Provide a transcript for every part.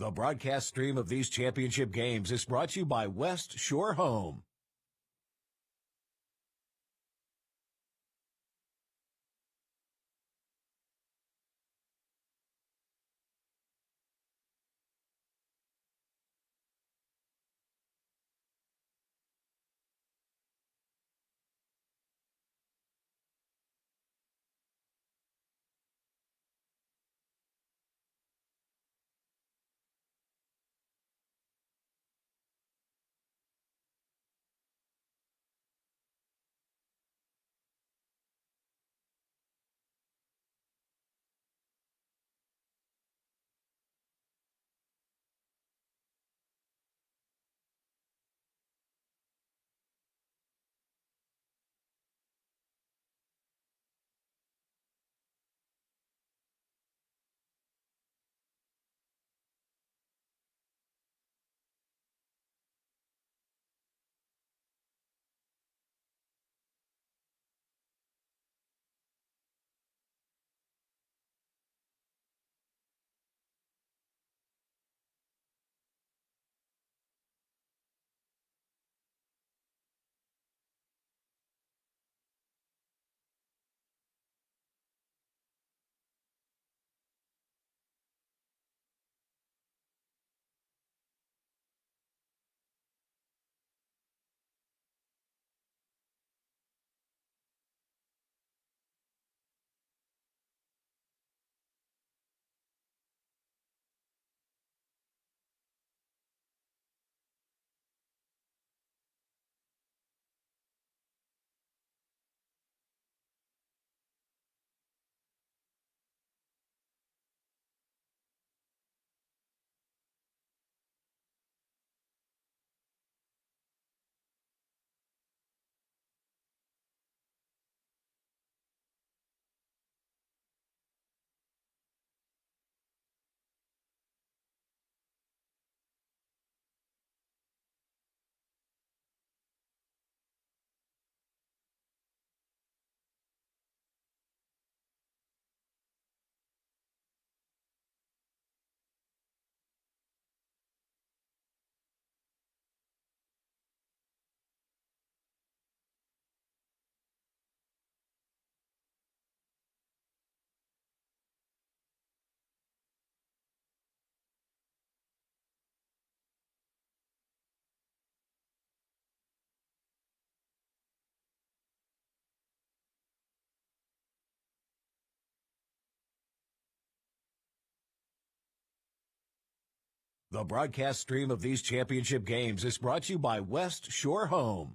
The broadcast stream of these championship games is brought to you by West Shore Home. The broadcast stream of these championship games is brought to you by West Shore Home.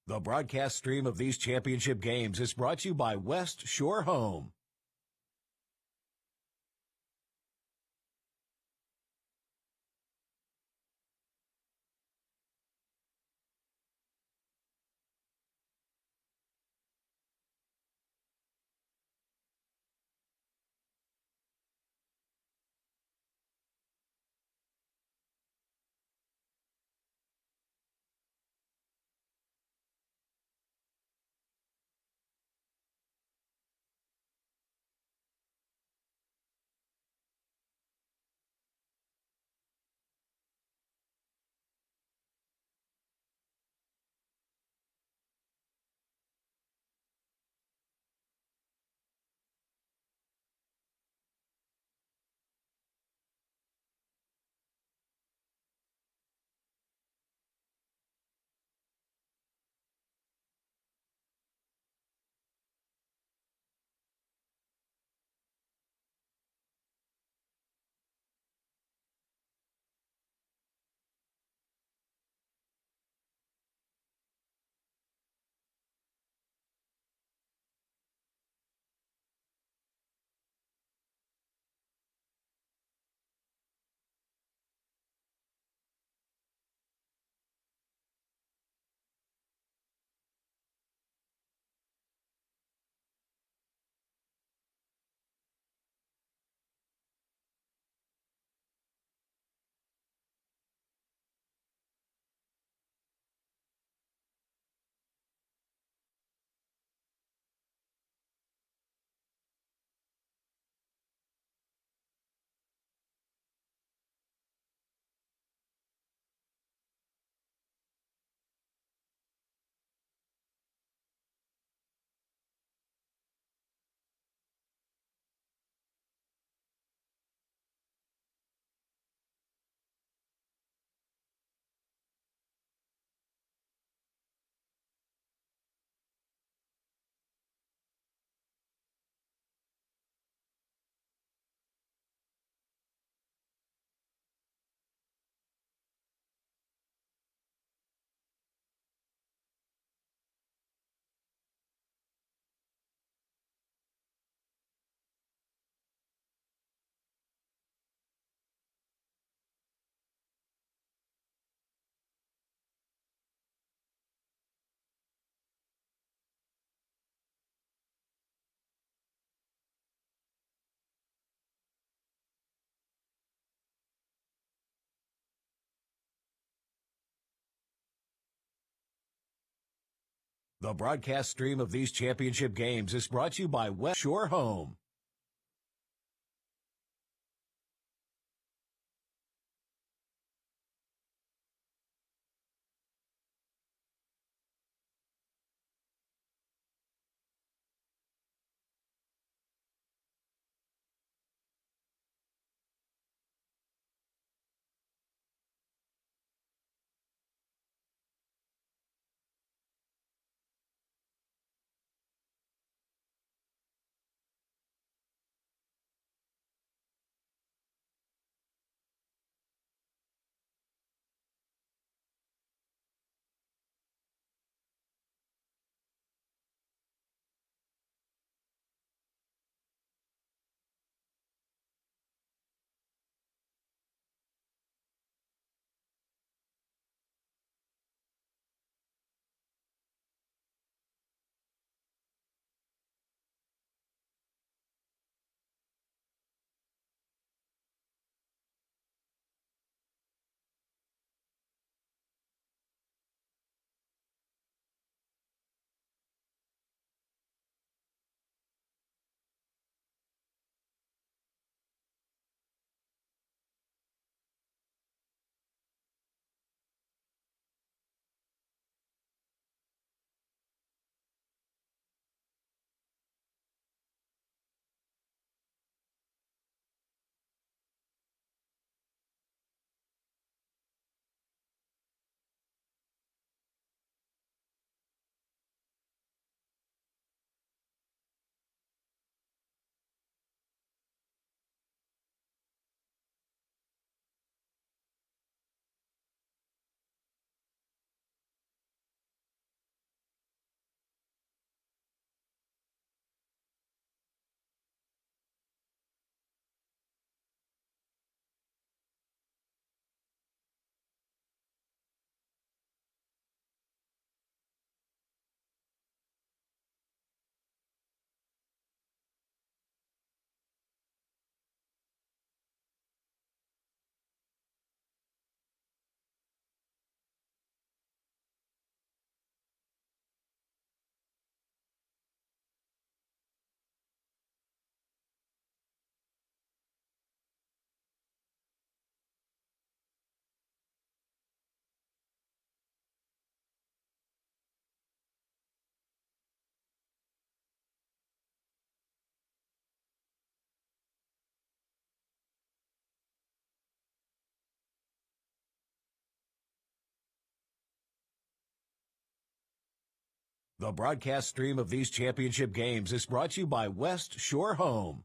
The broadcast stream of these championship games is brought to you by West Shore Home. The broadcast stream of these championship games is brought to you by West Shore Home. The broadcast stream of these championship games is brought to you by West Shore Home.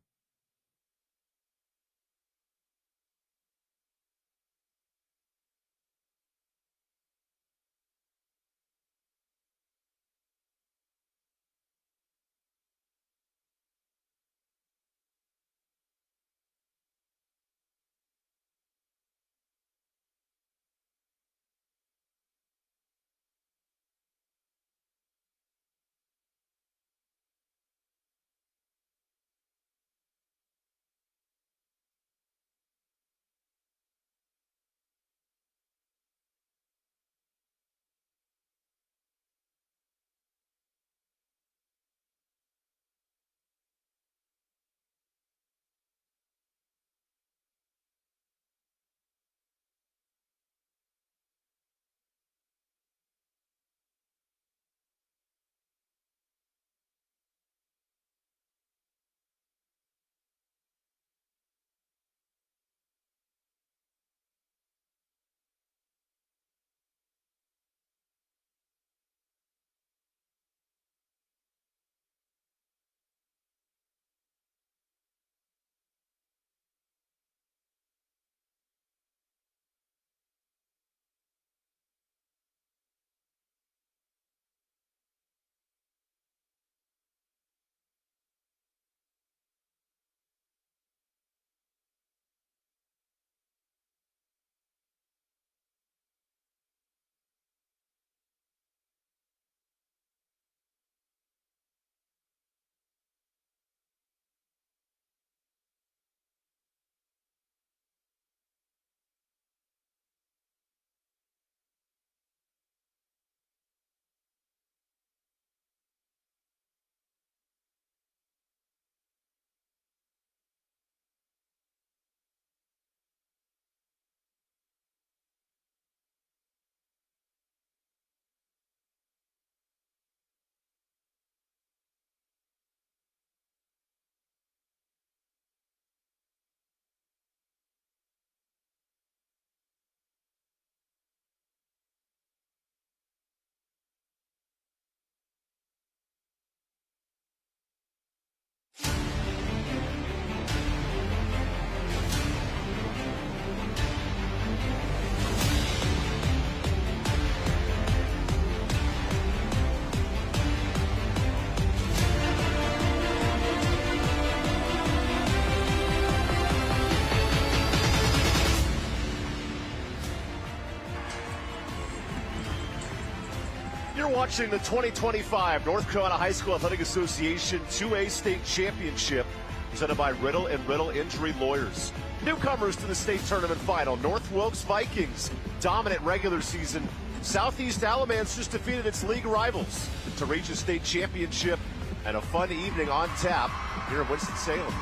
You're watching the 2025 North Carolina High School Athletic Association 2A State Championship presented by Riddle and Riddle Injury Lawyers. Newcomers to the state tournament final, North Wilkes Vikings, dominant regular season. Southeast Alamance just defeated its league rivals to reach a state championship, and a fun evening on tap here in Winston-Salem.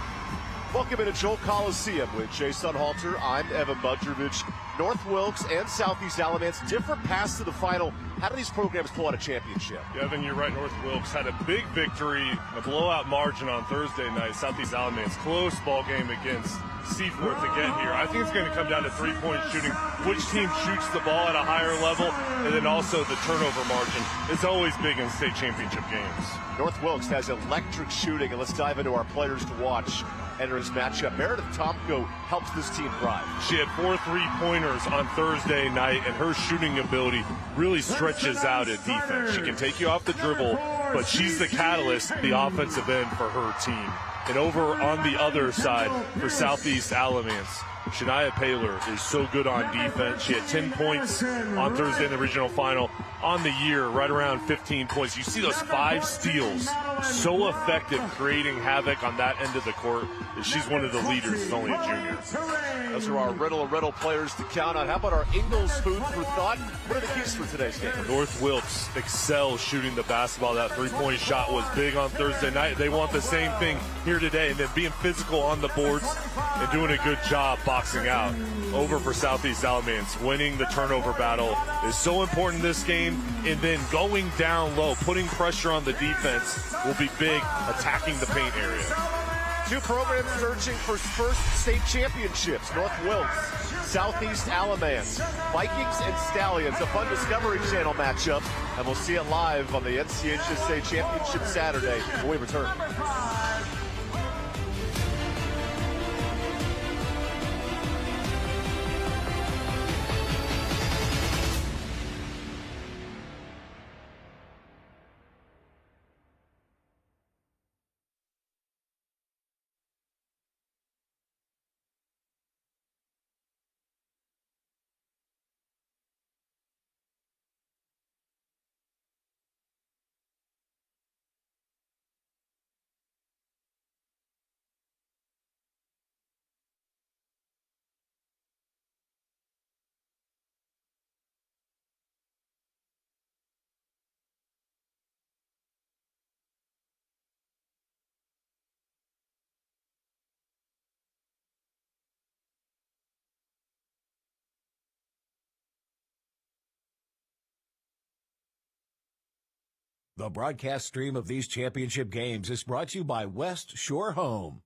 Welcome into Joel Coliseum with Jay Sunhalter. I'm Evan Budrovich. North Wilkes and Southeast Alamance, different paths to the final. How do these programs pull out a championship? Yeah, Evan, you're right. North Wilkes had a big victory, a blowout margin on Thursday night. Southeast Alamance, close ball game against Seaforth to get here. I think it's going to come down to three-point shooting, which team shoots the ball at a higher level, and then also the turnover margin. It's always big in state championship games. North Wilkes has electric shooting, and let's dive into our players to watch enter his matchup. Meredith Tomko helps this team thrive. She had 4 3-pointers on Thursday night, and her shooting ability really stretches out at defense. She can take you off the dribble, but she's the catalyst, the offensive end for her team. And over on the other side for Southeast Alamance, Shania Paylor is so good on defense. She had 10 points on Thursday in the regional final. On the year, right around 15 points. You see those 5 steals, so effective creating havoc on that end of the court. She's one of the leaders, is only a junior. Those are our Riddle and Riddle players to count on. How about our Ingles food for thought? What are the keys for today's game? North Wilkes excels shooting the basketball. That three-point shot was big on Thursday night. They want the same thing here today, and then being physical on the boards and doing a good job boxing out. Over for Southeast Alamance, winning the turnover battle is so important in this game, and then going down low, putting pressure on the defense will be big, attacking the paint area. Two programs searching for first state championships. North Wilkes Southeast Alamance. Vikings and Stallions, a fun Discovery Channel matchup, and we'll see it live on the NCHSAA Championship Saturday when we return. The broadcast stream of these championship games is brought to you by West Shore Home.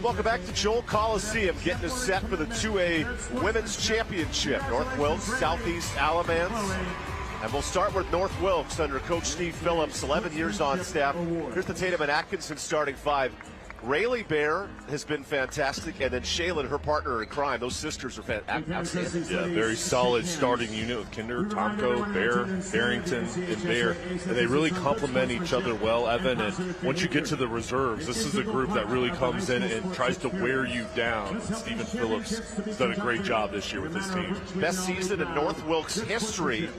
Welcome back to Joel Coliseum, getting us set for the 2A Women's Championship. North Wilkes, Southeast Alamance. And we'll start with North Wilkes under Coach Steve Phillips, 11 years on staff. Here's the Tatum and Atkinson starting five. Rayleigh Bear has been fantastic, and then Shaylin, her partner in crime. Those sisters are outstanding. Yeah, very solid starting unit with Kinder, Tomko, Bear, Barrington, and Bear. And they really complement each other well, Evan. And once you get to the reserves, this is a group that really comes in and tries to wear you down. Stephen Phillips has done a great job this year with his team. Best season in North Wilkes history.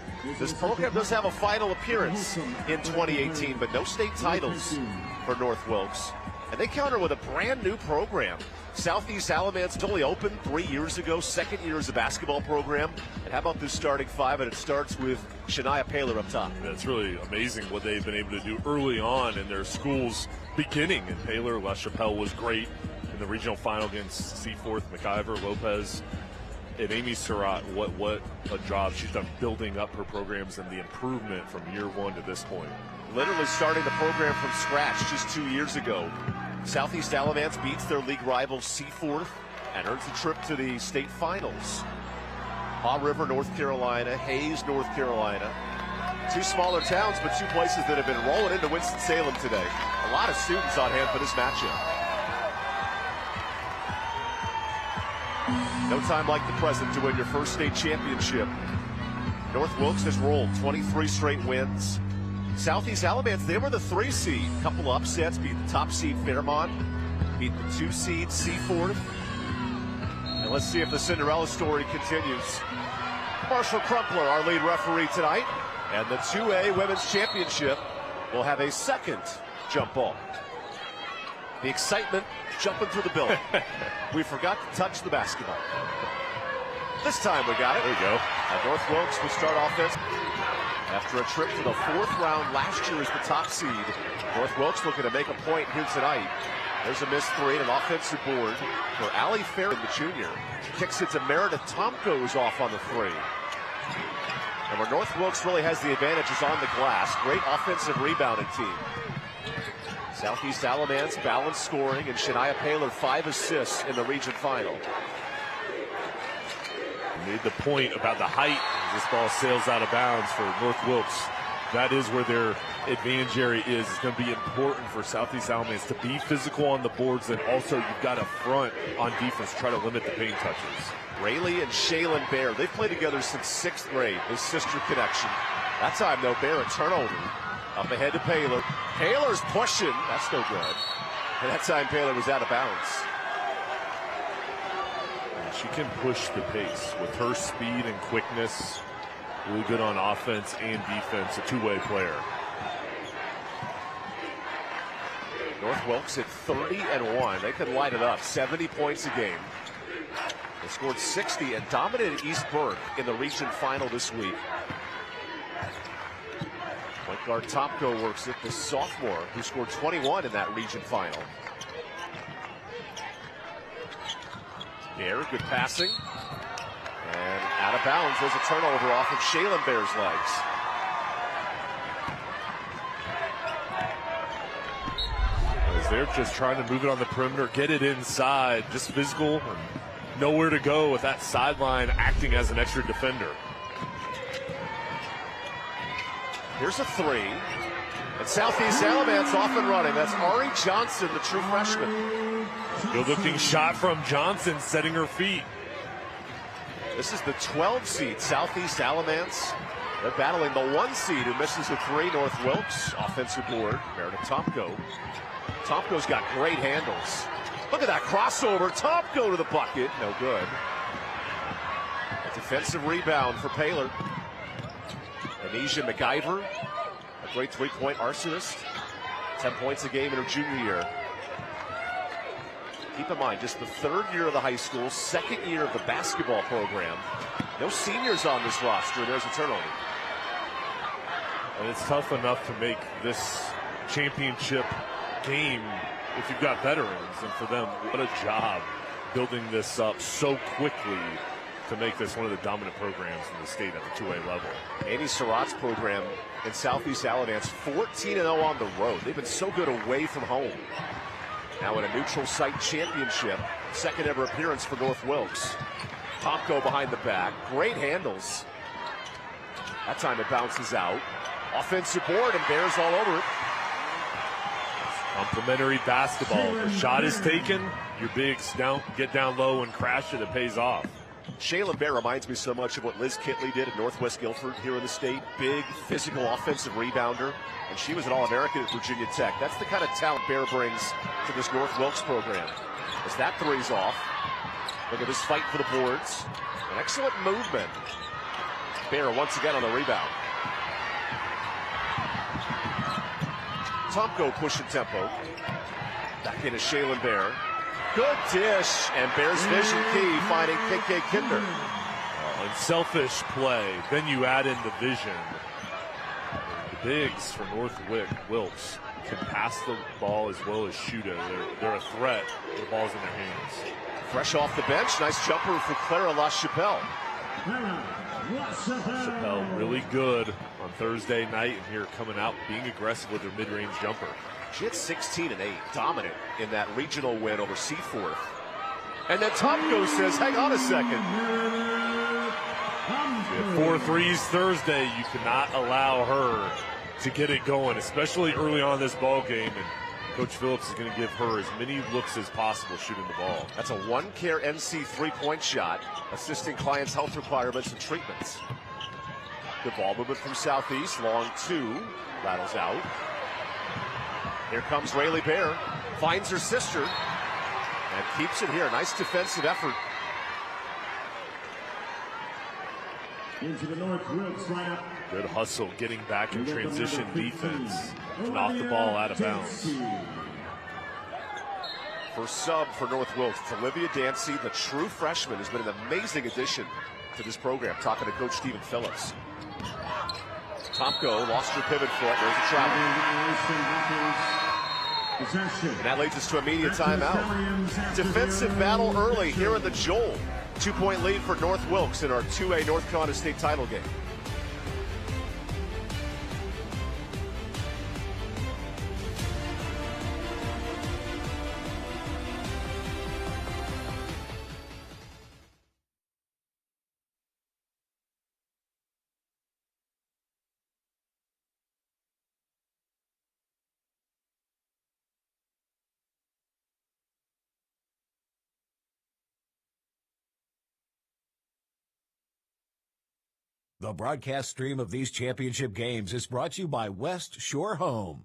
This program does have a final appearance in 2018, but no state titles for North Wilkes. And they counter with a brand new program. Southeast Alamance only opened 3 years ago, second year as a basketball program. And how about this starting five? And it starts with Shania Paylor up top. Yeah, it's really amazing what they've been able to do early on in their school's beginning. And Paylor, La Chapelle was great in the regional final against Seaforth, McIver, Lopez. And Amy Surratt, what a job she's done building up her programs and the improvement from year one to this point. Literally starting the program from scratch just 2 years ago. Southeast Alamance beats their league rival Seaforth and earns a trip to the state finals. Haw River, North Carolina, Hayes, North Carolina. Two smaller towns, but two places that have been rolling into Winston-Salem today. A lot of students on hand for this matchup. No time like the present to win your first state championship. North Wilkes has rolled 23 straight wins. Southeast Alamance, they were the 3 seed. Couple upsets, beat the top seed Fairmont, beat the 2 seed Seaforth. And let's see if the Cinderella story continues. Marshall Crumpler, our lead referee tonight. And the 2A Women's Championship will have a second jump ball. The excitement jumping through the building. We forgot to touch the basketball. This time we got it. There you go. And North Wilkes will start offense. After a trip to the 4th round last year as the top seed, North Wilkes looking to make a point here tonight. There's a missed three and an offensive board for Allie Farron, the junior. Kicks it to Meredith Tomko, who's off on the three. And where North Wilkes really has the advantage is on the glass. Great offensive rebounding team. Southeast Alamance balanced scoring, and Shania Paylor 5 assists in the region final. Made the point about the height as this ball sails out of bounds for North Wilkes. that is where their advantage area is. It's going to be important for Southeast Alamance to be physical on the boards, and also you've got a front on defense, try to limit the paint touches. Rayleigh and Shaylin Bear, they've played together since 6th grade, his sister connection. That time, though, Bear a turnover. Up ahead to Paylor. Paylor's pushing. That's no good. And that time, Paylor was out of bounds. And she can push the pace with her speed and quickness. Really good on offense and defense, a two-way player. North Wilkes at 30-1. They could light it up. 70 points a game. They scored 60 and dominated East Burke in the region final this week. Point guard Topko works it, the sophomore who scored 21 in that region final. Bear, good passing. And out of bounds. There's a turnover off of Shaylin Bear's legs. As they're just trying to move it on the perimeter, get it inside, just physical, nowhere to go with that sideline acting as an extra defender. Here's a three. And Southeast Alamance off and running. That's Ari Johnson, the true freshman. Good looking shot from Johnson, setting her feet. This is the 12 seed, Southeast Alamance. They're battling the 1 seed who misses a three, North Wilkes. Offensive board, Meredith Topko. Topko's got great handles. Look at that crossover. Topko to the bucket. No good. A defensive rebound for Paylor. Anisha McIver, a great three-point arsonist. 10 points a game in her junior year. Keep in mind, just the 3rd year of the high school, 2nd year of the basketball program. No seniors on this roster. There's a turnover. And it's tough enough to make this championship game if you've got veterans. And for them, what a job building this up so quickly to make this one of the dominant programs in the state at the 2A level. Amy Surratt's program in Southeast Alamance, 14-0 on the road. They've been so good away from home. Now in a neutral site championship, 2nd ever appearance for North Wilkes. Topko behind the back, great handles. That time it bounces out. Offensive board and Bears all over it. Complimentary basketball. The shot is taken, your bigs get down low and crash it, it pays off. Shaylin Bear reminds me so much of what Liz Kitley did at Northwest Guilford here in the state. Big, physical, offensive rebounder. And she was an All-American at Virginia Tech. That's the kind of talent Bear brings to this North Wilkes program. As that three's off. Look at this fight for the boards. An excellent movement. Bear once again on the rebound. Topko pushing tempo. Back into Shaylin Bear. Good dish, and Bears vision key finding KK Kinder. Unselfish play, then you add in the vision. The bigs for North Wilkes can pass the ball as well as shoot it. They're a threat when the ball's in their hands. Fresh off the bench, nice jumper for Clara LaChapelle. LaChapelle really good on Thursday night, and here coming out being aggressive with her mid-range jumper. She had 16 and 8, dominant in that regional win over Seaforth. And then Topko says, hang on a second. 4 threes Thursday. You cannot allow her to get it going, especially early on in this ball game. And Coach Phillips is going to give her as many looks as possible shooting the ball. That's a one-care NC three-point shot, assisting clients' health requirements and treatments. Good ball movement from Southeast. Long two. Rattles out. Here comes Rayleigh Bear. Finds her sister. And keeps it here. Nice defensive effort. Into the North Wilkes lineup. Good hustle, getting back in transition defense. Knock the ball out of bounds. First sub for North Wilkes, it's Olivia Dancy, the true freshman, has been an amazing addition to this program. Talking to Coach Stephen Phillips. Topko lost her pivot foot. There's a travel. And that leads us to immediate timeout. Defensive battle early here in the Joel. 2-point lead for North Wilkes in our 2A North Carolina State title game. The broadcast stream of these championship games is brought to you by West Shore Home.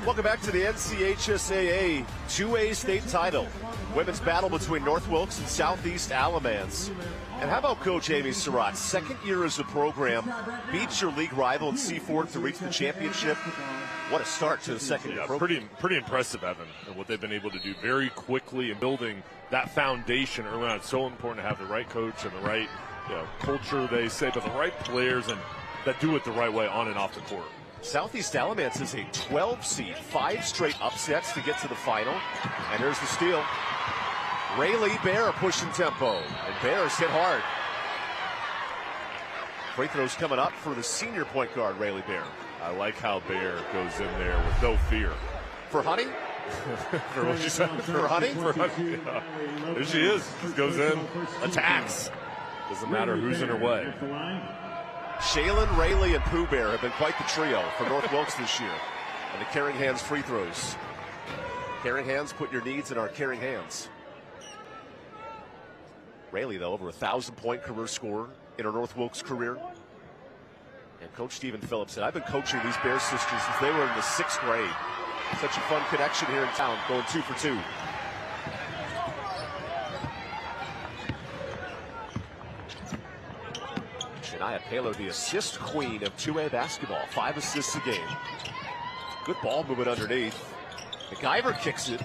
Welcome back to the NCHSAA 2A state title. Women's battle between North Wilkes and Southeast Alamance. And how about Coach Amy Surratt? Second year as a program, beats your league rival in Seaford to reach the championship. What a start to the second year program. Pretty impressive, Evan, and what they've been able to do very quickly in building that foundation early on. It's so important to have the right coach and the right culture, they say, but the right players and that do it the right way on and off the court. Southeast Alamance is a 12 seed, 5 straight upsets to get to the final. And there's the steal. Rayleigh Bear pushing tempo, and Bear's hit hard. Free throws coming up for the senior point guard, Rayleigh Bear. I like how Bear goes in there with no fear. For Honey? For what you said? For Honey? For Honey, yeah. There she is. Just goes in, attacks. Doesn't matter who's in her way. Shaylin, Rayleigh, and Pooh Bear have been quite the trio for North Wilkes this year. And the Caring Hands free throws. Caring Hands, put your needs in our caring hands. Rayleigh, though, over 1,000-point career scorer in her North Wilkes career. And Coach Stephen Phillips said, I've been coaching these Bear sisters since they were in the 6th grade. Such a fun connection here in town, going 2 for 2. Shania Paylor, the assist queen of 2A basketball. 5 assists a game. Good ball movement underneath. McIver kicks it.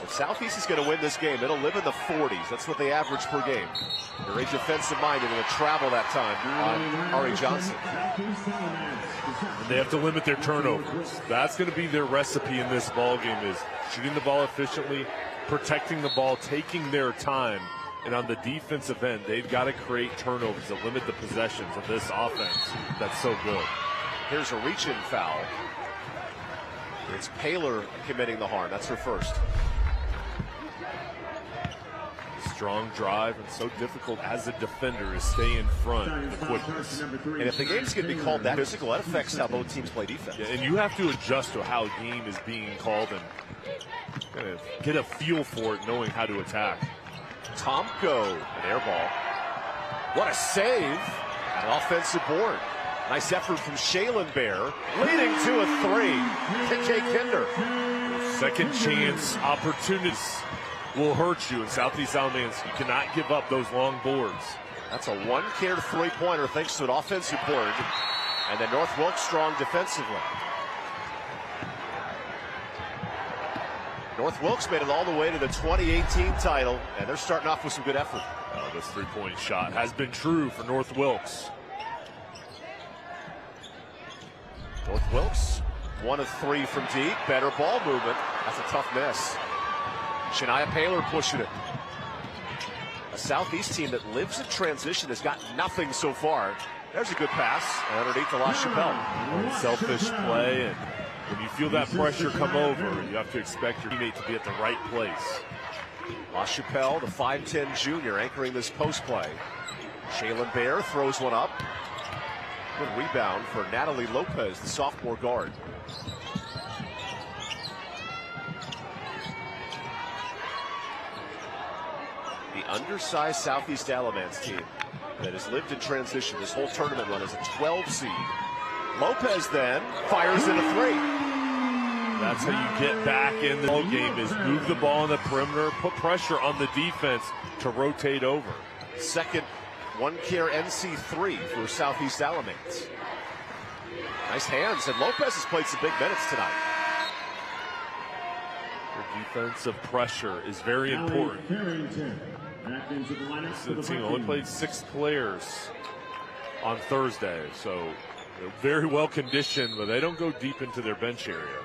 If Southeast is going to win this game, it'll live in the 40s. That's what they average per game. They're very defensive-minded and travel that time on Ari Johnson. And they have to limit their turnovers. That's going to be their recipe in this ball game, is shooting the ball efficiently, protecting the ball, taking their time. And on the defensive end, they've got to create turnovers that limit the possessions of this offense. That's so good. Here's a reach-in foul. It's Paylor committing the harm. That's her first. Strong drive, and so difficult as a defender to stay in front of the quickness. And if the game's going to be called that physical, that affects how both teams play defense. Yeah, and you have to adjust to how a game is being called and kind of get a feel for it, knowing how to attack. Tomko, an air ball. What a save. An offensive board. Nice effort from Shaylin Bear, leading to a 3. TJ Kinder. Second chance opportunities will hurt you in Southeast Alamance. You cannot give up those long boards. That's a one-care three-pointer thanks to an offensive board. And then North Wilkes strong defensively. North Wilkes made it all the way to the 2018 title, and they're starting off with some good effort. Oh, this three-point shot has been true for North Wilkes. North Wilkes, 1 of 3 from deep. Better ball movement. That's a tough miss. Shania Paylor pushing it. A Southeast team that lives in transition has got nothing so far. There's a good pass underneath the La Chapelle. Selfish play, and when you feel that pressure come over, you have to expect your teammate to be at the right place. La Chapelle, the 5'10 junior, anchoring this post play. Shaylin Bear throws one up. Good rebound for Natalie Lopez, the sophomore guard. The undersized Southeast Alamance team that has lived in transition this whole tournament run as a 12 seed. Lopez then fires in a 3. That's how you get back in the ball game, is move the ball on the perimeter, put pressure on the defense to rotate over. Second one-care NC3 for Southeast Alamance. Nice hands, and Lopez has played some big minutes tonight. Their defensive pressure is very important. The team only played 6 players on Thursday, so they're very well conditioned, but they don't go deep into their bench area.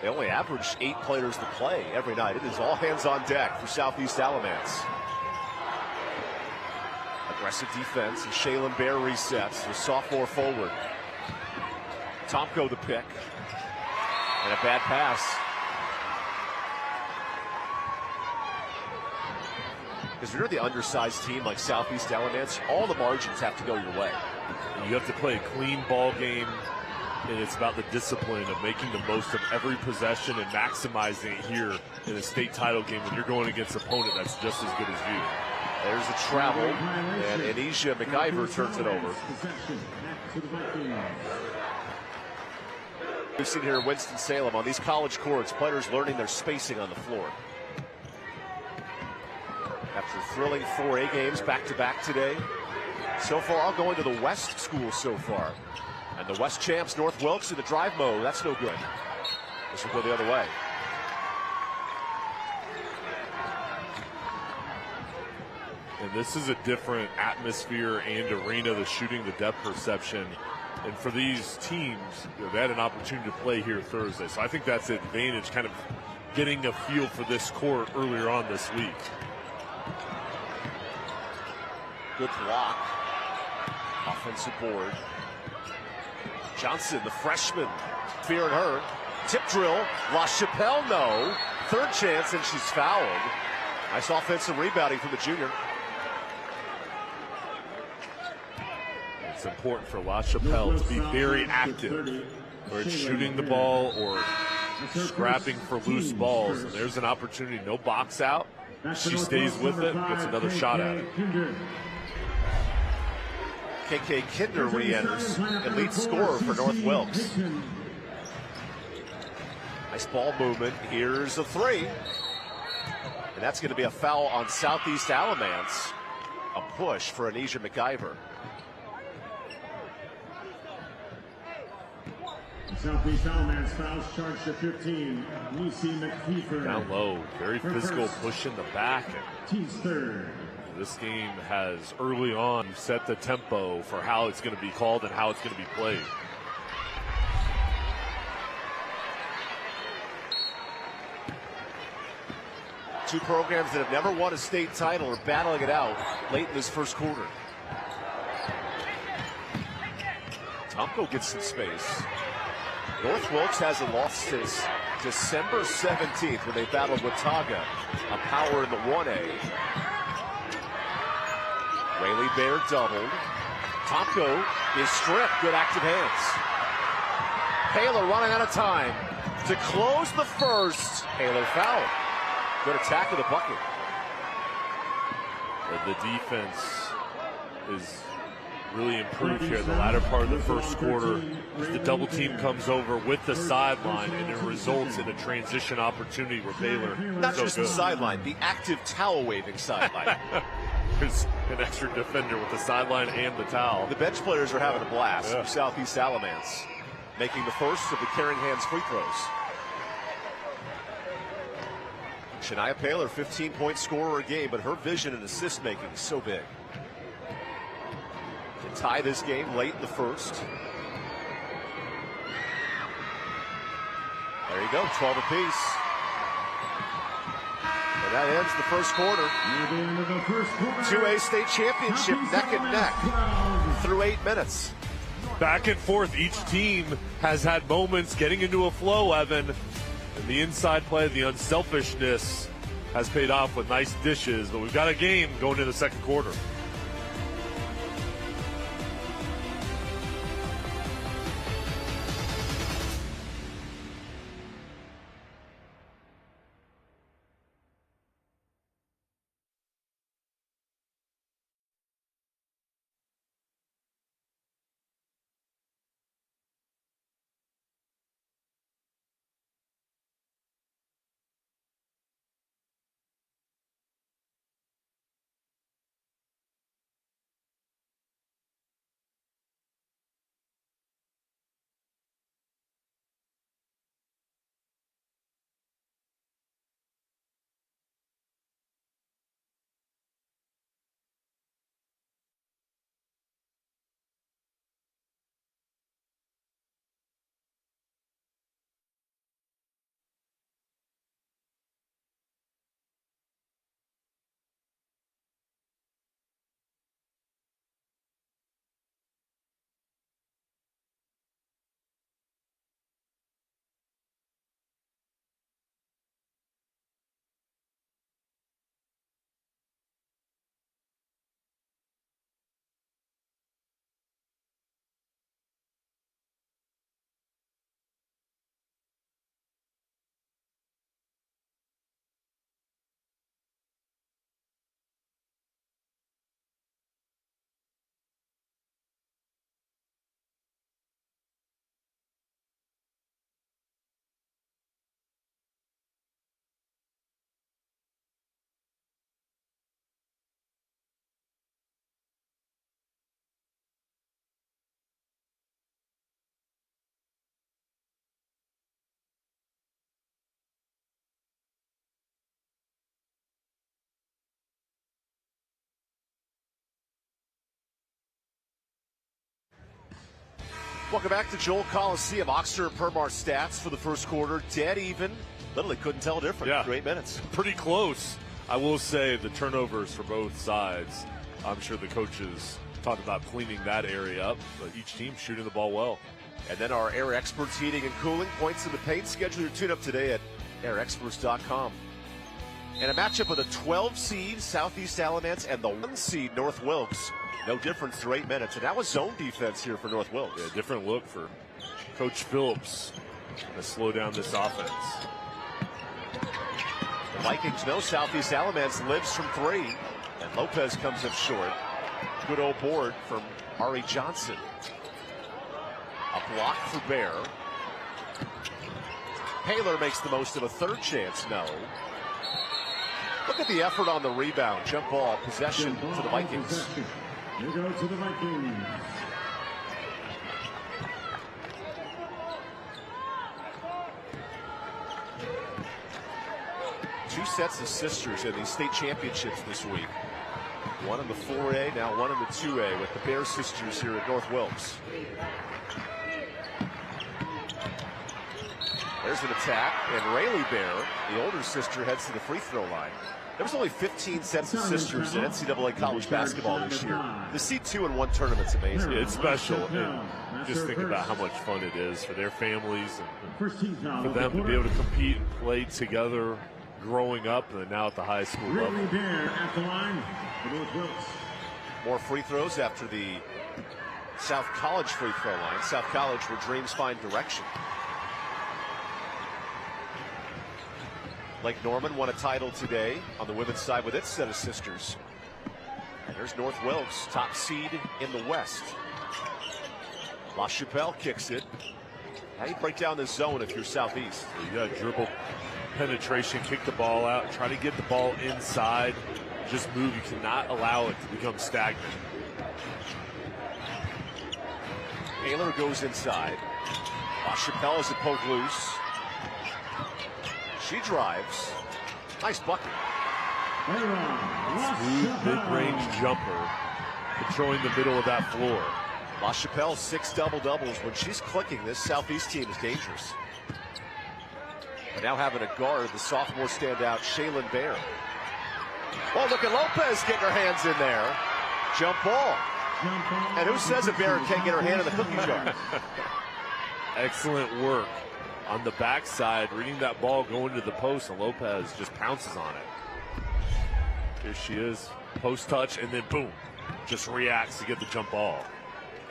They only average 8 players to play every night. It is all hands on deck for Southeast Alamance. Aggressive defense, and Shaylin Bear resets, the sophomore forward. Tomko the pick, and a bad pass. Because if you're the undersized team like Southeast Alamance, all the margins have to go your way. And you have to play a clean ball game, and it's about the discipline of making the most of every possession and maximizing it here in a state title game when you're going against an opponent that's just as good as you. There's a travel, and Anisha McIver turns it over. We've seen here in Winston-Salem on these college courts, players learning their spacing on the floor. After thrilling 4A games back-to-back today, so far all going to the West school so far. And the West champs, North Wilkes, in the drive mode. That's no good. This will go the other way. And this is a different atmosphere and arena, the shooting, the depth perception. And for these teams, they had an opportunity to play here Thursday. So I think that's an advantage, kind of getting a feel for this court earlier on this week. Good block. Offensive board. Johnson, the freshman, fearing her. Tip drill. La Chapelle, no. Third chance, and she's fouled. Nice offensive rebounding from the junior. It's important for La Chapelle to be very active, whether it's shooting the ball or scrapping for loose balls. And there's an opportunity, no box out. She stays with it, gets another shot at it. KK Kinder re-enters and lead scorer for North Wilkes. Nice ball movement. Here's a three. And that's going to be a foul on Southeast Alamance. A push for Anisha McIver. Southeast Alamance fouls charged to 15. Lucy McKeefer. Down low, very physical, push in the back. Team's third. This game has early on set the tempo for how it's going to be called and how it's going to be played. Two programs that have never won a state title are battling it out late in this first quarter. Tomko gets some space. North Wilkes hasn't lost since December 17th when they battled Watauga, a power in the 1A. Rayleigh Bear doubled. Tomko is stripped. Good active hands. Paler running out of time to close the first. Paler fouled. Good attack of the bucket. The defense is really improved here in the latter part of the first quarter. The double team comes over with the sideline, and it results in a transition opportunity where Baylor Not just the sideline, the active towel-waving sideline. There's an extra defender with the sideline and the towel. The bench players are having a blast Yeah. for Southeast Alamance, making the first of the Caring Hands free throws. Shania Paler, 15-point scorer a game, but her vision and assist making is so big. To tie this game late in the first. There you go, 12 apiece. And that ends the first quarter. 2A state championship neck and neck through 8 minutes. Back and forth, each team has had moments getting into a flow, Evan. And the inside play, the unselfishness has paid off with nice dishes. But we've got a game going into the second quarter. Welcome back to Joel Coliseum. Oxter and Permar stats for the first quarter. Dead even. Literally couldn't tell a difference after 8 minutes. Pretty close. I will say the turnovers for both sides. I'm sure the coaches talked about cleaning that area up, but each team shooting the ball well. And then our air experts heating and cooling points in the paint. Schedule your tune-up today at airexperts.com. And a matchup of the 12 seed Southeast Alamance and the 1 seed North Wilkes. No difference through 8 minutes. And that was zone defense here for North Wilkes. Yeah, different look for Coach Phillips to slow down this offense. The Vikings know Southeast Alamance lives from 3. And Lopez comes up short. Good old board from Ari Johnson. A block for Bear. Paler makes the most of a third chance. No. Look at the effort on the rebound. Jump ball, possession to the Vikings. You go to the Vikings. Two sets of sisters in these state championships this week. One in the 4A, now one in the 2A with the Bear sisters here at North Wilkes. There's an attack, and Rayleigh Bear, the older sister, heads to the free throw line. There was only 15 sets of sisters in NCAA college basketball this year. To see 2 in 1 tournament's amazing. It's special. And just think about how much fun it is for their families and for them to be able to compete and play together growing up and now at the high school level. Rayleigh Bear at the line for North Wilkes. More free throws after the South College free throw line. South College where dreams find direction. Lake Norman won a title today on the women's side with its set of sisters. And there's North Wilkes, top seed in the West. La Chapelle kicks it. How do you break down this zone if you're Southeast? You got to dribble penetration, kick the ball out, try to get the ball inside. Just move. You cannot allow it to become stagnant. Taylor goes inside. La Chapelle is a poke loose. She drives. Nice bucket. Smooth mid-range jumper, controlling the middle of that floor. La Chapelle 6 double-doubles. When she's clicking, this Southeast team is dangerous. But now having a guard, the sophomore standout, Shaylin Bear. Oh, look at Lopez getting her hands in there. Jump ball. And who says a Bear can't get her hand in the cookie jar? Excellent work on the backside, reading that ball going to the post, and Lopez just pounces on it. Here she is, post touch, and then boom, just reacts to get the jump ball.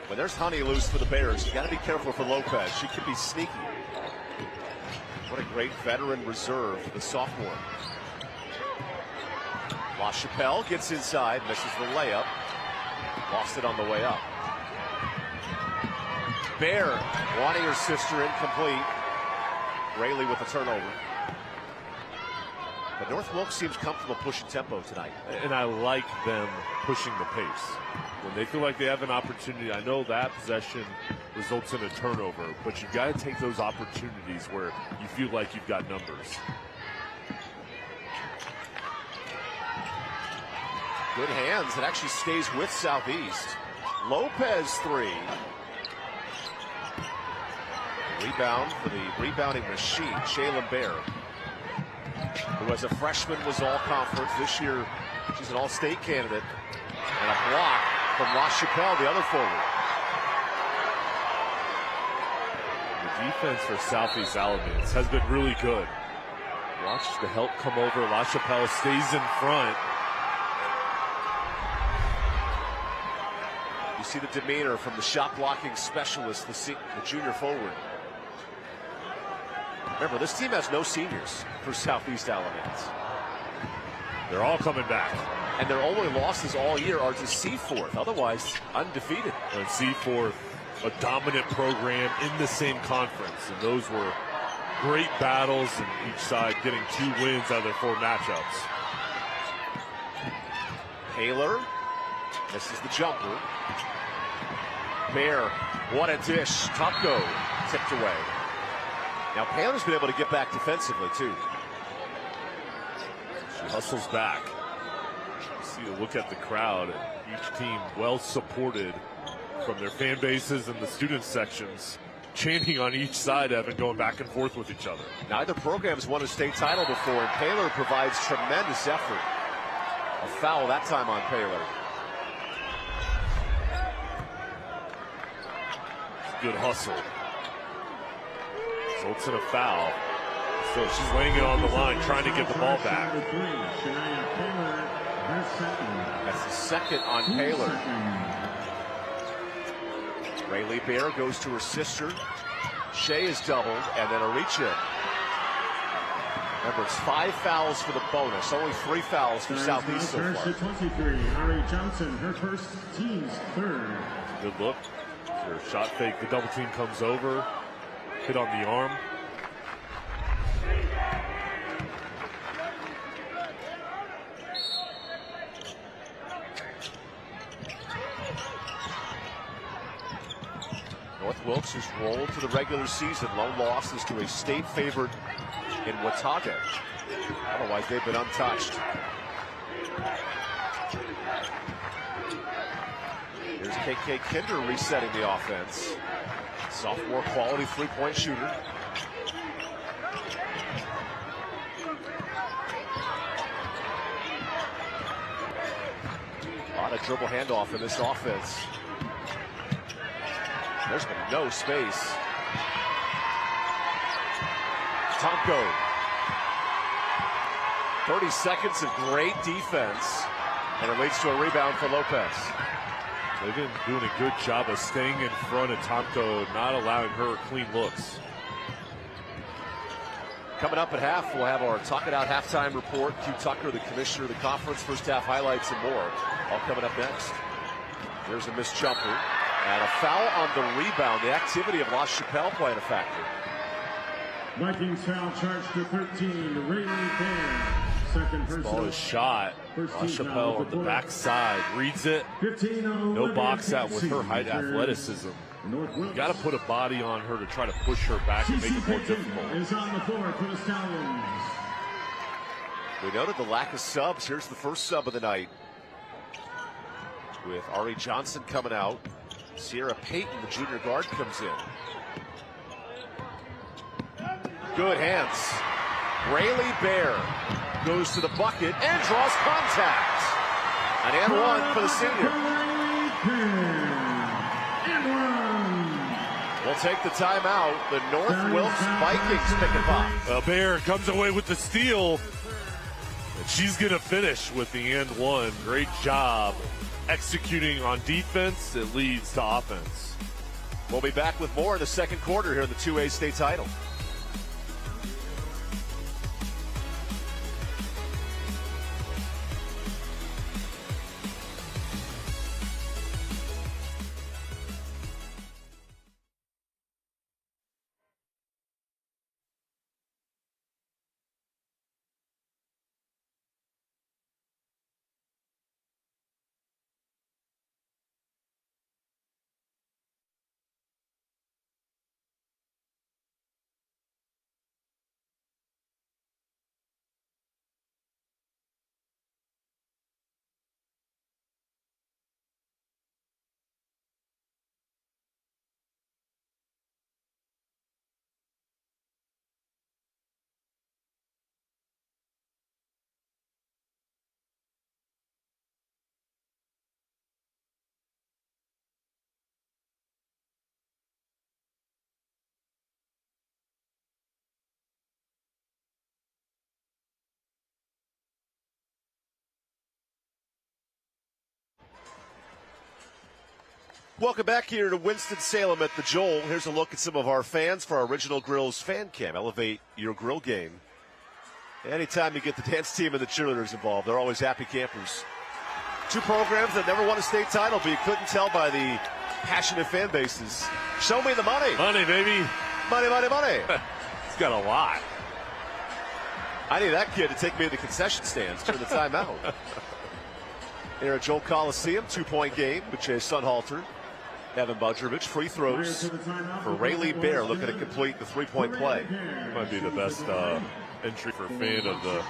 When there's honey loose for the Bears, you got to be careful for Lopez. She could be sneaky. What a great veteran reserve, the sophomore. La Chapelle gets inside, misses the layup. Lost it on the way up. Bear wanting her sister incomplete. Rayleigh with the turnover. But North Wilkes seems comfortable pushing tempo tonight. And I like them pushing the pace. When they feel like they have an opportunity, I know that possession results in a turnover, but you've got to take those opportunities where you feel like you've got numbers. Good hands. It actually stays with Southeast. Lopez 3. Rebound for the rebounding machine, Shaylin Bear, who as a freshman was all-conference. This year, she's an all-state candidate. And a block from La Chapelle, the other forward. The defense for Southeast Alamance has been really good. Watch the help come over. La Chapelle stays in front. You see the demeanor from the shot-blocking specialist, the junior forward. Remember, this team has no seniors for Southeast Alamance. They're all coming back. And their only losses all year are to Seaforth, otherwise undefeated. And Seaforth, a dominant program in the same conference. And those were great battles, and each side getting 2 wins out of their 4 matchups. Taylor misses the jumper. Bear, what a dish. Tupko tipped away. Now Taylor's been able to get back defensively too. She hustles back. See a look at the crowd. Each team well supported from their fan bases and the student sections, chanting on each side, Evan, going back and forth with each other. Neither program's won a state title before, and Paylor provides tremendous effort. A foul that time on Paylor. Good hustle. Results in a foul. So she's laying it on the line, trying to get the ball back. That's the second on Paylor. Rayleigh Bear goes to her sister. Shea is doubled, and then a reach-in. Remember, it's 5 fouls for the bonus. Only 3 fouls for Southeast so far. 23, Ari Johnson, her first, team's third. Good look. Her shot fake. The double team comes over. Hit on the arm. North Wilkes has rolled to the regular season. Lone losses to a state favorite in Watauga. Otherwise, they've been untouched. Here's KK Kinder resetting the offense. Sophomore quality three-point shooter. A lot of dribble handoff in this offense. There's been no space. Tomko. 30 seconds of great defense, and it leads to a rebound for Lopez. They've been doing a good job of staying in front of Tomko, not allowing her clean looks. Coming up at half, we'll have our Talk It Out halftime report. Q Tucker, the commissioner of the conference, first half highlights and more. All coming up next. There's a missed jumper. And a foul on the rebound. The activity of La Chapelle playing a factor. Vikings foul charge to 13, Rayleigh Bear. Second personal. Ball is shot. La Chapelle on the backside reads it. No box out with her height athleticism. You got to put a body on her to try to push her back and make it more difficult. Is on the floor for the Stallions. We noted the lack of subs. Here's the first sub of the night, with Ari Johnson coming out. Sierra Payton, the junior guard, comes in. Good hands. Rayleigh Bear goes to the bucket and draws contact. An and one for the senior. We'll take the timeout. The North Wilkes Vikings pick it up. Bear comes away with the steal. And she's going to finish with the and one. Great job executing on defense. It leads to offense. We'll be back with more in the second quarter here in the 2A state title. Welcome back here to Winston-Salem at the Joel. Here's a look at some of our fans for our Original Grills Fan Cam. Elevate your grill game. Anytime you get the dance team and the cheerleaders involved, they're always happy campers. Two programs that never won a state title, but you couldn't tell by the passionate fan bases. Show me the money. Money, baby. Money, money, money. He's got a lot. I need that kid to take me to the concession stands during the timeout. Here at Joel Coliseum, 2-point game with Jay Sunhalter. Evan Budrovich, free throws for Rayleigh Bear, looking to complete the three-point play. It might be the best entry for a fan of the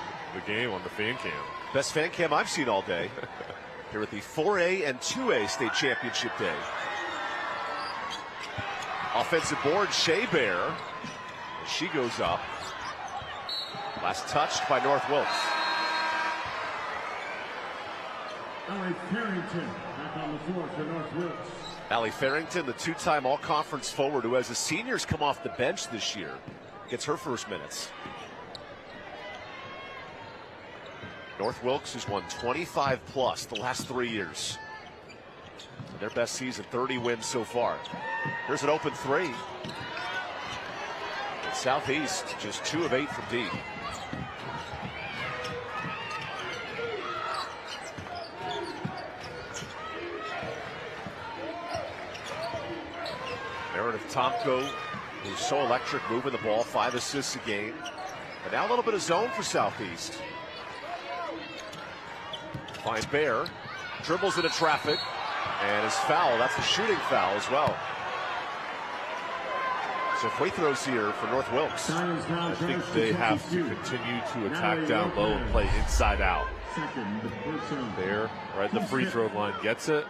game on the fan cam. Best fan cam I've seen all day. Here at the 4A and 2A state championship day. Offensive board, Shea Bear. She goes up. Last touched by North Wilkes. Allie Farrington back on the floor for North Wilkes. Allie Farrington, the two-time all-conference forward who, as a senior's come off the bench this year, gets her first minutes. North Wilkes has won 25 plus the last 3 years. Their best season, 30 wins so far. Here's an open three. And Southeast just 2 of 8 from deep. Meredith Tomko, who's so electric, moving the ball, 5 assists a game. But now a little bit of zone for Southeast. Finds Bear, dribbles into traffic, and is fouled. That's a shooting foul as well. So free throws here for North Wilkes. I think they have to continue to attack down low and play inside out. Bear, right at the free throw line, gets it.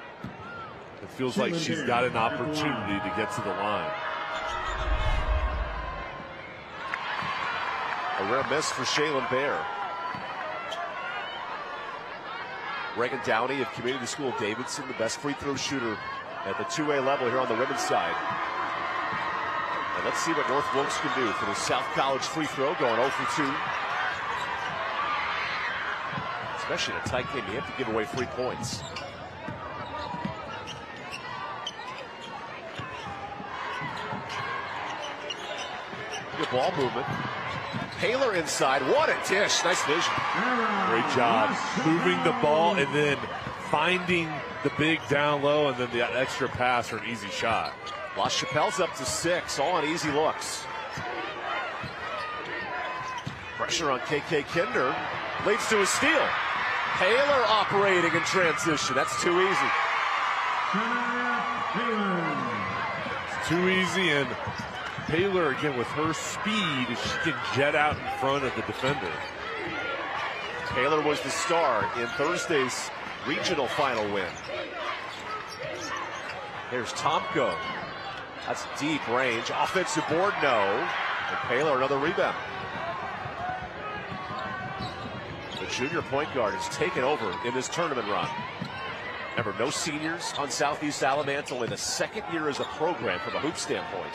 It feels like she's got an opportunity to get to the line. A rare miss for Shaylin Bear. Reagan Downey of Community School Davidson, the best free throw shooter at the 2A level here on the women's side. And let's see what North Wilkes can do for the South College free throw, going 0 for 2. Especially in a tight game, you have to give away free points. Good ball movement. Taylor inside. What a dish. Nice vision. Great job moving the ball and then finding the big down low and then the extra pass or an easy shot. La Chapelle's up to 6, all on easy looks. Pressure on KK Kinder. Leads to a steal. Taylor operating in transition. That's too easy. It's too easy, and Taylor, again, with her speed, she can jet out in front of the defender. Taylor was the star in Thursday's regional final win. Here's Tomko. That's deep range. Offensive board, no. And Taylor, another rebound. The junior point guard has taken over in this tournament run. Remember, no seniors on Southeast Alamance, only the second year as a program from a hoop standpoint.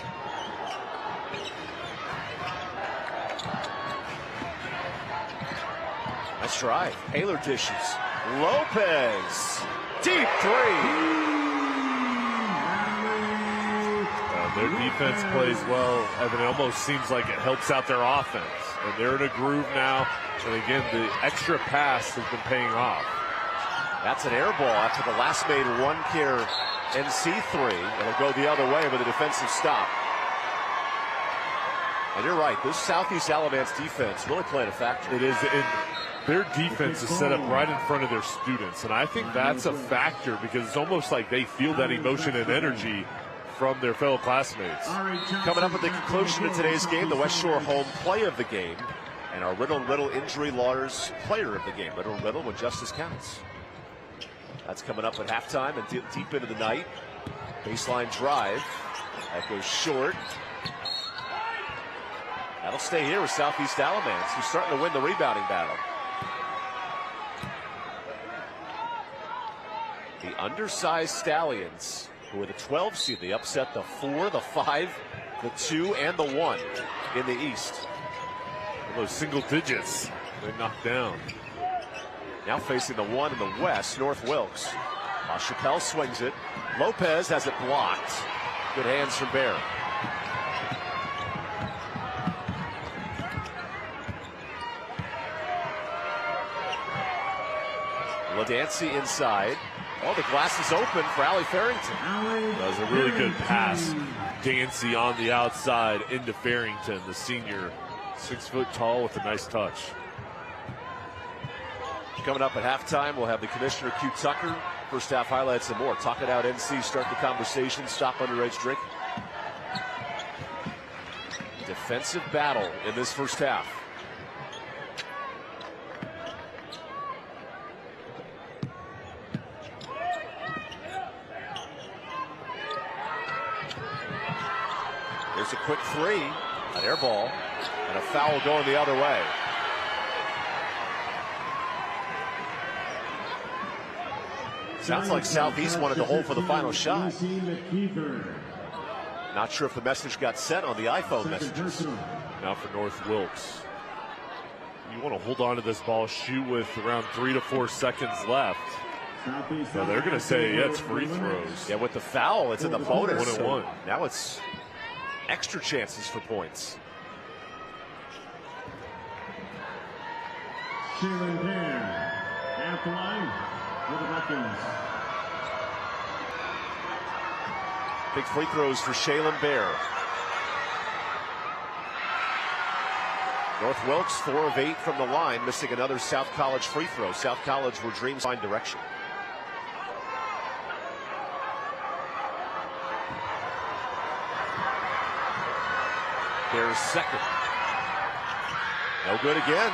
Nice drive. Taylor dishes. Lopez. Deep three. Their defense plays well, Evan. It almost seems like it helps out their offense. And they're in a groove now. And again, the extra pass has been paying off. That's an air ball after the last made one care NC3. It'll go the other way with a defensive stop. And you're right, this Southeast Alamance defense really playing a factor. It is. Their defense is set up right in front of their students. And I think that's a factor because it's almost like they feel that emotion and energy from their fellow classmates. Coming up at the conclusion of today's game, the West Shore home play of the game and our Riddle & Riddle Injury Lawyers player of the game. Riddle & Riddle when justice counts. That's coming up at halftime and deep into the night. Baseline drive. That goes short. That'll stay here with Southeast Alamance, who's starting to win the rebounding battle. The undersized Stallions, who are the 12 seed, they upset the 4, the 5, the 2, and the 1 in the East. Those single digits they knocked down. Now facing the 1 in the West, North Wilkes. Chappelle swings it. Lopez has it blocked. Good hands from Bear. LaDancy inside. Oh, the glass is open for Allie Farrington. That was a really good pass. Dancy on the outside into Farrington, the senior, 6 foot tall with a nice touch. Coming up at halftime, we'll have the Commissioner Q Tucker. First half highlights and more. Talk It Out NC, start the conversation, stop underage drinking. Defensive battle in this first half. Shoots a quick three, an air ball, and a foul going the other way. Sounds like Southeast wanted to hold for the final shot. Not sure if the message got sent on the iPhone messages. Now for North Wilkes. You want to hold on to this ball, shoot with around 3 to 4 seconds left. So they're going to say, yeah, it's free throws. Yeah, with the foul, it's in the bonus. 1-1. Now it's extra chances for points. Shaylin Bear at the line for the Vikings. Big free throws for Shaylin Bear. North Wilkes 4 of 8 from the line, missing another South College free throw. South College where dreams find direction. Bears second. No good again.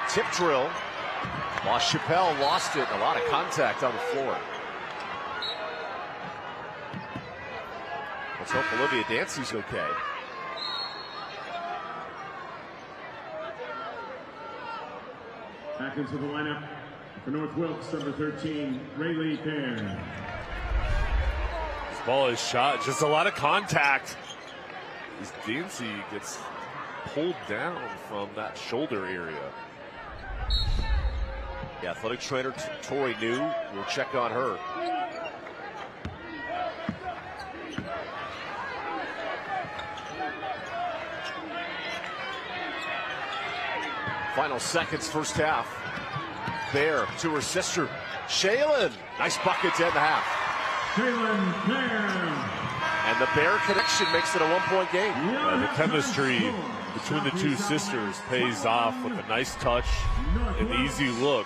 Tip drill. Chappelle lost it. A lot of contact on the floor. Let's hope Olivia Dancy's okay. Back into the lineup for North Wilkes, number 13, Rayleigh Pear. This ball is shot. Just a lot of contact. This Dancy gets pulled down from that shoulder area. The athletic trainer, Tori New, will check on her. Final seconds, first half. Bear to her sister, Shaylin. Nice bucket to end the half. Shaylin Bear. And the Bear connection makes it a 1-point game. The chemistry between the two sisters pays off with a nice touch, an easy look.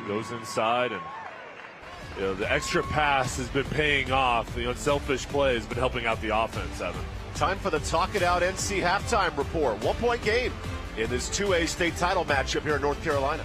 Goes inside, and the extra pass has been paying off. The unselfish play has been helping out the offense, Evan. Time for the Talk It Out NC halftime report. 1-point game in this 2A state title matchup here in North Carolina.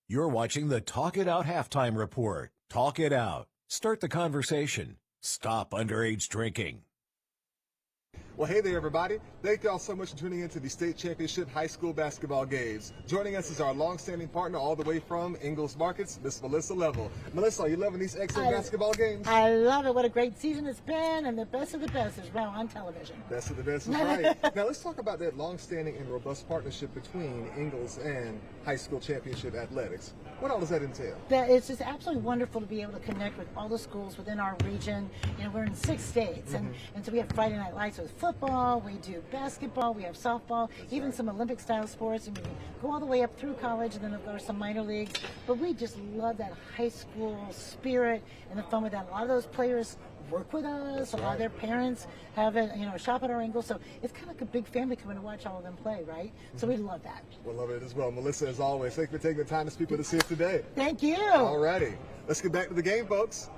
You're watching the Talk It Out halftime report. Talk it out. Start the conversation. Stop underage drinking. Well, hey there, everybody. Thank y'all so much for tuning into the state championship high school basketball games. Joining us is our long-standing partner all the way from Ingalls Markets, Miss Melissa Level. Melissa, are you loving these excellent basketball games? I love it. What a great season it's been, and the best of the best is now on television. Best of the best is right. Now, let's talk about that long-standing and robust partnership between Ingalls and high school championship athletics. What all does that entail? It's just absolutely wonderful to be able to connect with all the schools within our region. You know, we're in 6 states, and so we have Friday Night Lights with football, we do basketball, we have softball, even some Olympic-style sports, and we can go all the way up through college, and then there are some minor leagues. But we just love that high school spirit and the fun with that. A lot of those players work with us. A lot of their parents have it, shop at our Ingalls. So it's kind of like a big family coming to watch all of them play, right? So we love that. We'll love it as well. Melissa, as always, thank you for taking the time to speak with us here today. Thank you. All righty. Let's get back to the game, folks.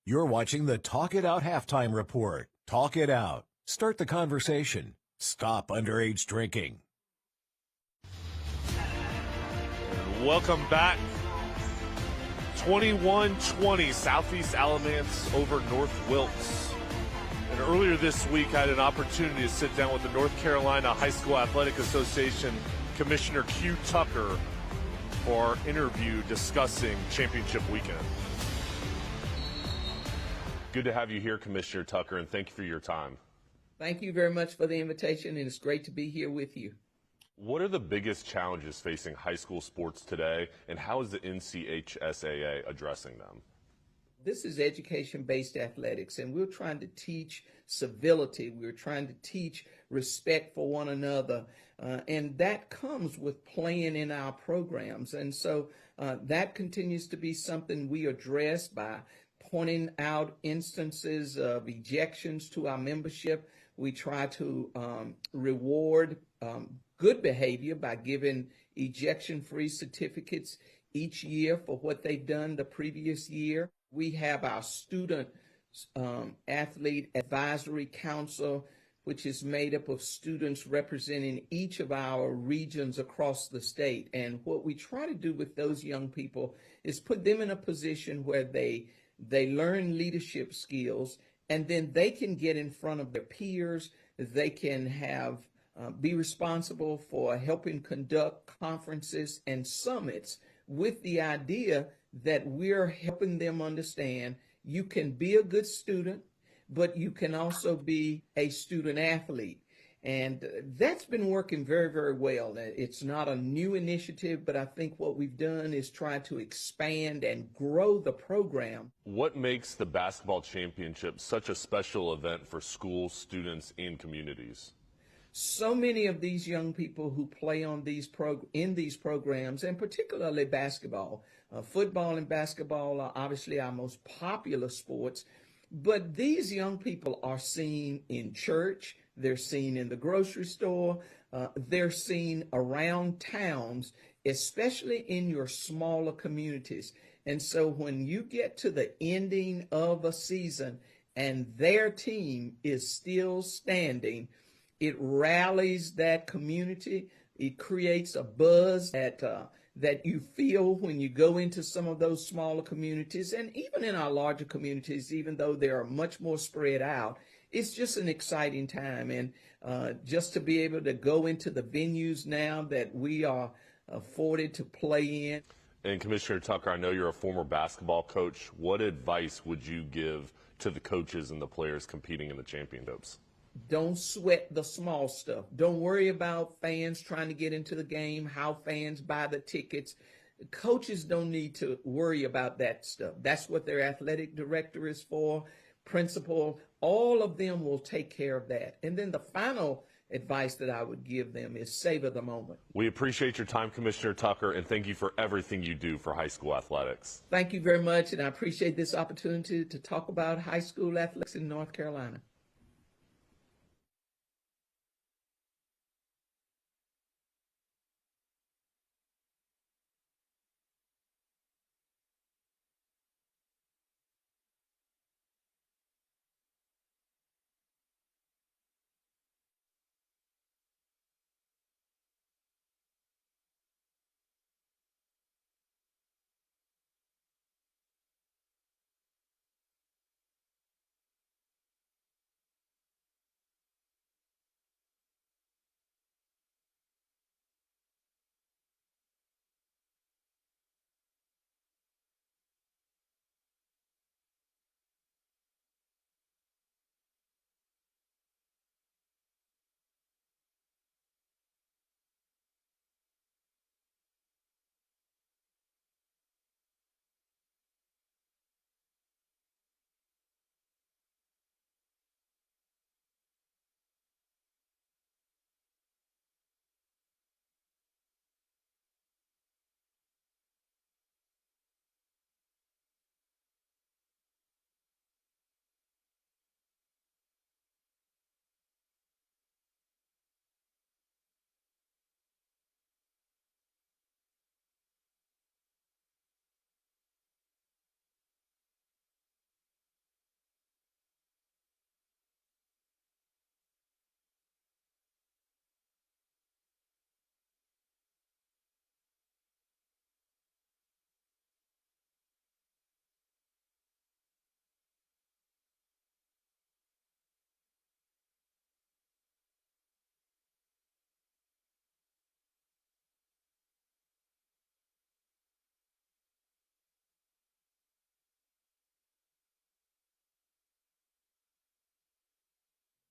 You're watching the Talk It Out Halftime Report. Talk it out. Start the conversation. Stop underage drinking. Welcome back. 21-20, Southeast Alamance over North Wilkes. And earlier this week, I had an opportunity to sit down with the North Carolina High School Athletic Association Commissioner Q. Tucker for our interview discussing championship weekend. Good to have you here, Commissioner Tucker, and thank you for your time. Thank you very much for the invitation, and it's great to be here with you. What are the biggest challenges facing high school sports today, and how is the NCHSAA addressing them? This is education-based athletics, and we're trying to teach civility. We're trying to teach respect for one another, and that comes with playing in our programs. And so that continues to be something we address by pointing out instances of ejections to our membership. We try to reward good behavior by giving ejection-free certificates each year for what they've done the previous year. We have our student athlete advisory council, which is made up of students representing each of our regions across the state. And what we try to do with those young people is put them in a position where they learn leadership skills, and then they can get in front of their peers. They can be responsible for helping conduct conferences and summits with the idea that we're helping them understand you can be a good student, but you can also be a student athlete. And that's been working very, very well. It's not a new initiative, but I think what we've done is try to expand and grow the program. What makes the basketball championship such a special event for schools, students, and communities? So many of these young people who play on in these programs, and particularly basketball, football and basketball are obviously our most popular sports, but these young people are seen in church, they're seen in the grocery store, they're seen around towns, especially in your smaller communities. And so when you get to the ending of a season and their team is still standing, it rallies that community. It creates a buzz that you feel when you go into some of those smaller communities, and even in our larger communities, even though they are much more spread out. It's just an exciting time, and just to be able to go into the venues now that we are afforded to play in. And Commissioner Tucker, I know you're a former basketball coach. What advice would you give to the coaches and the players competing in the championships? Don't sweat the small stuff. Don't worry about fans trying to get into the game, how fans buy the tickets. Coaches don't need to worry about that stuff. That's what their athletic director is for, principal. All of them will take care of that. And then the final advice that I would give them is savor the moment. We appreciate your time, Commissioner Tucker, and thank you for everything you do for high school athletics. Thank you very much, and I appreciate this opportunity to talk about high school athletics in North Carolina.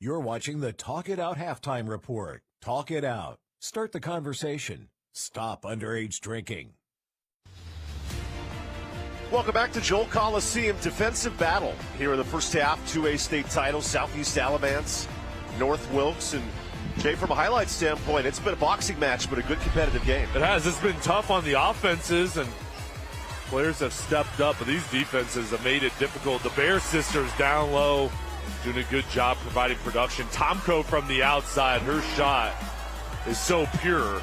You're watching the Talk It Out Halftime Report. Talk it out. Start the conversation. Stop underage drinking. Welcome back to Joel Coliseum defensive battle here in the first half. 2A state titles, Southeast Alamance, North Wilkes, and Jay, from a highlight standpoint, it's been a boxing match, but a good competitive game. It has. It's been tough on the offenses, and players have stepped up, but these defenses have made it difficult. The Bear sisters down low, doing a good job providing production. Tomko from the outside, her shot is so pure.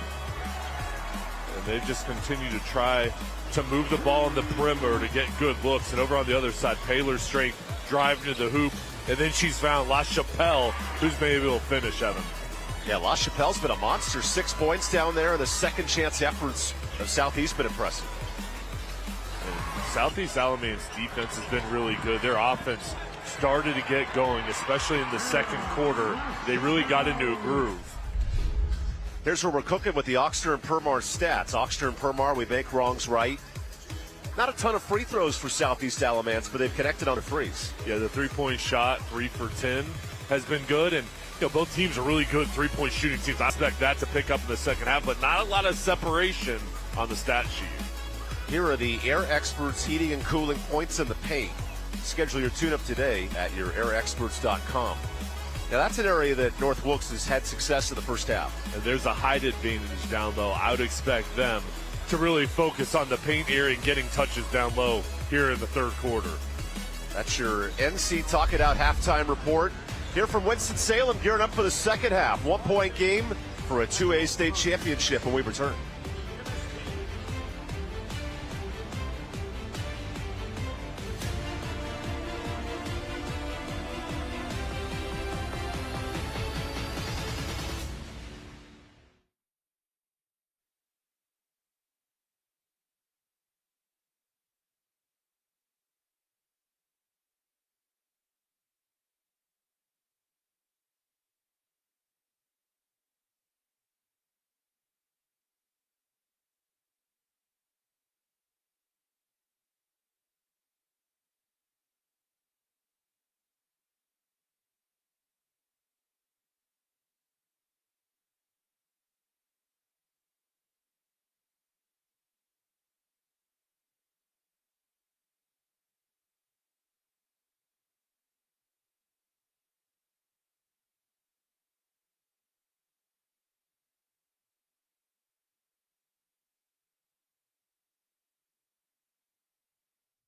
And they just continue to try to move the ball in the perimeter to get good looks. And over on the other side, Paylor's strength driving to the hoop. And then she's found La Chapelle, who's been able to finish, Evan. Yeah, La Chapelle's been a monster. 6 points down there. The second chance efforts of Southeast been impressive. And Southeast Alamance defense has been really good. Their offense started to get going, especially in the second quarter. They really got into a groove. Here's where we're cooking with the Oxter and Permar stats. Oxter and Permar, we make wrongs right. Not a ton of free throws for Southeast Alamance, but they've connected on the frees. Yeah, the three-point shot, 3 for 10, has been good. And both teams are really good three-point shooting teams. I expect that to pick up in the second half, but not a lot of separation on the stat sheet. Here are the Air Experts heating and cooling points in the paint. Schedule your tune-up today at yourairexperts.com. Now, that's an area that North Wilkes has had success in the first half. And there's a height advantage down low. I would expect them to really focus on the paint area and getting touches down low here in the third quarter. That's your NC Talk It Out halftime report. Here from Winston-Salem, gearing up for the second half. 1-point game for a 2A state championship when we return.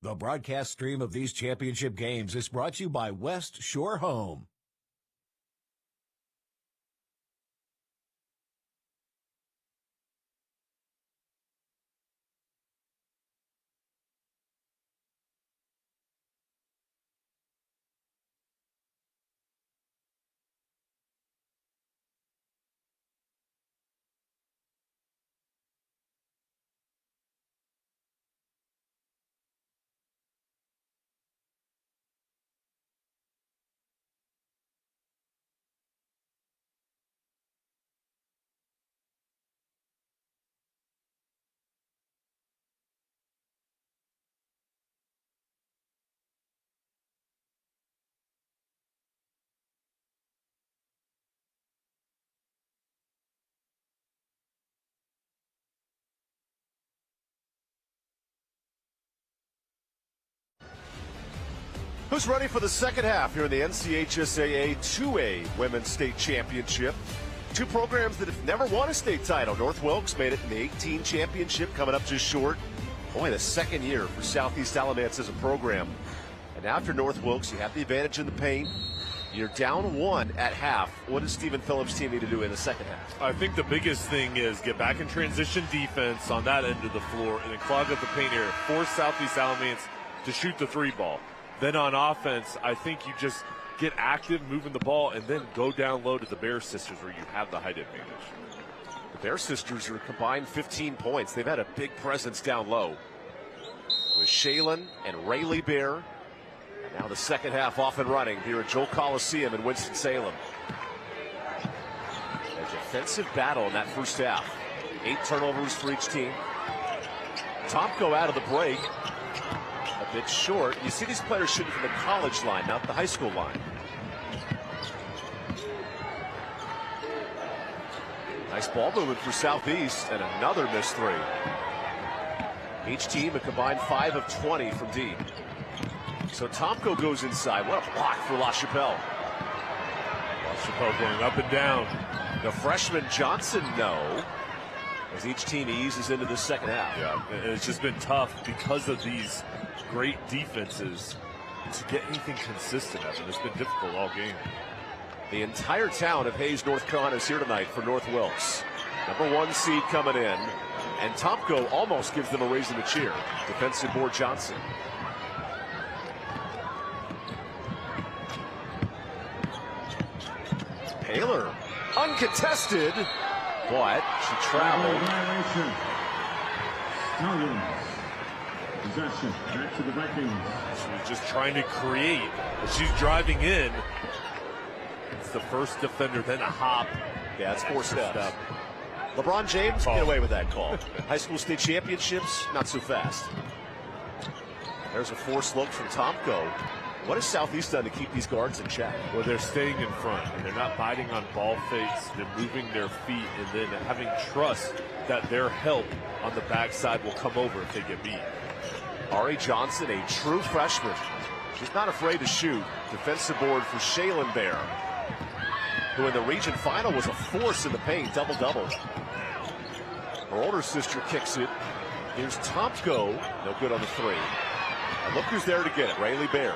The broadcast stream of these championship games is brought to you by West Shore Home. Who's ready for the second half here in the NCHSAA 2A Women's State Championship? Two programs that have never won a state title. North Wilkes made it in the 18 championship, coming up just short. Only the second year for Southeast Alamance as a program. And after North Wilkes, you have the advantage in the paint. You're down one at half. What does Stephen Phillips' team need to do in the second half? I think the biggest thing is get back in transition defense on that end of the floor and then clog up the paint area. Force Southeast Alamance to shoot the three ball. Then on offense, I think you just get active, moving the ball, and then go down low to the Bear Sisters where you have the height advantage. The Bear Sisters are combined 15 points. They've had a big presence down low with Shaylin and Rayleigh Bear. And now the second half off and running here at Joel Coliseum in Winston-Salem. A defensive battle in that first half. 8 turnovers for each team. Tomko out of the break. A bit short. You see these players shooting from the college line, not the high school line. Nice ball movement for Southeast, and another missed three. Each team a combined 5 of 20 from deep. So Tomko goes inside. What a block for LaChapelle. LaChapelle going up and down. The freshman Johnson, no. As each team eases into the second half. Yeah, and it's just been tough because of these great defenses to get anything consistent of it. It's been difficult all game. The entire town of Hayes, North Carolina is here tonight for North Wilkes. #1 seed coming in. And Tomko almost gives them a reason to cheer. Defensive board Johnson. Paler, uncontested, but she traveled. Violation. Stallions. Possession. Back to the Vikings. She was just trying to create, but she's driving in. It's the first defender, then a hop. Yeah, it's 4 steps. LeBron James get away with that call. High school state championships, not so fast. There's a forced look from Tomko. What has Southeast done to keep these guards in check? Well, they're staying in front, and they're not biting on ball fakes. They're moving their feet, and then having trust that their help on the backside will come over if they get beat. Ari Johnson, a true freshman. She's not afraid to shoot. Defensive board for Shaylin Bear. who in the region final was a force in the paint, double-double. Her older sister kicks it. Here's Tomko, no good on the three. And look who's there to get it, Rayleigh Bear.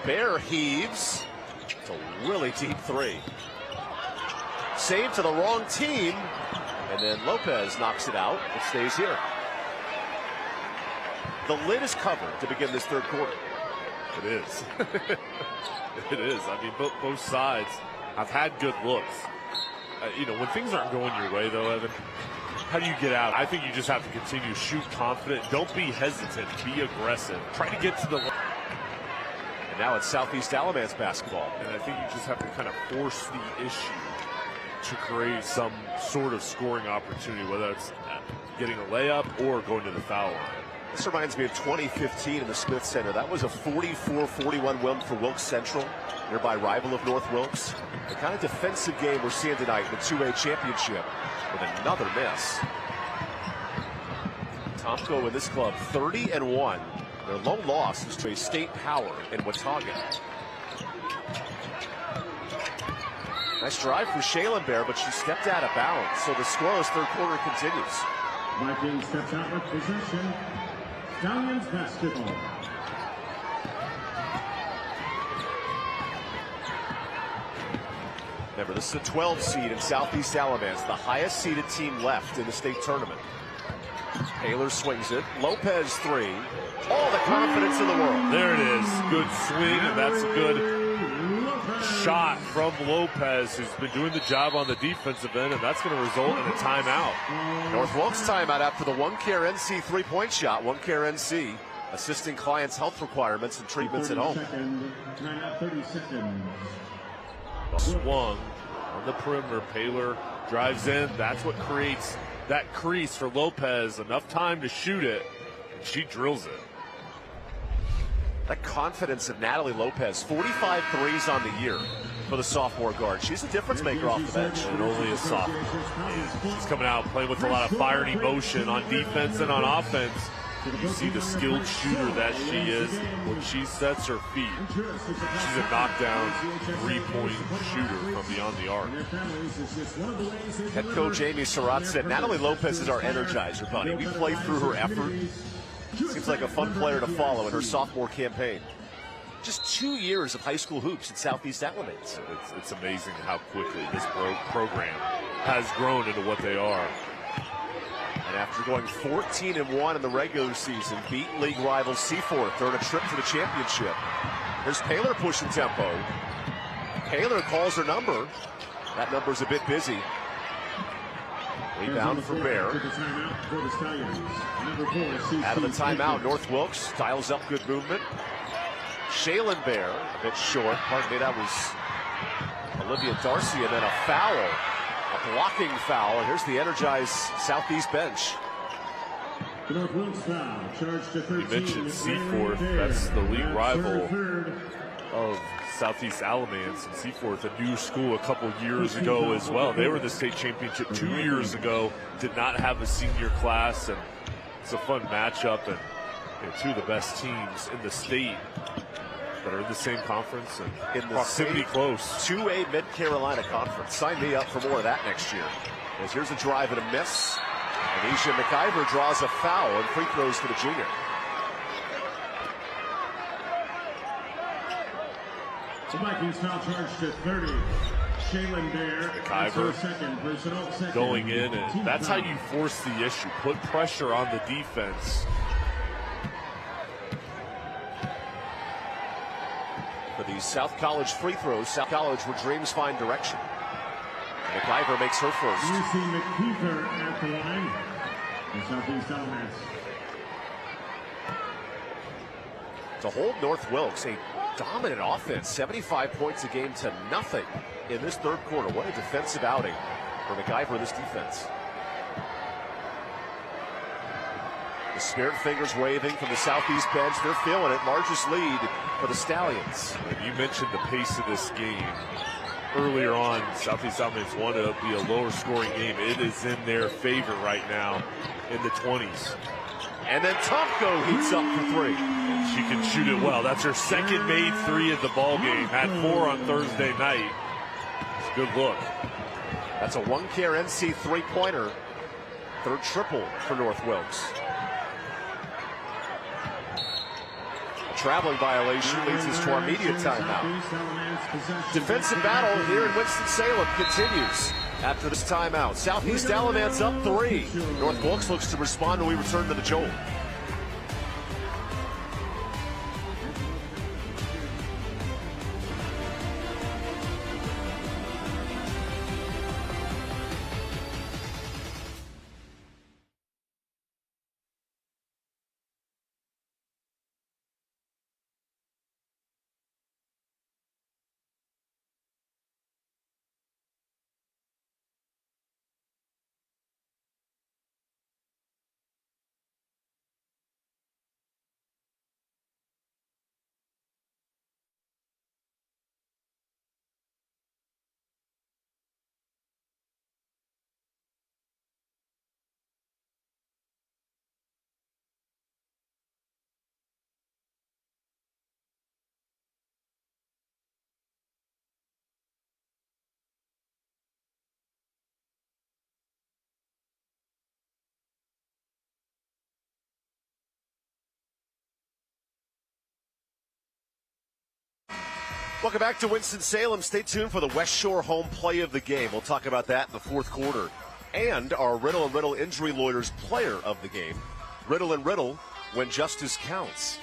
Bear heaves. It's a really deep three. Save to the wrong team. And then Lopez knocks it out. It stays here. The lid is covered to begin this third quarter. It is. It is. I mean, both sides have had good looks. You know, when things aren't going your way, though, Evan, how do you get out? I think you just have to continue to shoot confident. Don't be hesitant. Be aggressive. Try to get to the line. And now it's Southeast Alamance basketball. And I think you just have to kind of force the issue to create some sort of scoring opportunity, whether it's getting a layup or going to the foul line. This reminds me of 2015 in the Smith Center. That was a 44-41 win for Wilkes Central, nearby rival of North Wilkes. The kind of defensive game we're seeing tonight in the 2A championship with another miss. Tomko in this club, 30-1. Their lone loss is to a state power in Watauga. Nice drive for Shaylin Bear, but she stepped out of bounds. So the scoreless third quarter continues. Vikings steps out with possession. Stallions basketball. Remember, this is a 12 seed in Southeast Alamance, the highest seeded team left in the state tournament. Taylor swings it. Lopez three. All the confidence in the world. There it is. Good swing, and that's a good shot from Lopez, who's been doing the job on the defensive end, and that's going to result in a timeout. North Wilkes timeout after the OneCare NC three-point shot. OneCare NC assisting clients' health requirements and treatments at home. 30 seconds. Swung on the perimeter. Paylor drives in. That's what creates that crease for Lopez. Enough time to shoot it, and she drills it. That confidence of Natalie Lopez, 45 threes on the year for the sophomore guard. She's a difference maker off the bench. And only a sophomore. She's coming out playing with a lot of fire and emotion on defense and on offense. You see the skilled shooter that she is. When she sets her feet, she's a knockdown three-point shooter from beyond the arc. Head coach Amy Surratt said, Natalie Lopez is our energizer bunny. We play through her effort. Seems like a fun player to follow in her sophomore campaign. Just 2 years of high school hoops in Southeast Alamance. It's amazing how quickly this program has grown into what they are. And after going 14-1 in the regular season, beat league rival Seaforth during a trip to the championship. Here's Paylor pushing tempo. Paylor calls her number. That number's a bit busy. Rebound for Bear. Out of the timeout, North Wilkes dials up good movement. Shaylin Bear, a bit short. Pardon me, that was Olivia Darcy, and then a foul. A blocking foul. And here's the energized Southeast bench. North Wilkes foul. Charge to 13. You mentioned Seaforth. That's the league rival of Southeast Alamance, and Seaforth, a new school a couple years ago as well. They were in the state championship 2 years ago, did not have a senior class, and it's a fun matchup, and two of the best teams in the state that are in the same conference and in the proximity close. 2A Mid-Carolina Conference. Sign me up for more of that next year. As here's a drive and a miss. Anisha McIver draws a foul and free throws for the junior. The Vikings foul charge to 30. Shaylin Bear, McIver going in, and that's how you force the issue. Put pressure on the defense. For these South College free throws, South College where dreams find direction. McIver makes her first. You see McIver at the line. The Southeast Alamance. To hold North Wilkes, a dominant offense, 75 points a game to nothing in this third quarter. What a defensive outing for McIver in this defense. The spirit fingers waving from the Southeast bench. They're feeling it. Largest lead for the Stallions. And you mentioned the pace of this game. Earlier on, Southeast Alamance wanted to be a lower scoring game. It is in their favor right now in the 20s. And then Tomko heats up for three. She can shoot it well. That's her second made three of the ball game. Had 4 on Thursday night. It's a good look. That's a one-care NC three-pointer. Third triple for North Wilkes. A traveling violation leads us to our media timeout. Defensive battle here in Winston-Salem continues after this timeout. Southeast Alamance up 3. North Wilkes looks to respond when we return to the Joel. Welcome back to Winston-Salem. Stay tuned for the West Shore home play of the game. We'll talk about that in the fourth quarter. And our Riddle and Riddle Injury Lawyers player of the game, Riddle and Riddle, when justice counts.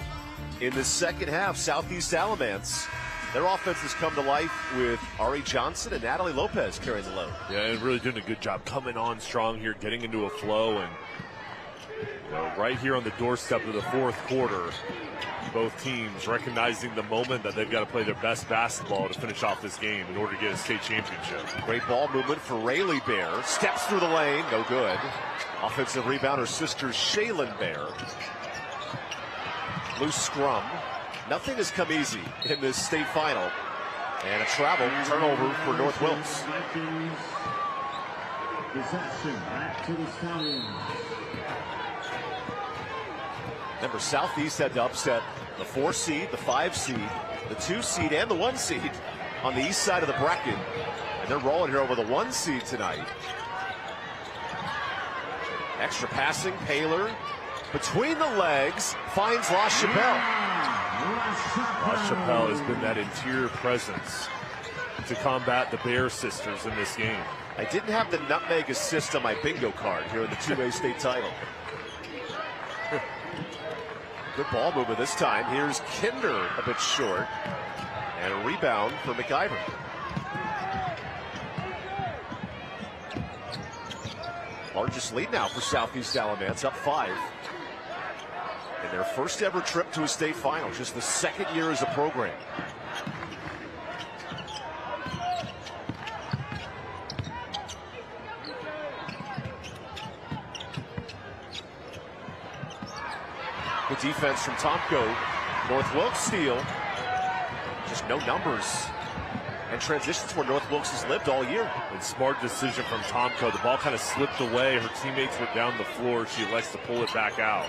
In the second half, Southeast Alamance, their offense has come to life with Ari Johnson and Natalie Lopez carrying the load. Yeah, and really doing a good job coming on strong here, getting into a flow, and right here on the doorstep of the fourth quarter, both teams recognizing the moment that they've got to play their best basketball to finish off this game in order to get a state championship. Great ball movement for Rayleigh Bear. Steps through the lane, no good. Offensive rebound, her sister Shaylin Bear. Loose scrum. Nothing has come easy in this state final. And a travel turnover for North Wilkes. Possession back to the Stallions. Remember, Southeast had to upset the 4 seed, the 5 seed, the 2 seed, and the 1 seed on the east side of the bracket. And they're rolling here over the 1 seed tonight. Extra passing, Paler between the legs, finds LaChapelle. LaChapelle has been that interior presence to combat the Bear sisters in this game. I didn't have the nutmeg assist on my bingo card here in the 2A state title. Good ball movement this time. Here's Kinder a bit short. And a rebound for McIver. Largest lead now for Southeast Alamance, up 5. In their first ever trip to a state final, just the second year as a program. Good defense from Tomko. North Wilkes steal. Just no numbers. And transitions where North Wilkes has lived all year. And smart decision from Tomko. The ball kind of slipped away. Her teammates were down the floor. She elects to pull it back out.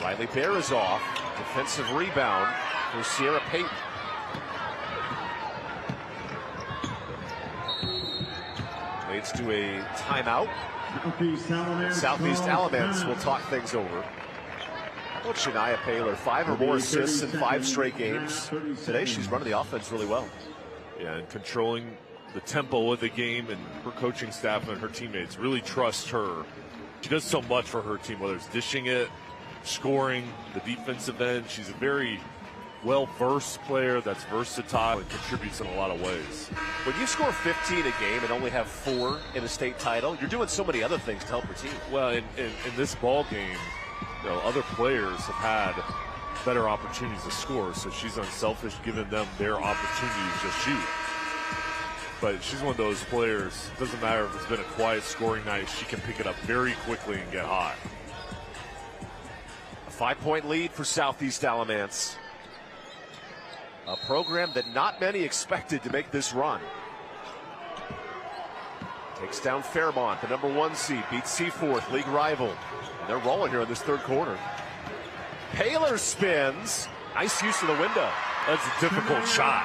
Riley Bear is off. Defensive rebound for Sierra Payton. Leads to a timeout. Southeast Alamance will talk things over. Well, Shania Paler, 5 or more assists in 5 straight games. Today she's running the offense really well. Yeah, and controlling the tempo of the game, and her coaching staff and her teammates really trust her. She does so much for her team, whether it's dishing it, scoring, the defensive end. She's a very well-versed player that's versatile and contributes in a lot of ways. When you score 15 a game and only have 4 in a state title, you're doing so many other things to help your team. Well, in this ball game, you know, other players have had better opportunities to score, so she's unselfish, giving them their opportunities to shoot. But she's one of those players, doesn't matter if it's been a quiet scoring night, she can pick it up very quickly and get hot. A 5-point lead for Southeast Alamance. A program that not many expected to make this run. Takes down Fairmont, the number 1 seed, beats Seaforth, league rival. They're rolling here in this third quarter. Paler spins. Nice use of the window. That's a difficult shot.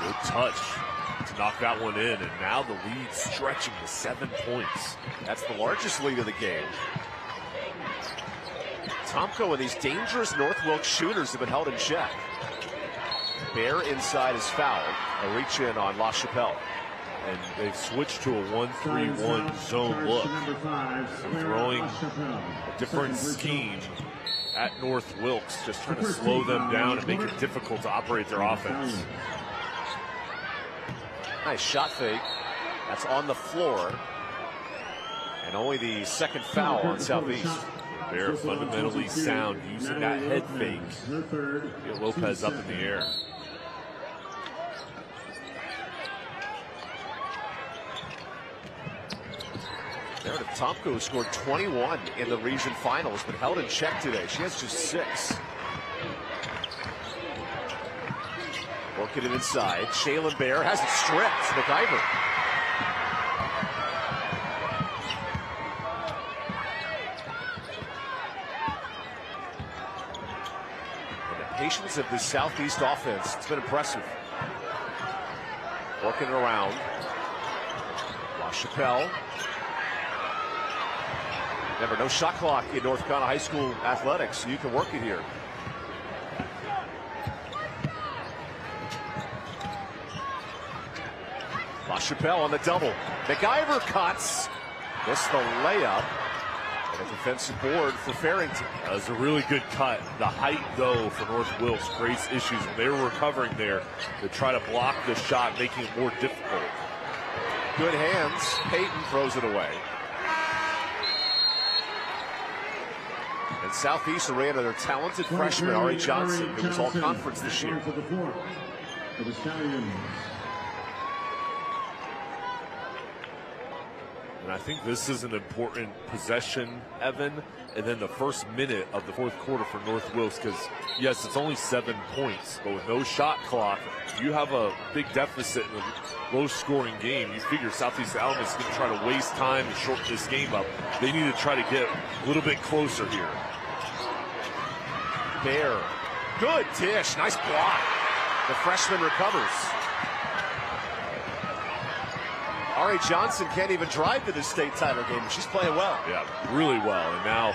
Good touch to knock that one in, and now the lead stretching to 7 points. That's the largest lead of the game. Tomko and these dangerous North Wilkes shooters have been held in check. Bear inside is fouled. A reach in on La Chapelle. And they've switched to a 1-3-1 zone look. So throwing a different scheme at North Wilkes, just trying to slow them down and make it difficult to operate their offense. Nice shot fake. That's on the floor. And only the second foul on Southeast. They're fundamentally sound using that head fake. Get Lopez up in the air. Meredith Tomko, who scored 21 in the region finals, but held in check today. She has just 6. Working it inside. Shaylin Bear has it stripped. McIver. And the patience of the Southeast offense, it's been impressive. Working it around. La Chapelle. Remember, no shot clock in North Carolina High School athletics, so you can work it here. La Chapelle on the double. McIver cuts. Missed the layup. And a defensive board for Farrington. That was a really good cut. The height, though, for North Wilkes creates issues when they were recovering there to try to block the shot, making it more difficult. Good hands. Payton throws it away. And Southeast ran to their talented freshman, Ari Johnson, who was all conference this year. And I think this is an important possession, Evan, and then the first minute of the fourth quarter for North Wilkes, because, yes, it's only 7 points, but with no shot clock, if you have a big deficit in a low-scoring game, you figure Southeast Alamance is going to try to waste time and shorten this game up. They need to try to get a little bit closer here. Bear. Good dish. Nice block. The freshman recovers. Ari Johnson can't even drive to the state title game. She's playing well. Yeah, really well. And now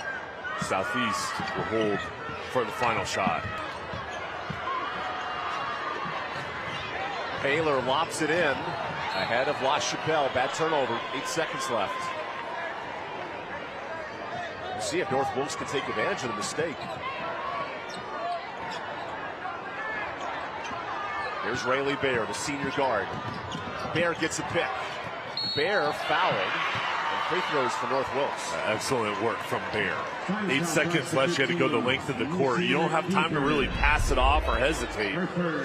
Southeast will hold for the final shot. Baylor lops it in ahead of La Chapelle. Bad turnover. 8 seconds left. We'll see if North Wilkes can take advantage of the mistake. Here's Rayleigh Bear, the senior guard. Bear gets a pick. Bear fouled, and free throws for North Wilkes. Excellent work from Bear. 8 seconds left. She had to go the length of the court. You don't have time to really pass it off or hesitate.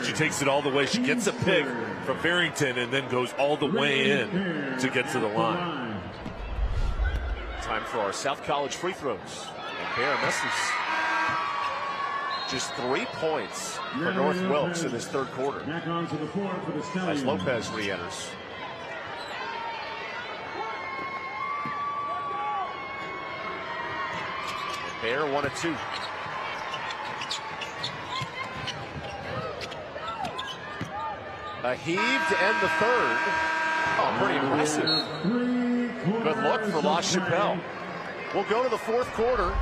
She takes it all the way. She gets a pick from Farrington and then goes all the way in to get to the line. Time for our South College free throws. And Bear misses. Just 3 points for North Wilkes in this third quarter. As Lopez re-enters. Bear 1 of 2. A heave to end the third. Oh, pretty impressive. Good look for La Chapelle. We'll go to the fourth quarter.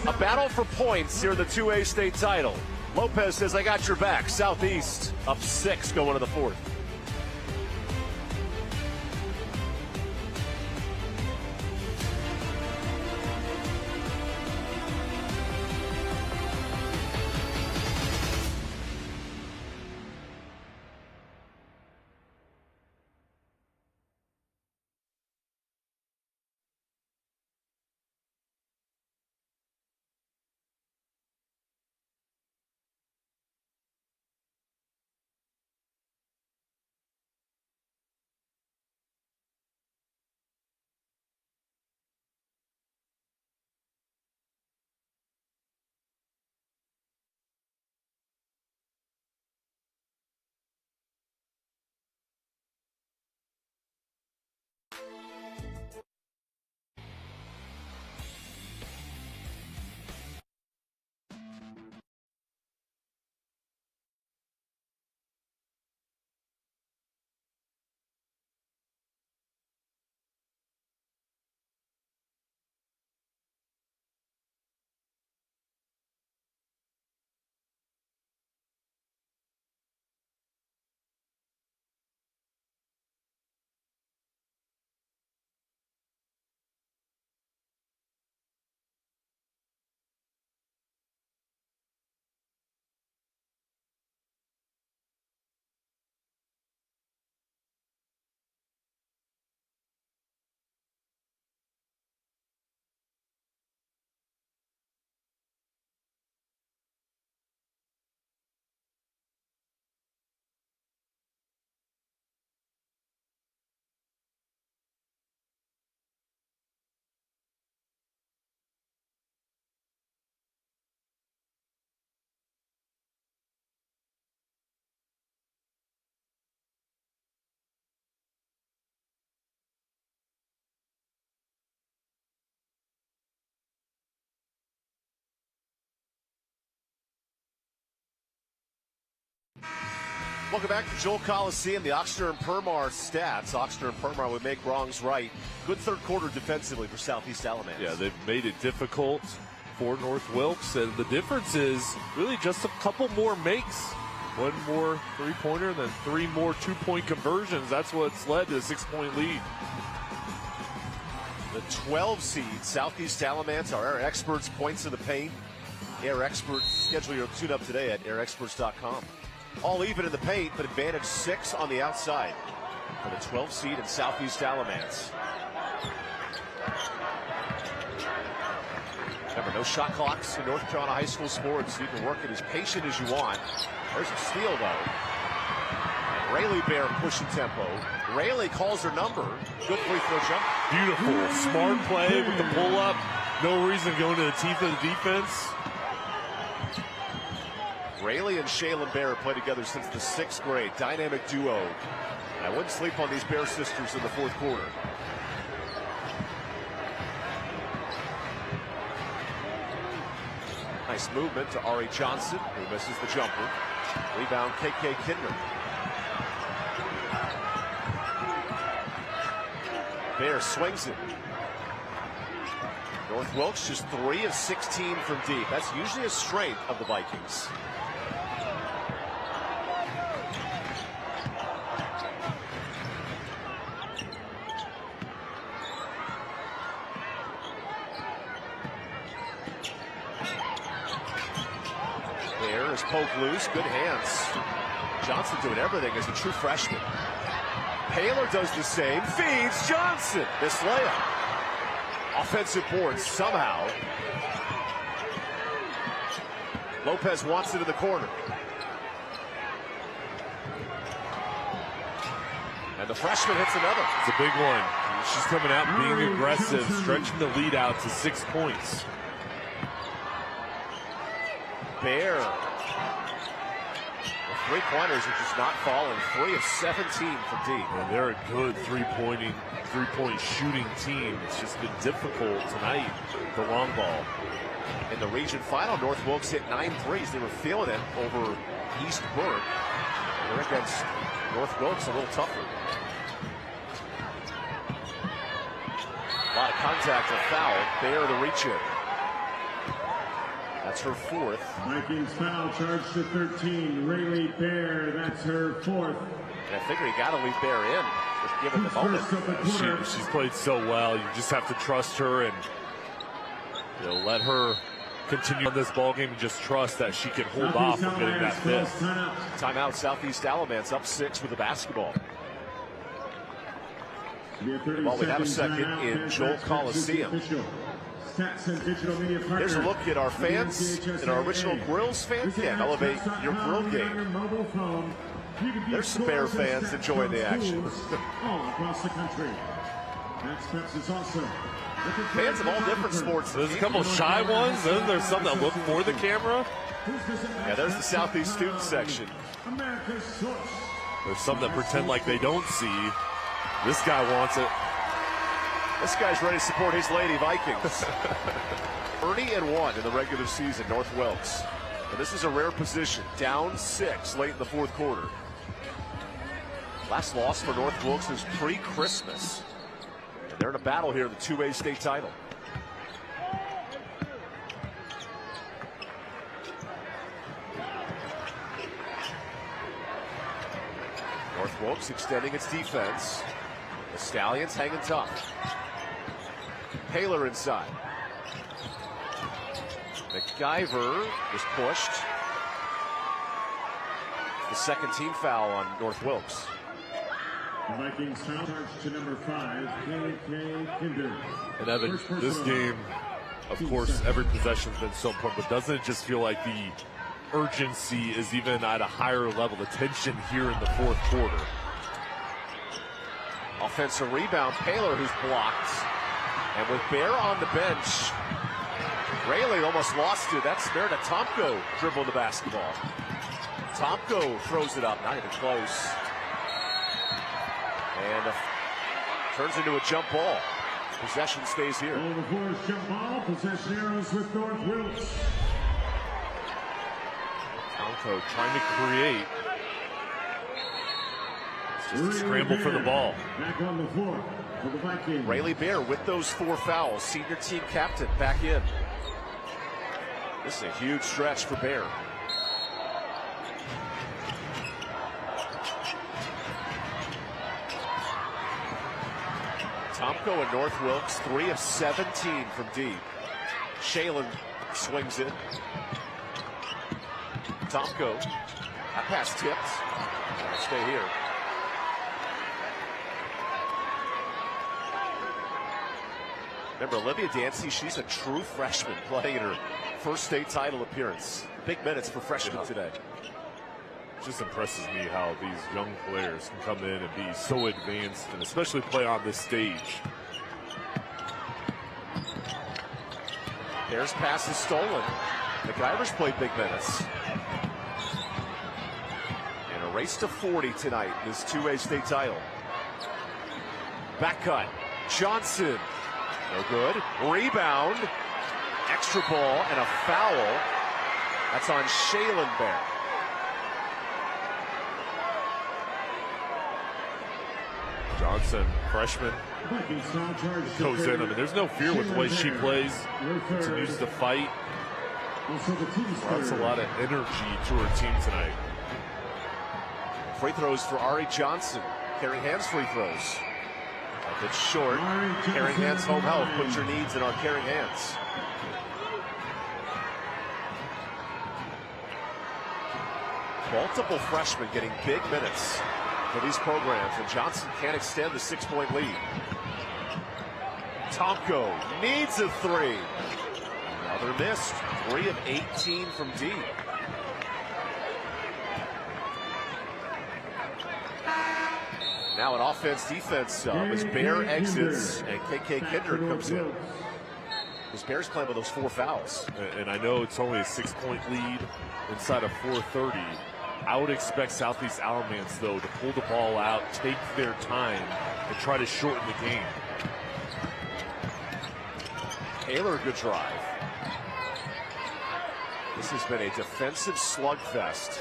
A battle for points here in the 2A state title. Lopez says, I got your back. Southeast up 6 going to the fourth. Welcome back to Joel Coliseum. The Oxner and Permar stats. Oxner and Permar would make wrongs right. Good third quarter defensively for Southeast Alamance. Yeah, they've made it difficult for North Wilkes, and the difference is really just a couple more makes. One more three-pointer, then 3 more two-point conversions. That's what's led to a 6-point lead. The 12 seed, Southeast Alamance, our Air Experts points in the paint. Air Experts, schedule your tune-up today at airexperts.com. All even in the paint, but advantage 6 on the outside for the 12 seed in Southeast Alamance. Remember, no shot clocks in North Carolina high school sports. You can work it as patient as you want. There's a steal, though. And Rayleigh Bear pushing tempo. Rayleigh calls her number. Good free throw jump. Beautiful, smart play with the pull-up. No reason going to the teeth of the defense. Rayleigh and Shaylin Bear have played together since the 6th grade. Dynamic duo. And I wouldn't sleep on these Bear sisters in the 4th quarter. Nice movement to Ari Johnson, who misses the jumper. Rebound, KK Kindner. Bear swings it. North Wilkes just 3 of 16 from deep. That's usually a strength of the Vikings. Bear is poked loose. Good hands. Johnson doing everything as a true freshman. Paler does the same. Feeds Johnson. This layup. Offensive board somehow. Lopez wants it in the corner. And the freshman hits another. It's a big one. She's coming out being aggressive, stretching the lead out to 6 points. Bear. The three-pointers are just not falling. 3 of 17 from deep. And they're a good three-point shooting team. It's just been difficult tonight, the long ball. In the region final, North Wilkes hit 9 threes. They were feeling it over East Burke. They're against North Wilkes a little tougher. A lot of contact and foul. Bear the reach in. That's her 4th. Vikings foul charge to 13. Rayleigh Bear, that's her 4th. And I figure you got to leave Bear in, just given the moment. She's played so well. You just have to trust her and let her continue on this ball game and just trust that she can hold off from getting that fifth. Timeout, Southeast Alamance up 6 with the basketball. Well, we have a second in Joel Coliseum. Here's a look at our fans in our original Grills fan cam. Elevate your grill game. There's some Bear fans enjoying the action. All across the country. Fans of all different sports. There's a couple shy ones. Then there's some that look for the camera. Yeah, there's the Southeast student section. There's some that pretend like they don't see. This guy wants it. This guy's ready to support his Lady Vikings. 30-1 in the regular season, North Wilkes. And this is a rare position. Down 6 late in the 4th quarter. Last loss for North Wilkes was pre-Christmas. And they're in a battle here in the 2A state title. North Wilkes extending its defense. The Stallions hanging tough. Paler inside. McIver was pushed. The 2nd team foul on North Wilkes. Vikings foul charge to number 5, KK Kinder. And Evan, this game, of course, every possession's been so important, but doesn't it just feel like the urgency is even at a higher level, the tension here in the 4th quarter? Offensive rebound, Paler who's blocked. And with Bear on the bench, Rayleigh almost lost it. That's Merida Tomko dribbling the basketball. Tomko throws it up, not even close. And turns into a jump ball. Possession stays here. On the floor is jump ball. Possession arrows with North Wilkes. Tomko trying to create. Just a scramble for the ball. Back on the floor for the Vikings. Rayleigh Bear with those 4 fouls. Senior team captain back in. This is a huge stretch for Bear. Tomko and North Wilkes, 3 of 17 from deep. Shalen swings it. Tomko, that pass tipped. Stay here. Remember, Olivia Dancy, she's a true freshman playing in her first state title appearance. Big minutes for freshmen today. It just impresses me how these young players can come in and be so advanced and especially play on this stage. Bears pass is stolen. McIver's played big minutes. And a race to 40 tonight, this 2A state title. Back cut. Johnson. No good. Rebound. Extra ball and a foul. That's on Shalen Bear. Johnson, freshman, goes in. I mean, there's no fear with the way she plays. Continues to fight. That's a lot of energy to her team tonight. Free throws for Ari Johnson. Carrying hands free throws. It's short. Carrying hands home health. Put your needs in our carrying hands. Multiple freshmen getting big minutes for these programs, and Johnson can't extend the 6-point lead. Tomko needs a 3. Another missed. 3 of 18 from deep. Now an offense-defense sub as Bear exits and KK Kendrick comes in. This Bears playing with those 4 fouls. And I know it's only a 6-point lead inside of 4:30. I would expect Southeast Alamance, though, to pull the ball out, take their time, and try to shorten the game. Taylor, good drive. This has been a defensive slugfest.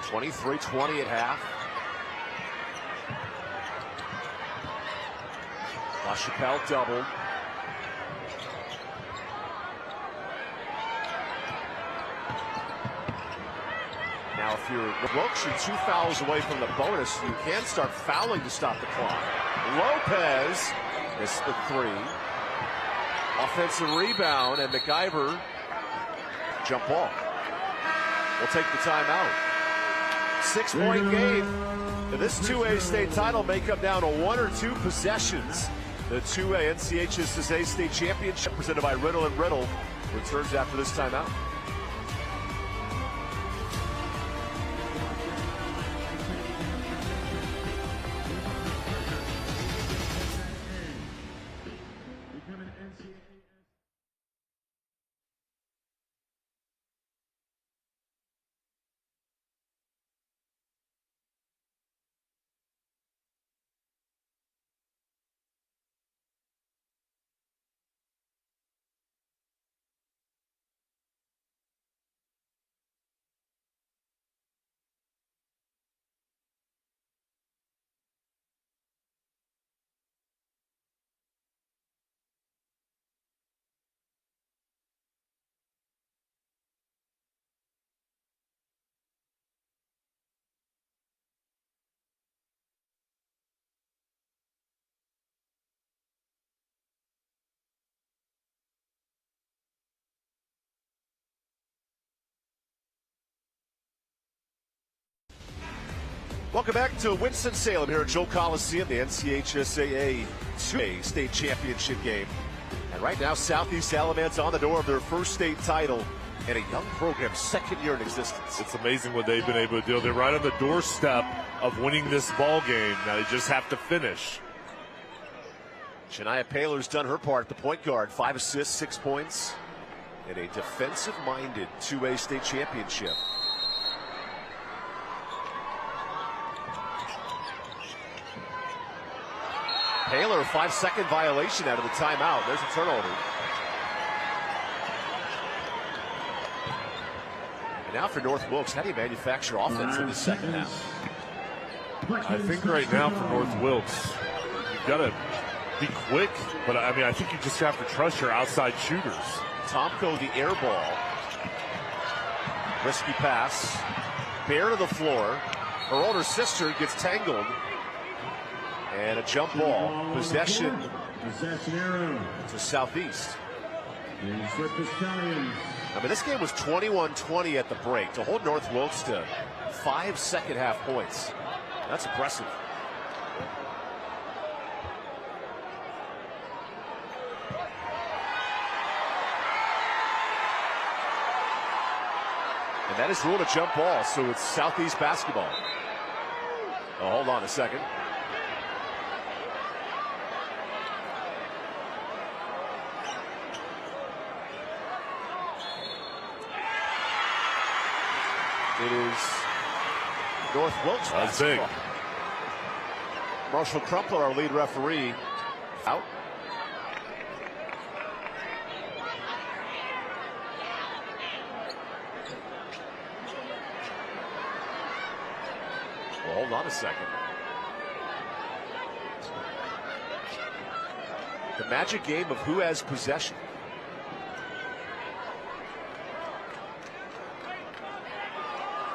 23-20 at half. LaChapelle doubled. Now, if you're Wilkes, you're 2 fouls away from the bonus. You can start fouling to stop the clock. Lopez missed the 3. Offensive rebound, and McIver jump ball. We'll take the timeout. 6-point game. This 2A state title may come down to 1 or 2 possessions. The 2A NCHSAA state championship presented by Riddle & Riddle returns after this timeout. Welcome back to Winston-Salem here at Joe Coliseum, the NCHSAA 2A state championship game. And right now, Southeast Alamance on the door of their first state title and a young program's 2nd year in existence. It's amazing what they've been able to do. They're right on the doorstep of winning this ball game. Now they just have to finish. Shania Paylor's done her part at the point guard. 5 assists, 6 points, and a defensive-minded 2A state championship. Paylor, 5-second violation out of the timeout. There's a turnover. And now for North Wilkes, how do you manufacture offense in the second half? I think right now for North Wilkes, you've got to be quick, but I mean, I think you just have to trust your outside shooters. Tomko, the air ball. Risky pass. Bear to the floor. Her older sister gets tangled. And a jump ball. Possession to Southeast. I mean, this game was 21-20 at the break. To hold North Wilkes to 5 second-half points, that's impressive. And that is ruled a jump ball, so it's Southeast basketball. Oh, hold on a second. It is North Wilkes basketball. Marshall Crumpler, our lead referee, out. Well, hold on a second. The magic game of who has possession.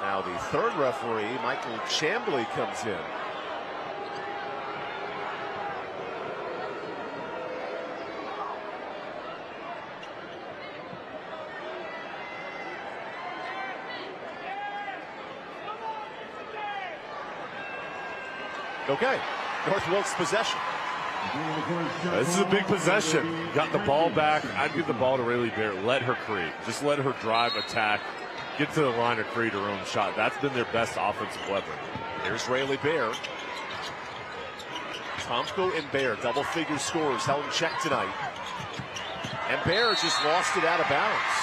Now the third referee, Michael Chambly, comes in. Okay, North Wilkes possession. This is a big possession. Got the ball back. I'd give the ball to Rayleigh Bear. Let her create. Just let her drive, attack, get to the line, or create her own shot. That's been their best offensive weapon. Here's Rayleigh Bear. Tomko and Bear, double-figure scores, held in check tonight. And Bear just lost it out of bounds.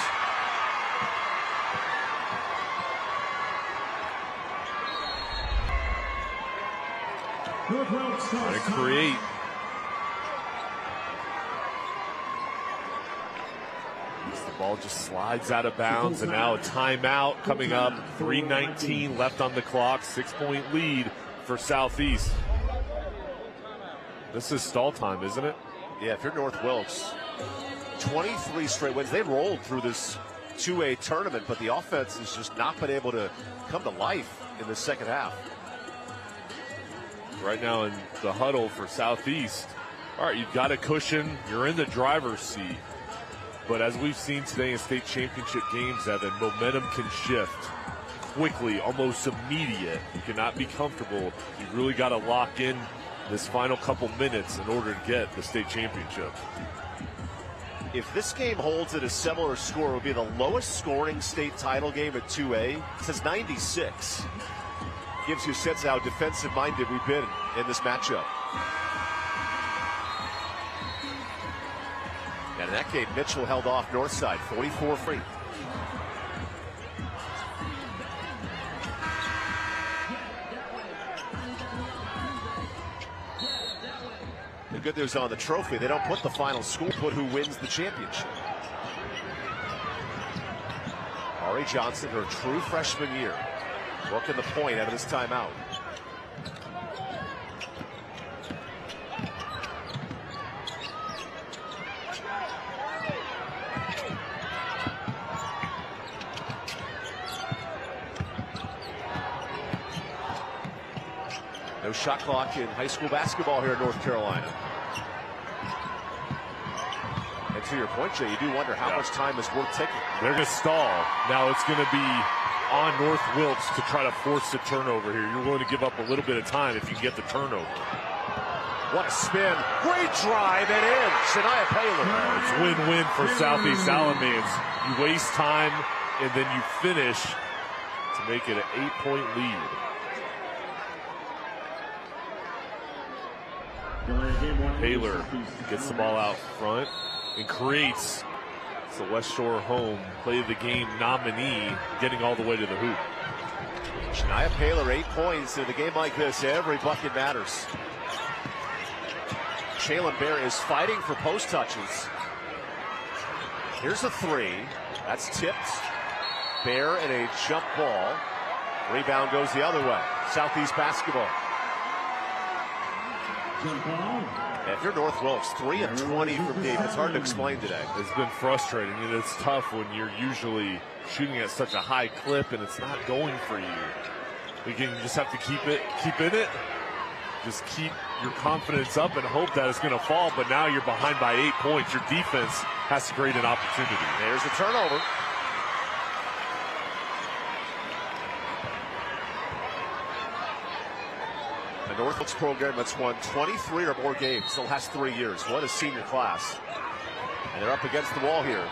Trying to create. The ball just slides out of bounds, and now a timeout coming up. 3:19 left on the clock. 6-point lead for Southeast. This is stall time, isn't it? Yeah, if you're North Wilkes, 23 straight wins. They rolled through this 2A tournament, but the offense has just not been able to come to life in the second half. Right now in the huddle for Southeast. All right, you've got a cushion. You're in the driver's seat. But as we've seen today in state championship games, Evan, momentum can shift quickly, almost immediate. You cannot be comfortable. You've really got to lock in this final couple minutes in order to get the state championship. If this game holds at a similar score, it would be the lowest scoring state title game at 2A since 96. Gives you a sense of how defensive-minded we've been in this matchup. And in that game, Mitchell held off Northside, 44 free. The good news on the trophy, they don't put the final score, put who wins the championship. Ari Johnson, her true freshman year, working the point out of this timeout. No shot clock in high school basketball here in North Carolina. And to your point, Jay, you do wonder how much time is worth taking. They're going to stall. Now it's going to be on North Wilkes to try to force the turnover here. You're willing to give up a little bit of time if you get the turnover. What a spin. Great drive and in. Shania Paler. It's win-win for Southeast Alamance. You waste time and then you finish to make it an 8-point lead. Paler gets the ball out front and creates the West Shore home play of the game nominee, getting all the way to the hoop. Shania Paler, 8 points in a game like this. Every bucket matters. Shaylin Bear is fighting for post touches. Here's a three. That's tipped. Bear and a jump ball. Rebound goes the other way. Southeast basketball. If you're North Wilkes, 3 of 20 from deep. It's hard to explain today. It's been frustrating, and it's tough when you're usually shooting at such a high clip and it's not going for you. You just have to keep in it. Just keep your confidence up and hope that it's going to fall. But now you're behind by 8 points. Your defense has to create an opportunity. There's a turnover. The North Wilkes program that's won 23 or more games, still has 3 years. What a senior class. And they're up against the wall here.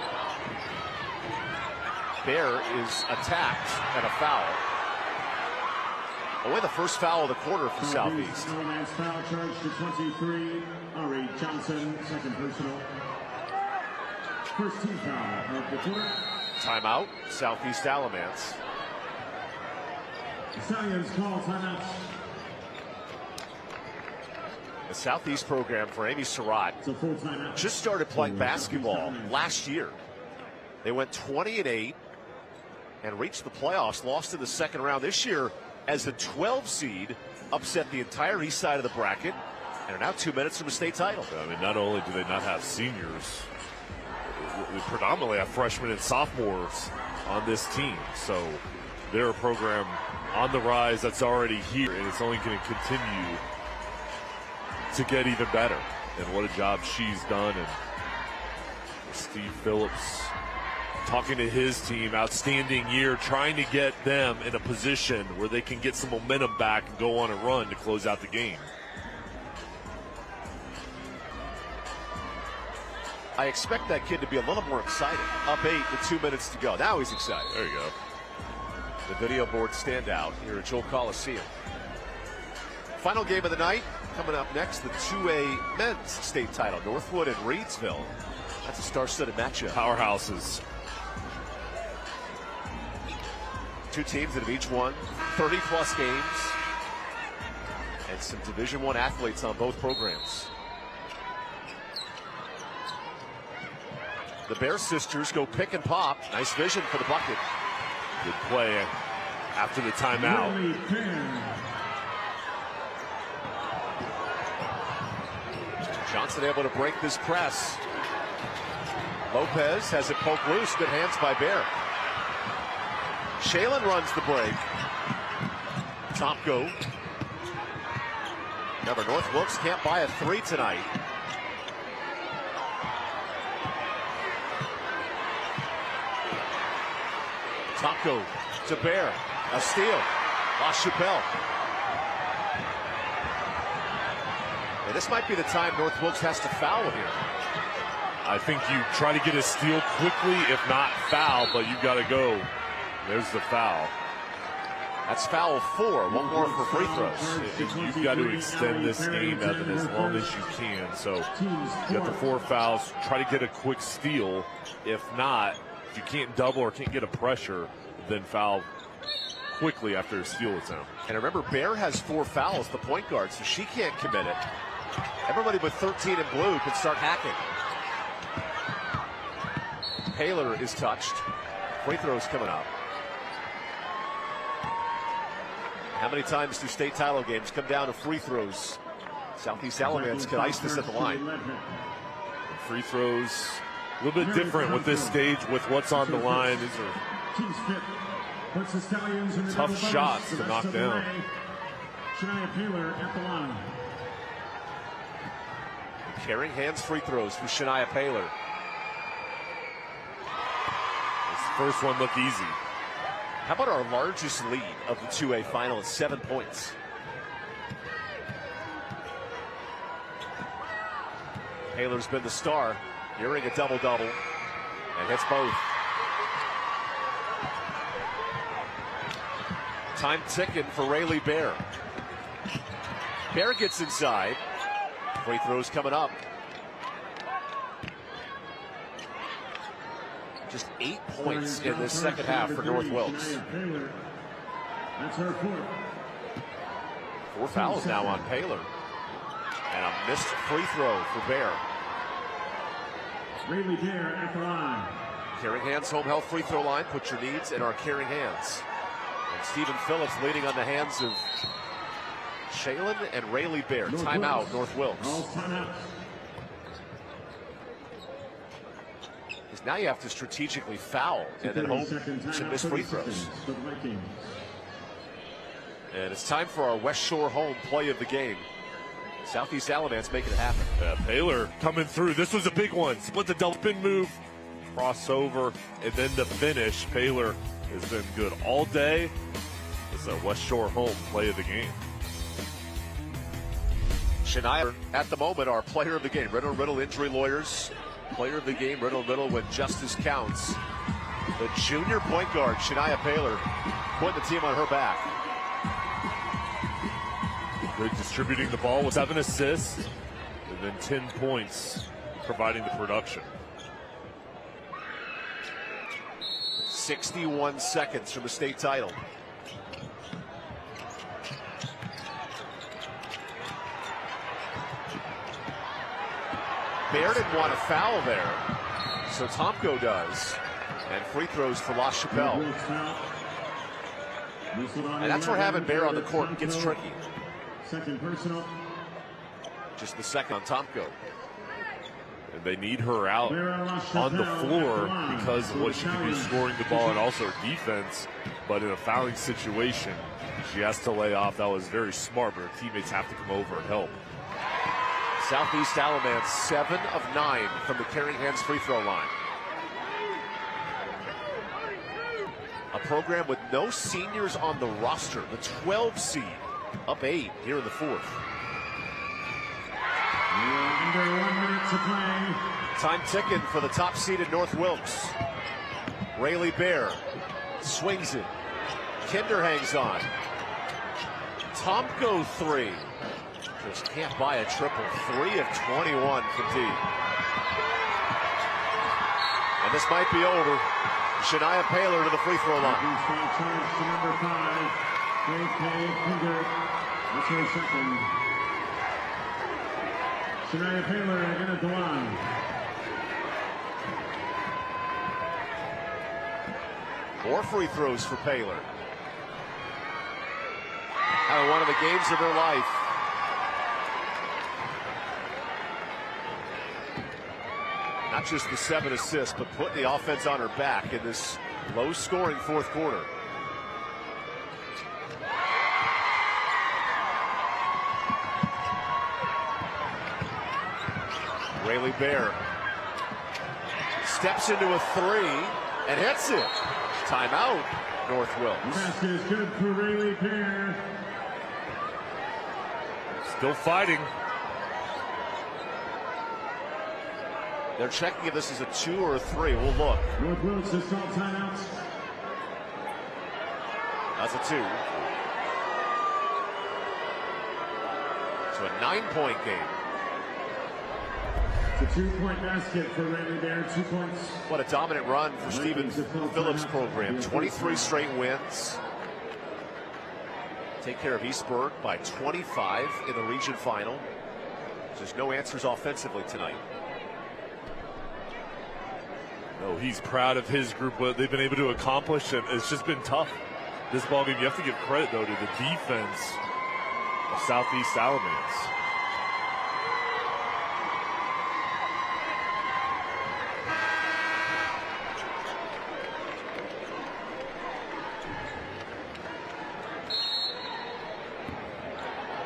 Bear is attacked and a foul. Away the first foul of the quarter for Southeast. Alamance foul charge to 23. Ari Johnson, second personal. First team foul of the quarter. Timeout, Southeast Alamance. Stallions call timeout. The Southeast program for Amy Surratt It's a full timeout. just started playing basketball last year. They went 20-8 and reached the playoffs, lost in the second round. This year, as a 12 seed, upset the entire east side of the bracket and are now 2 minutes from a state title. I mean, not only do they not have seniors, we predominantly have freshmen and sophomores on this team. So they're a program on the rise that's already here, and it's only going to continue to get even better. And what a job she's done. And Steve Phillips talking to his team, outstanding year, trying to get them in a position where they can get some momentum back and go on a run to close out the game. I expect that kid to be a little more excited. Up 8 with 2 minutes to go. Now he's excited. There you go. The video board standout here at Joel Coliseum. Final game of the night coming up next, the 2A men's state title, Northwood and Reidsville. That's a star-studded matchup. Powerhouses. Two teams that have each won 30-plus games, and some Division I athletes on both programs. The Bear sisters go pick and pop. Nice vision for the bucket. Good play after the timeout. Johnson able to break this press. Lopez has it poked loose. Good hands by Bear. Shalen runs the break. Topko. Remember, North Wilkes can't buy a 3 tonight. Topko to Bear. A steal. La Chapelle. And this might be the time North Wilkes has to foul here. I think you try to get a steal quickly, if not foul, but you've got to go. There's the foul. That's foul 4. One more for free throws. You've got to extend this game, Evan, as long as you can. So you got the 4 fouls. Try to get a quick steal. If not, if you can't double or can't get a pressure, then foul quickly after a steal attempt. And remember, Bear has 4 fouls, the point guard, so she can't commit it. Everybody with 13 in blue can start hacking. Paler is touched. Free throws coming up. How many times do state title games come down to free throws? Southeast Alamance could ice this at the line. Free throws, a little bit different with this stage with what's on the line. These are tough shots to knock down. Shania Paler at the line. Carrying hands free throws for Shania Paler. This first one looked easy. How about our largest lead of the 2A final at 7 points? Paler's been the star, nearing a double-double, and hits both. Time ticking for Rayleigh Bear. Bear gets inside. Free throws coming up. Just 8 points in this second half for North Wilkes. That's her 4th. 4 fouls now on Paler. And a missed free throw for Bear. Rayleigh Bear at the line. Caring Hands home health free throw line. Put your needs in our Caring Hands. And Stephen Phillips leading on the hands of Shaylin and Rayleigh Bear. Timeout, North Wilkes. Because now you have to strategically foul and then hope to miss free throws. And it's time for our West Shore home play of the game. Southeast Alamance making it happen. Paylor coming through. This was a big one. Split the double spin move, crossover, and then the finish. Paylor has been good all day. It's a West Shore home play of the game. Shania, at the moment, our player of the game. Riddle injury lawyers. Player of the game, Riddle when justice counts. The junior point guard, Shania Paylor, putting the team on her back. Good distributing the ball with 7 assists and then 10 points, providing the production. 61 seconds from the state title. Bear didn't want to foul there, so Tomko does. And free throws for La Chapelle. And that's where having Bear on the court gets tricky. Second personal. Just the second on Tomko. And they need her out on the floor because of what she can do scoring the ball and also her defense. But in a fouling situation, she has to lay off. That was very smart, but her teammates have to come over and help. Southeast Alamance 7 of 9 from the Caring Hands free throw line. A program with no seniors on the roster. The 12 seed up 8 here in the fourth. Under 1 minute to play. Time ticking for the top seeded North Wilkes. Rayleigh Bear swings it. Kinder hangs on. Tomko 3. Just can't buy a triple. 3 of 21 from deep. And this might be over. Shania Paylor to the free throw line. To number 5, Kinder. That's her second. Shania Paylor again at the line. More free throws for Paylor. Having one of the games of her life. Not just the 7 assists, but putting the offense on her back in this low-scoring fourth quarter. Rayleigh Bear steps into a 3 and hits it. Timeout, North Wilkes. Basket is good for Rayleigh Bear. Still fighting. They're checking if this is a 2 or a 3. We'll look. North Wilkes has called timeout. That's a 2. So a 9-point game. It's a 2-point basket for Rayleigh Bear. 2 points. What a dominant run for Stephen Phillips' program. 23 straight wins. Take care of Eastburg by 25 in the region final. There's no answers offensively tonight. No, he's proud of his group, what they've been able to accomplish, and it's just been tough. This ballgame, you have to give credit, though, to the defense of Southeast Alamance.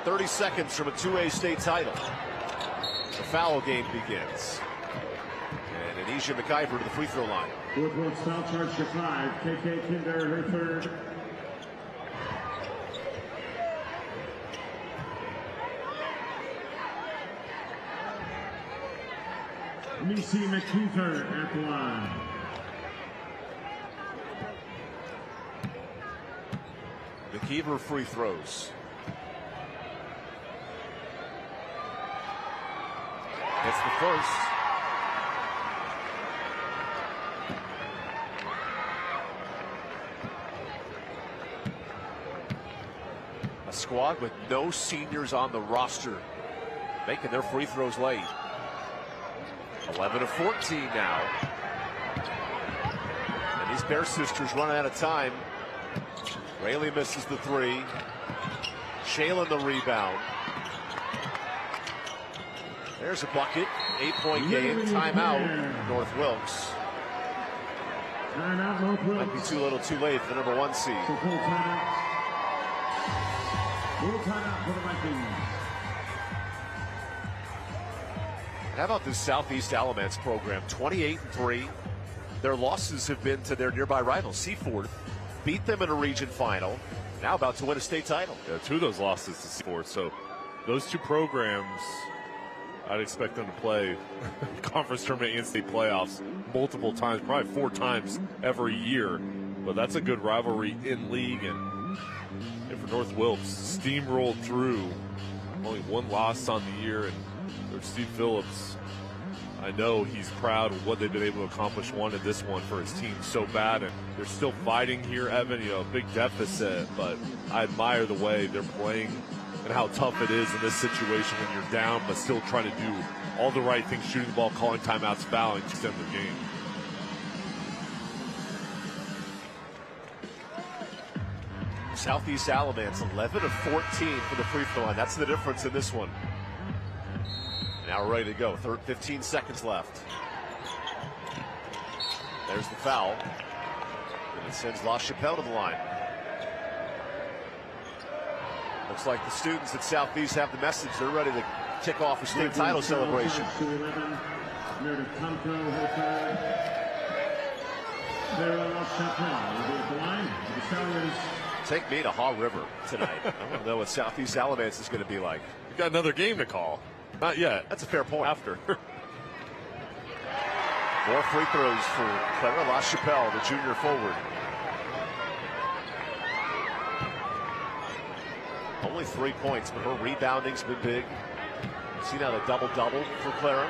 .30 seconds from a 2A state title. The foul game begins. And Anisha McIver to the free throw line. North Wilkes foul charge to 5. KK Kinder, her third. Nisi McKeever at the line. McKeever free throws. It's the first. A squad with no seniors on the roster making their free throws late. 11 of 14 now. And these Bear sisters running out of time. Rayleigh misses the 3. Jalen the rebound. There's a bucket. 8-point game. Timeout, North Wilkes. Timeout, North Wilkes. Might be too little too late for the number 1 seed. So full timeout. Full timeout for the Vikings. How about this Southeast Alamance program? 28-3. Their losses have been to their nearby rivals. Seaforth beat them in a region final. Now about to win a state title. Yeah, 2 of those losses to Seaforth. So those 2 programs, I'd expect them to play conference tournament and state playoffs multiple times, probably 4 times every year. But that's a good rivalry in league. And for North Wilkes, steamrolled through. Only 1 loss on the year. And there's Steve Phillips. I know he's proud of what they've been able to accomplish, wanted this one for his team so bad, and they're still fighting here, Evan. You know, big deficit, but I admire the way they're playing and how tough it is in this situation when you're down, but still trying to do all the right things, shooting the ball, calling timeouts, fouling to extend the game. Southeast Alamance 11 of 14 for the free throw line. That's the difference in this one. Now we're ready to go. 15 seconds left. There's the foul. And it sends La Chapelle to the line. Looks like the students at Southeast have the message. They're ready to kick off a state title celebration. Take me to Haw River tonight. I want to know what Southeast Alamance is going to be like. We've got another game to call. Not yet. That's a fair point. After. More free throws for Clara La Chapelle, the junior forward. Only 3 points, but her rebounding's been big. See now the double-double for Clara.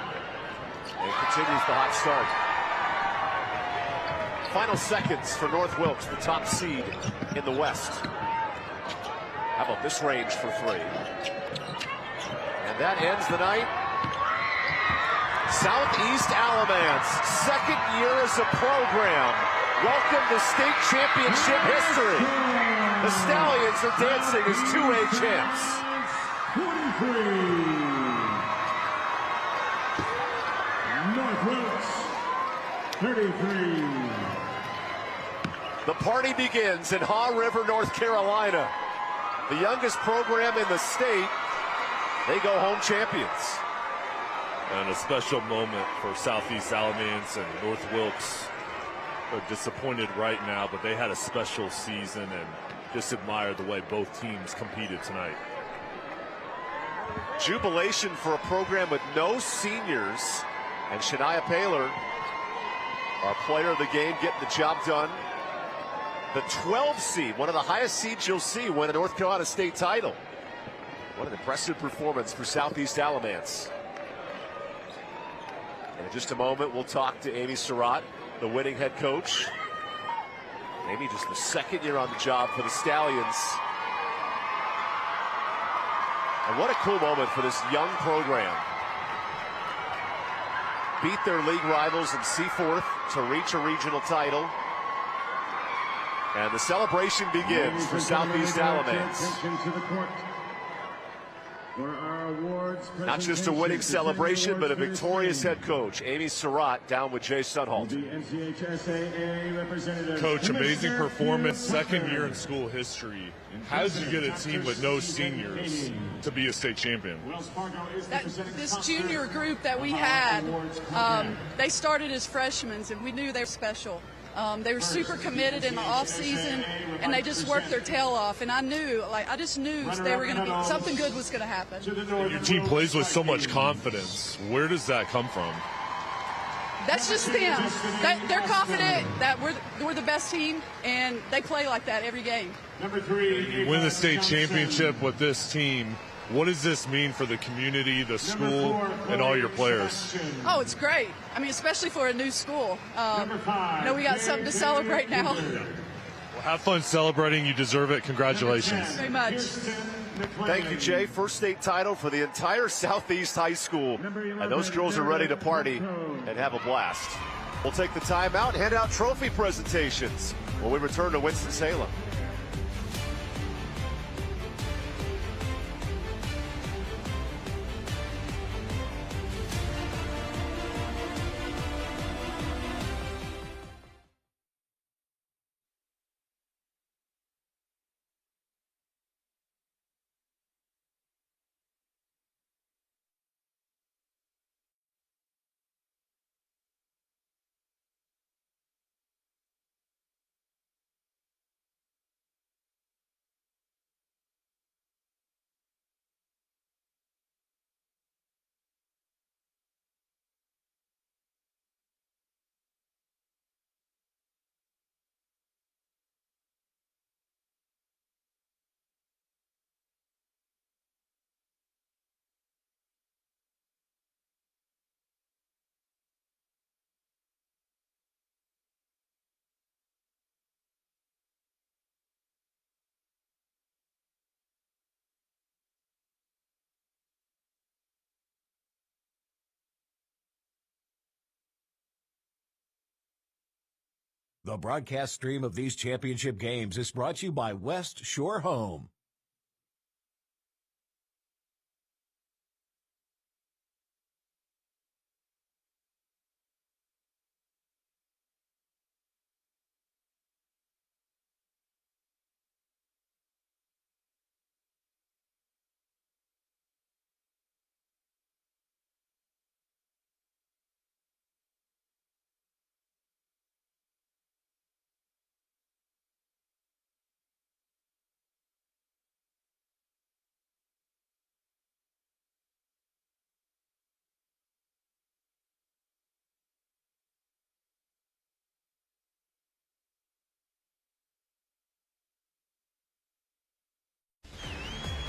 And continues the hot start. Final seconds for North Wilkes, the top seed in the West. How about this range for 3? And that ends the night. Southeast Alamance, second year as a program. Welcome to state championship history. The Stallions are dancing as 2A champs. 23. North Wilkes, 33. The party begins in Haw River, North Carolina. The youngest program in the state. They go home champions. And a special moment for Southeast Alamance and North Wilkes. They're disappointed right now, but they had a special season, and just admire the way both teams competed tonight. Jubilation for a program with no seniors. And Shania Paler, our player of the game, getting the job done. The 12 seed, one of the highest seeds you'll see, win a North Carolina state title. What an impressive performance for Southeast Alamance. And in just a moment, we'll talk to Amy Surratt, the winning head coach. Amy just the second year on the job for the Stallions. And what a cool moment for this young program. Beat their league rivals in Seaforth to reach a regional title. And the celebration begins for Southeast Alamance. Not just a winning celebration, but a victorious head coach. Amy Surratt down with Jay Sunholt. The NCHSAA representative. Coach, amazing performance, second year in school history. How did you get a team with no seniors to be a state champion? This junior group that we had, they started as freshmen, and we knew they were special. They were super committed in the off season, and they just worked their tail off. And I just knew they were going to be something good was going to happen. Your team plays with so much confidence. Where does that come from? That's just them. They're confident that we're the best team, and they play like that every game. You win the state championship with this team. What does this mean for the community, the school, and all your players? Oh, it's great. I mean, especially for a new school. You know, we got something to celebrate now. Well, have fun celebrating. You deserve it. Congratulations. Very much. Thank you, Jay. First state title for the entire Southeast High School. And those girls are ready to party and have a blast. We'll take the time out and hand out trophy presentations when we return to Winston-Salem. The broadcast stream of these championship games is brought to you by West Shore Home.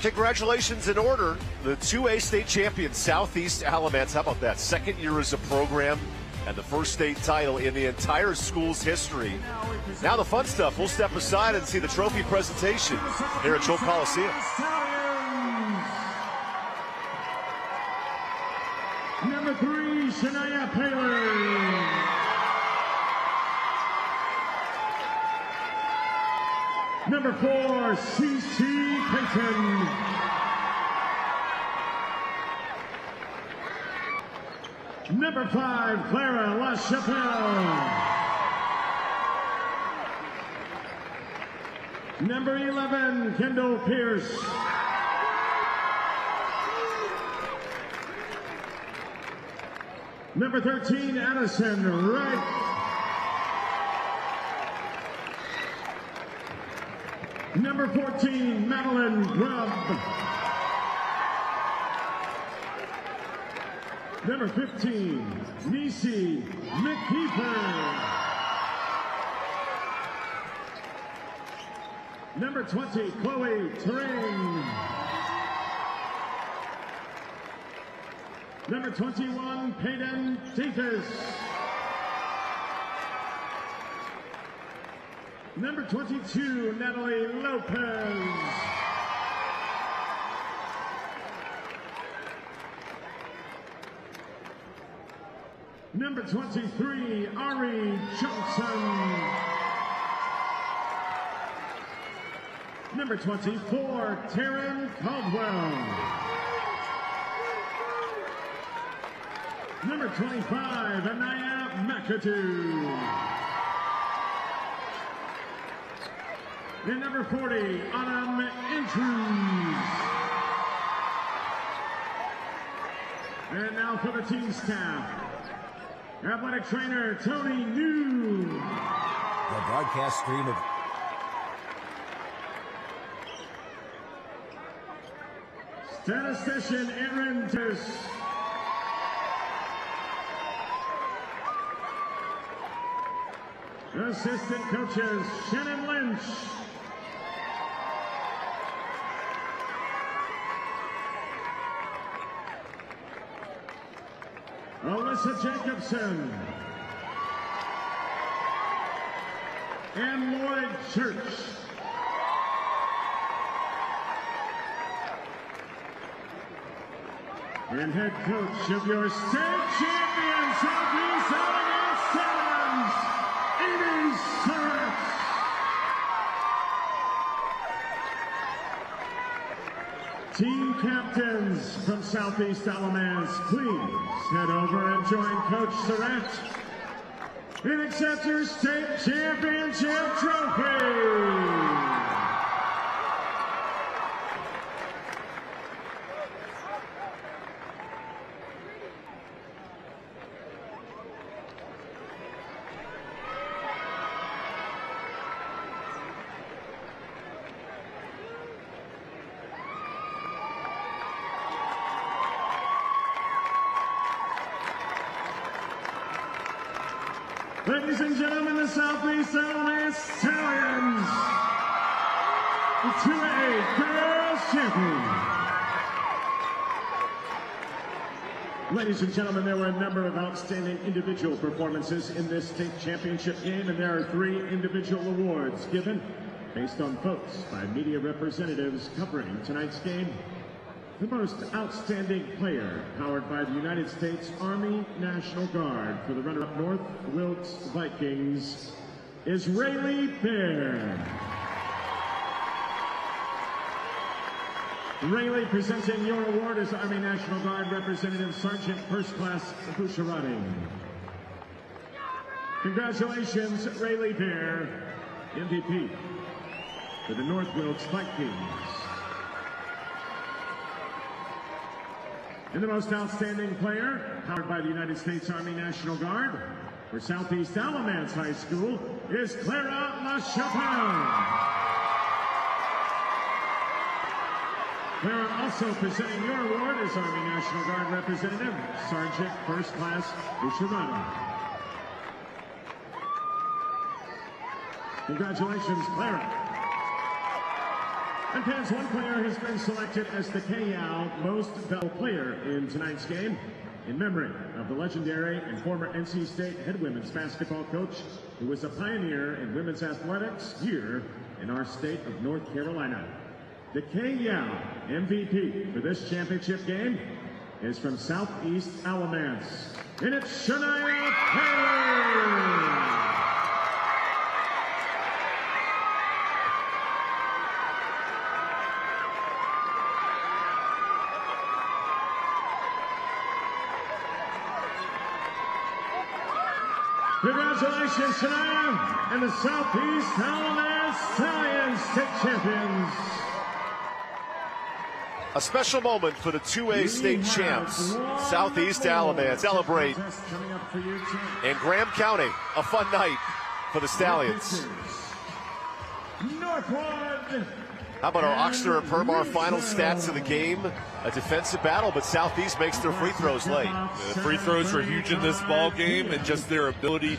Congratulations in order. The 2A state champion, Southeast Alamance. How about that? Second year as a program and the first state title in the entire school's history. Now the fun stuff. We'll step aside and see the trophy presentation here at Joel Coliseum. Number 3, Shania Paler. Number 4, C.C. Payton. Number 5, Clara LaChapelle. Number 11, Kendall Pierce. Number 13, Addison Wright. Number 14, Madeline Grubb. Number 15, Nisi McKeefer. Number 20, Chloe Terrain. Number 21, Peyton Davis. Number 22, Natalie Lopez. Number 23, Ari Johnson. Number 24, Taryn Caldwell. Number 25, Anaya McAdoo. And number 40, Autumn Andrews. And now for the team staff. Athletic trainer Tony New. The broadcast stream of Statistician Aaron Tiss. Assistant coaches Shannon Lynch. Alyssa Jacobson. And Lloyd Church. And head coach of your state champion, Southeast Alamance Stallions, Amy Surratt. Team captains from Southeast Alamance, please head over and join Coach Surratt and accept your state championship trophy. Ladies and gentlemen, the Southeast Alamance Stallions, the 2A Girls Champion. Ladies and gentlemen, there were a number of outstanding individual performances in this state championship game, and there are 3 individual awards given based on votes by media representatives covering tonight's game. The most outstanding player, powered by the United States Army National Guard for the runner-up North Wilkes Vikings, is Rayleigh Bear. Rayleigh, presenting your award is Army National Guard Representative Sergeant First Class Busharati. Congratulations, Rayleigh Bear, MVP for the Wilkes Vikings. And the most outstanding player, powered by the United States Army National Guard, for Southeast Alamance High School, is Clara LaChapelle. Clara, also presenting your award is Army National Guard Representative Sergeant First Class Busharati. Congratulations, Clara. And fans, one player has been selected as the KYAL Most Valuable Player in tonight's game in memory of the legendary and former NC State head women's basketball coach who was a pioneer in women's athletics here in our state of North Carolina. The KYAL MVP for this championship game is from Southeast Alamance, and it's Shania Taylor. Congratulations, Shania, and the Southeast Alamance Stallions, state champions. A special moment for the 2A state champs, Southeast Alamance. Celebrate in Graham County. A fun night for the Stallions. Northwood. How about our Oxner and Permar final stats of the game? A defensive battle, but Southeast makes their free throws late. The free throws were huge in this ball game, and just their ability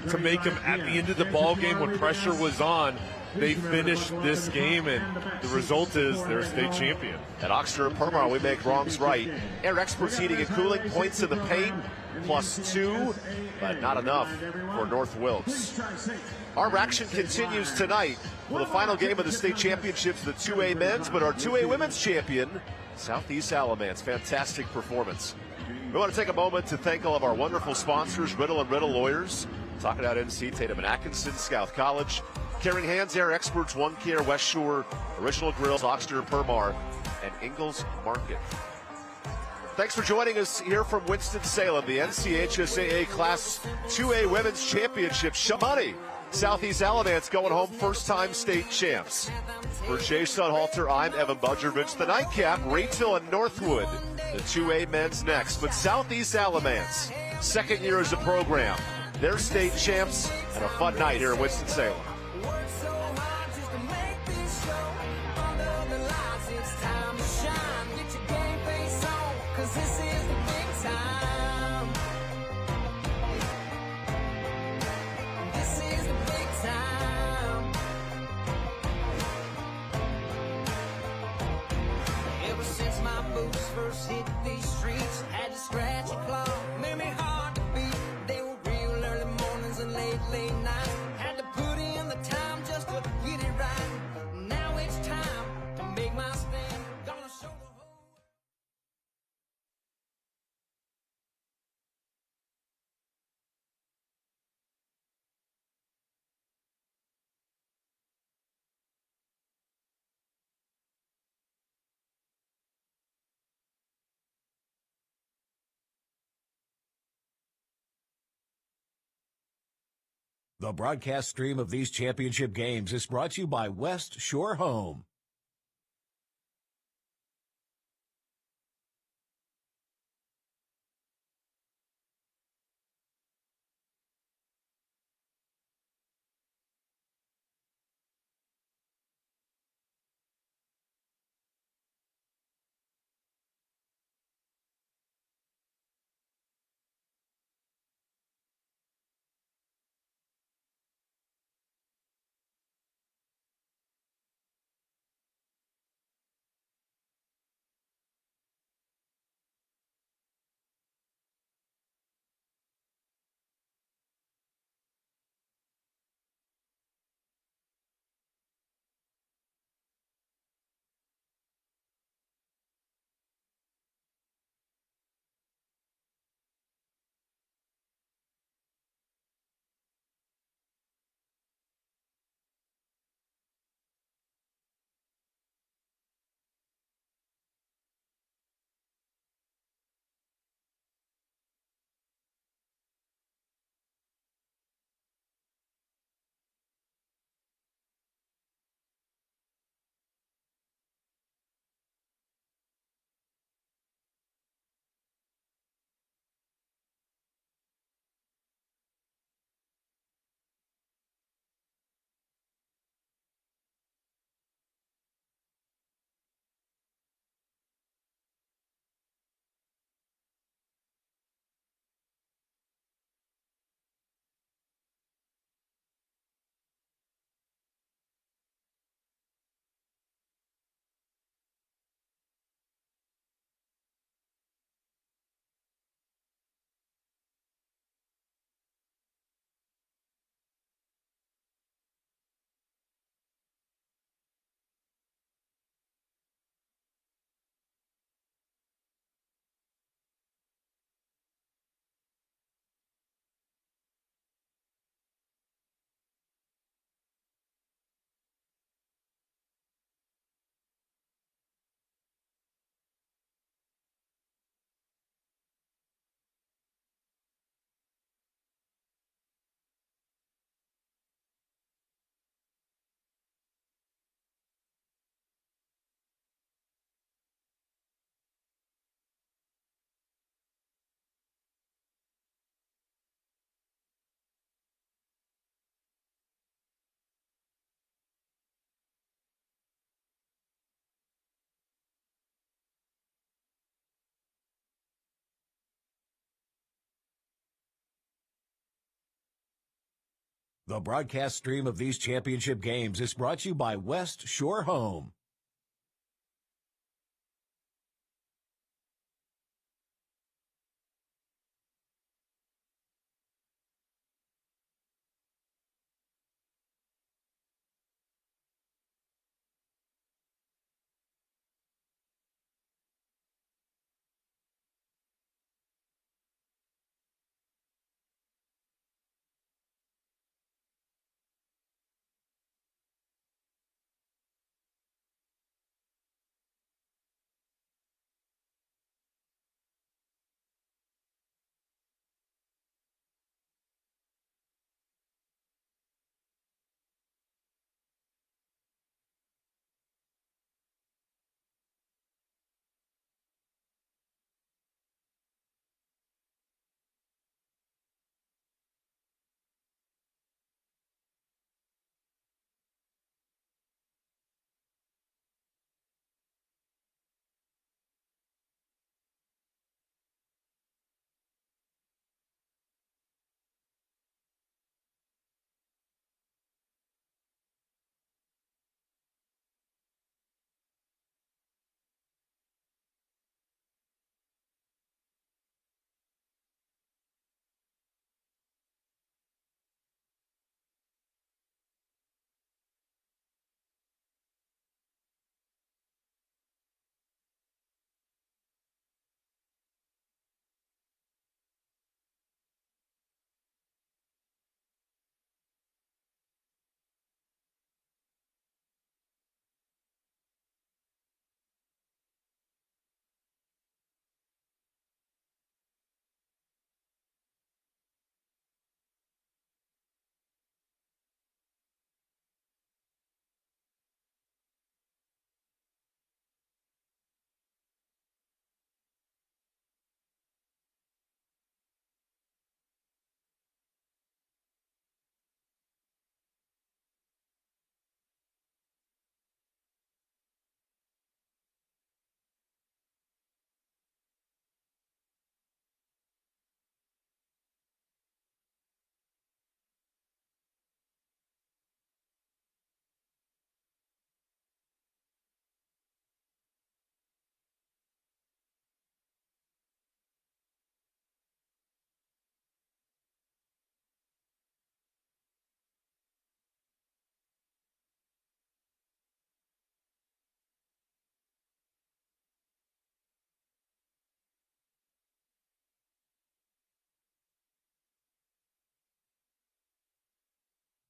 to make them at the end of the ball game when pressure was on. They finished this game, and the result is they're state champion. At Oxner and Permar, we make wrongs right. Air Experts heating and cooling, points in the paint, +2, but not enough for North Wilkes. Our action continues tonight for the final game of the state championships, the 2A men's, but our 2A women's champion, Southeast Alamance. Fantastic performance. We want to take a moment to thank all of our wonderful sponsors, Riddle & Riddle Lawyers, Talking Out NC, Tatum and Atkinson, Scout College, Caring Hands, Air Experts, One Care, West Shore, Original Grills, Oxner, Permar, and Ingalls Market. Thanks for joining us here from Winston-Salem, the NCHSAA Class 2A Women's Championship. Shamani, Southeast Alamance going home first-time state champs. For Jay Sudhalter, I'm Evan Budgerovich. The nightcap, Reidsville and Northwood. The 2A men's next, but Southeast Alamance, second year as a program. They're state champs, and a fun night here in Winston-Salem. First hit these streets, had to scratch and claw, made me hard to beat. They were real early mornings and late nights. Had to put in the time just to get it right. Now it's time to make my stand. Gonna show the whole. The broadcast stream of these championship games is brought to you by West Shore Home. The broadcast stream of these championship games is brought to you by West Shore Home.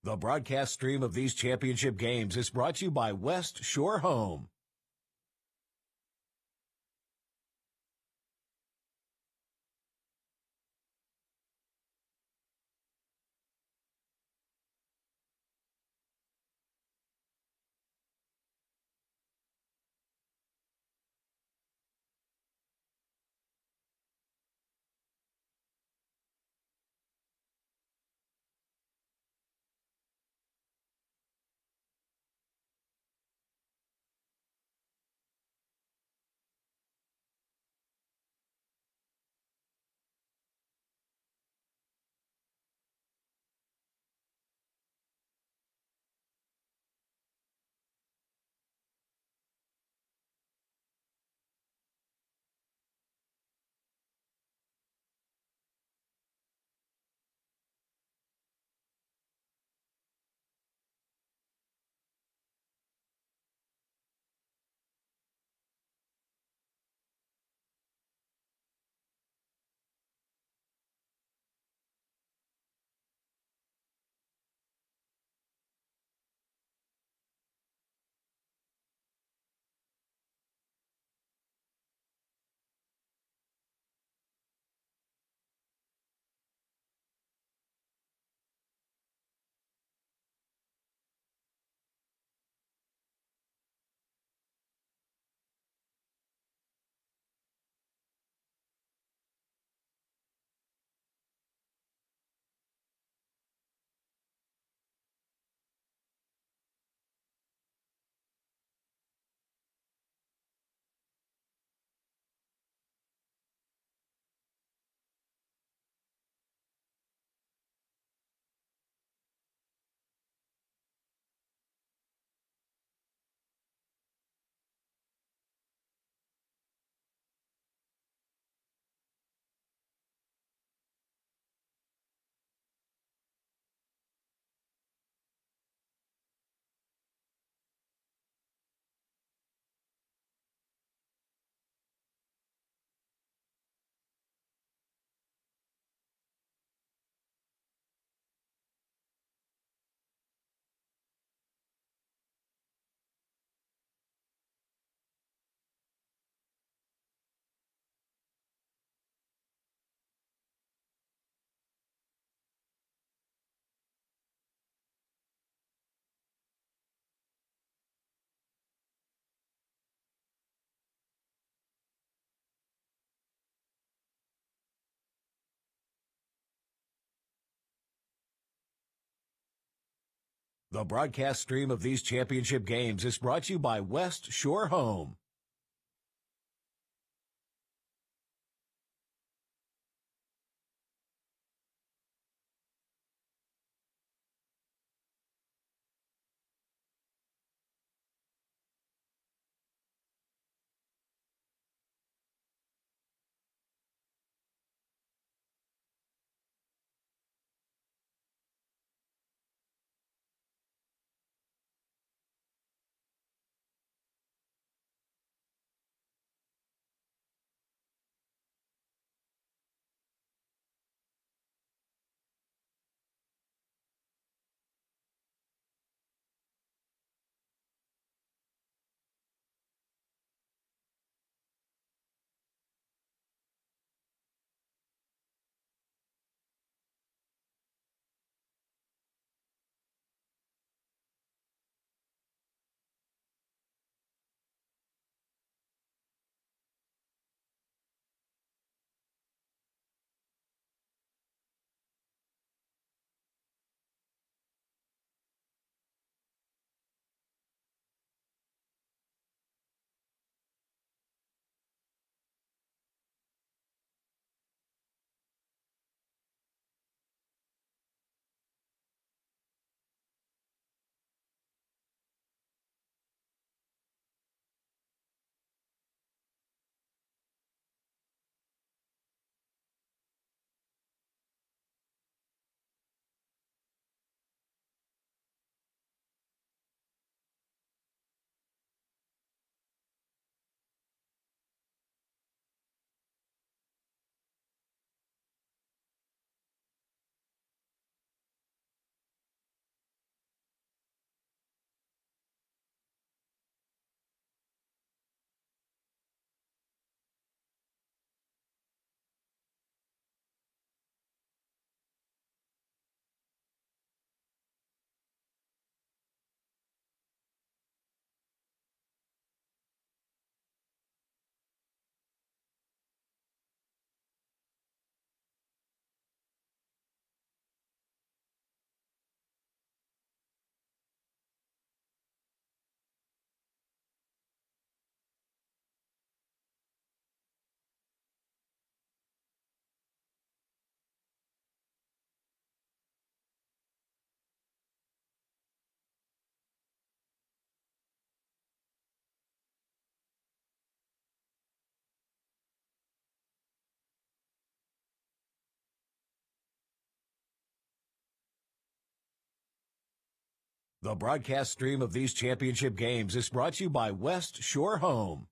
The broadcast stream of these championship games is brought to you by West Shore Home. The broadcast stream of these championship games is brought to you by West Shore Home. The broadcast stream of these championship games is brought to you by West Shore Home.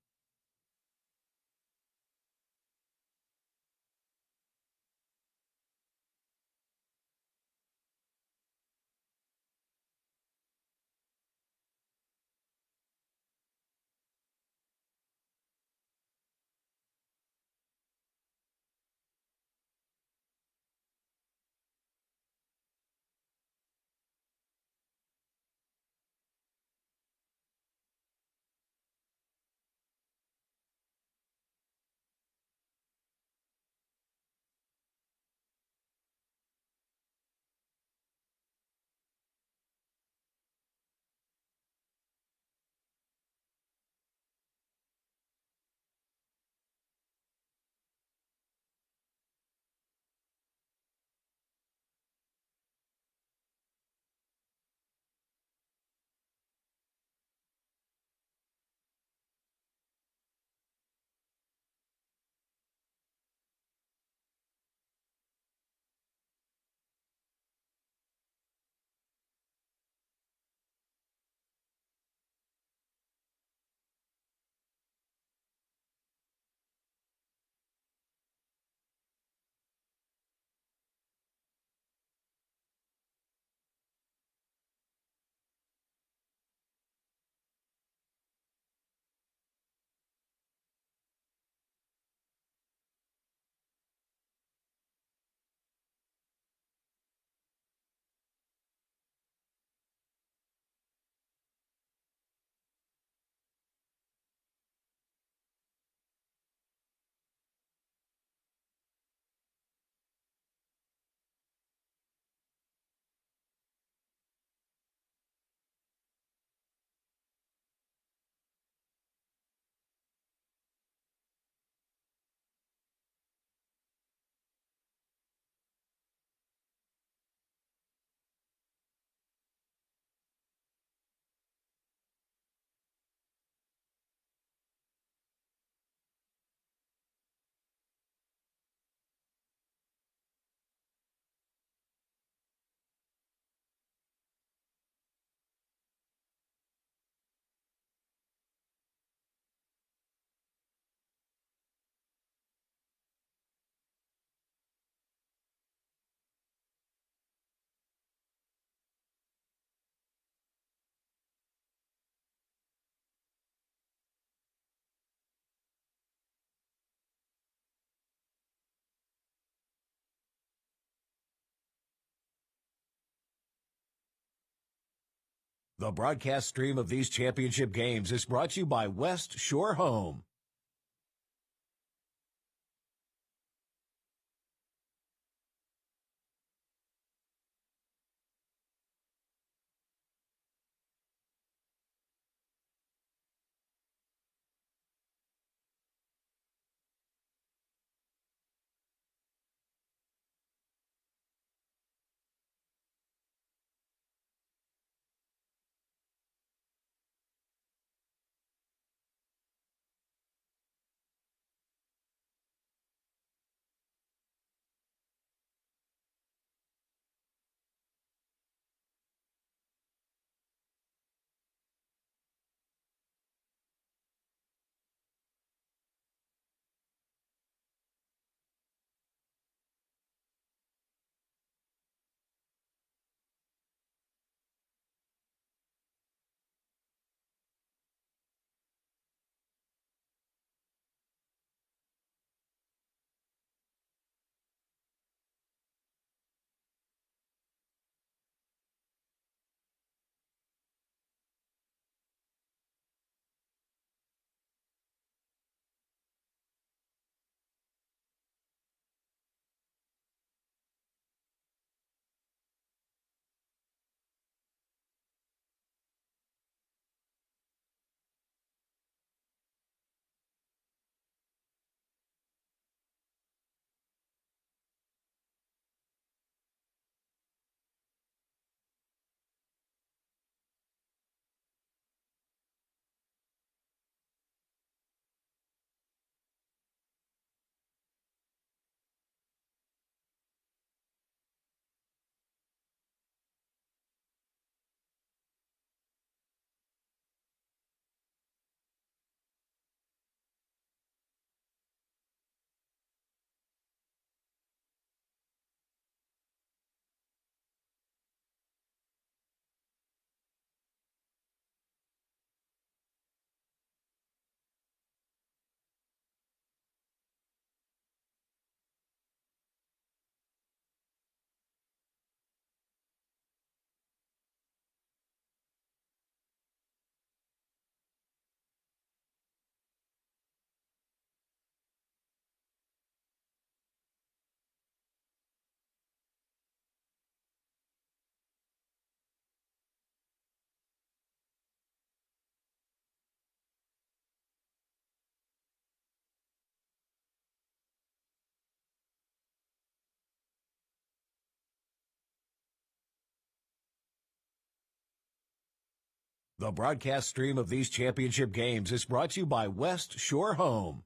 The broadcast stream of these championship games is brought to you by West Shore Home. The broadcast stream of these championship games is brought to you by West Shore Home.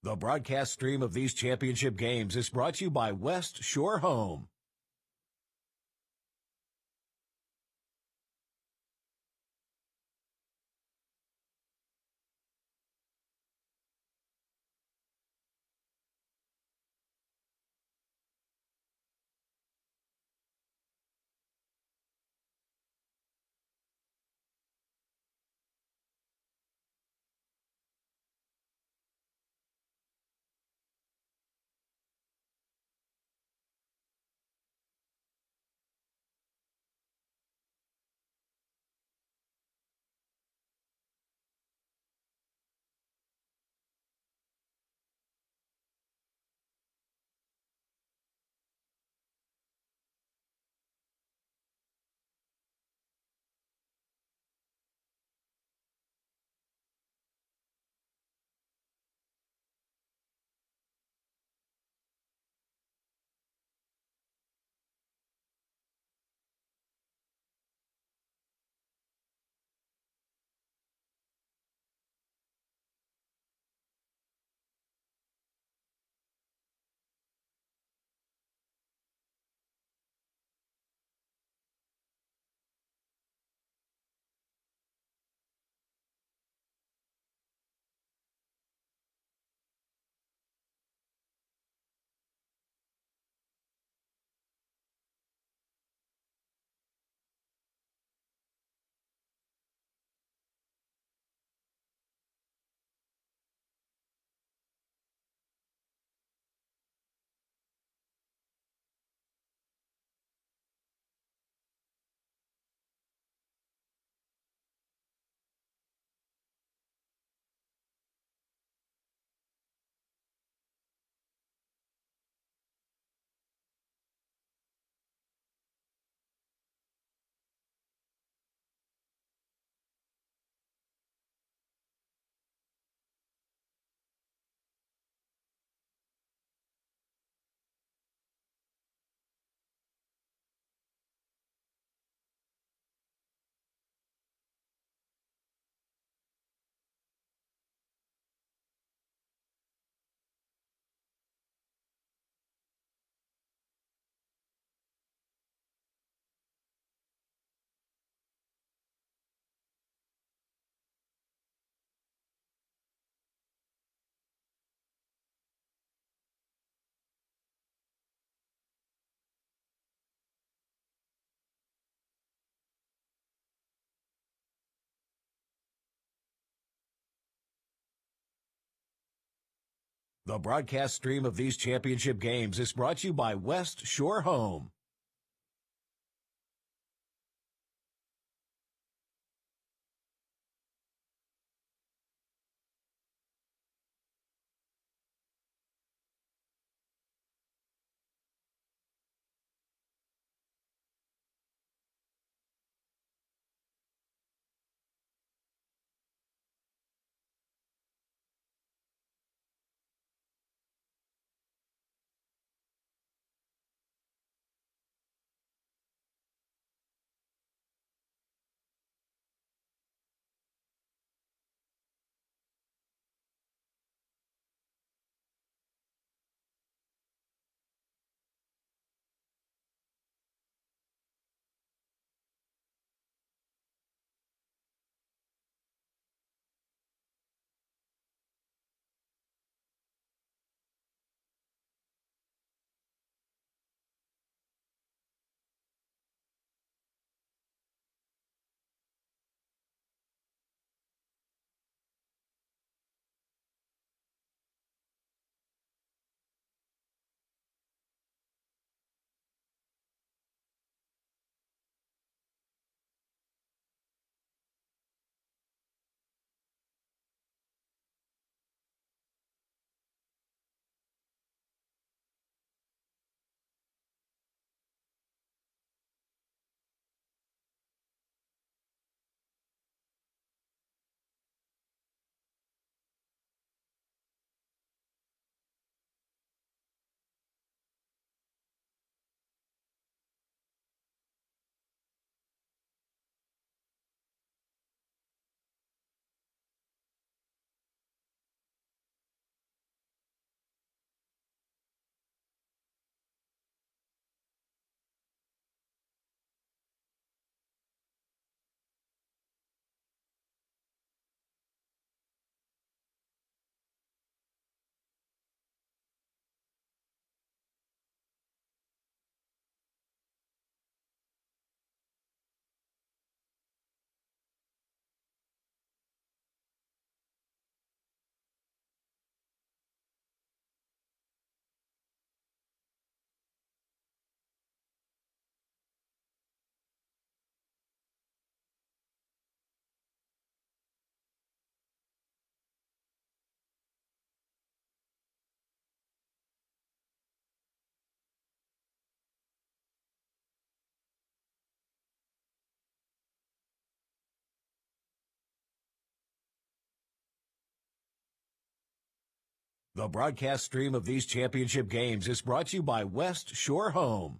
The broadcast stream of these championship games is brought to you by West Shore Home. The broadcast stream of these championship games is brought to you by West Shore Home. The broadcast stream of these championship games is brought to you by West Shore Home.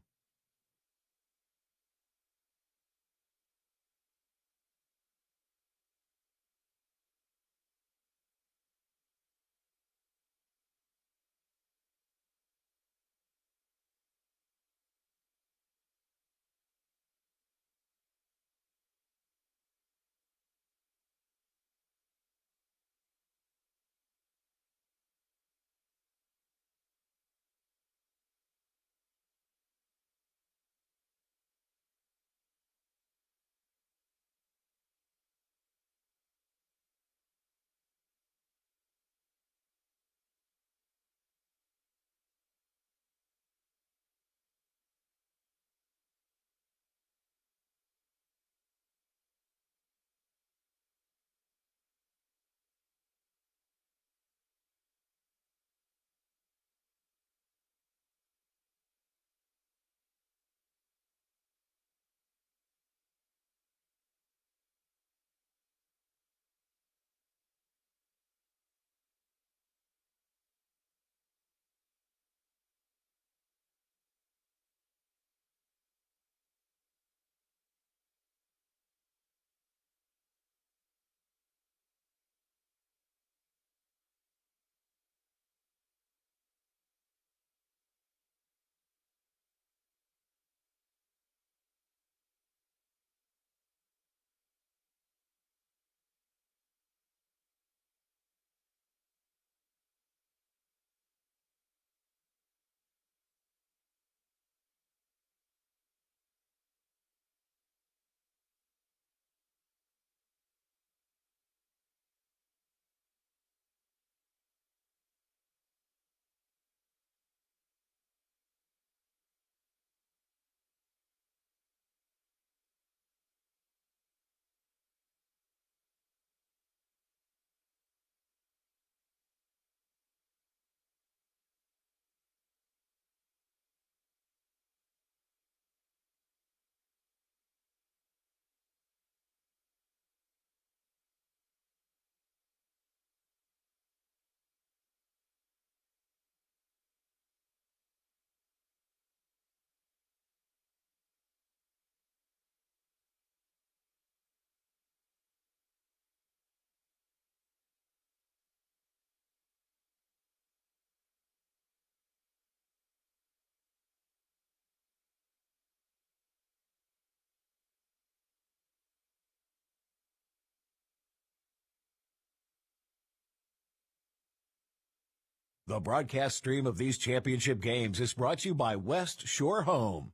The broadcast stream of these championship games is brought to you by West Shore Home.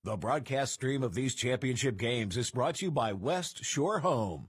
The broadcast stream of these championship games is brought to you by West Shore Home.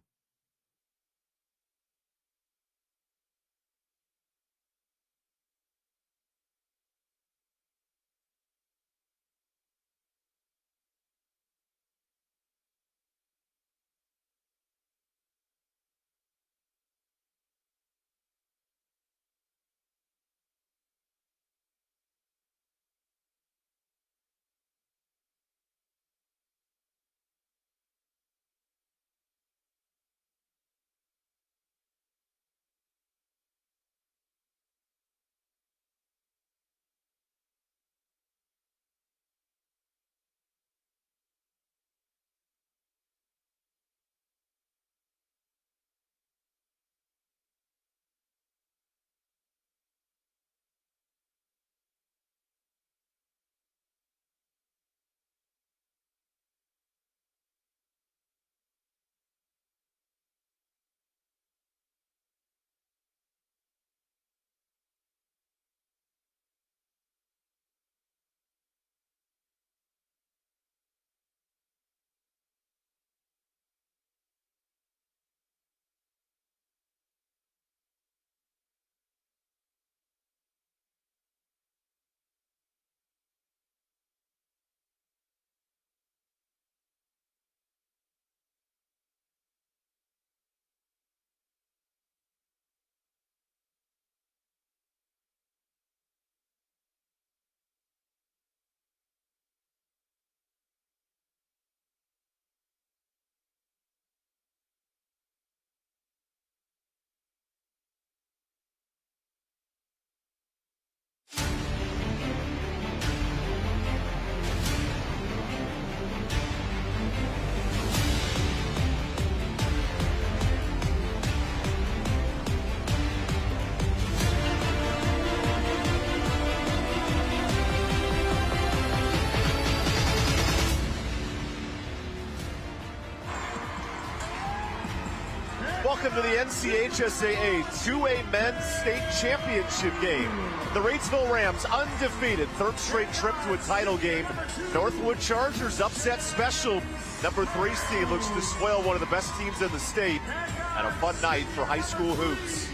Welcome to the NCHSAA 2A Men's State Championship game. The Reidsville Rams undefeated, third straight trip to a title game. Northwood Chargers upset special. Number 3 seed looks to spoil one of the best teams in the state. And a fun night for high school hoops.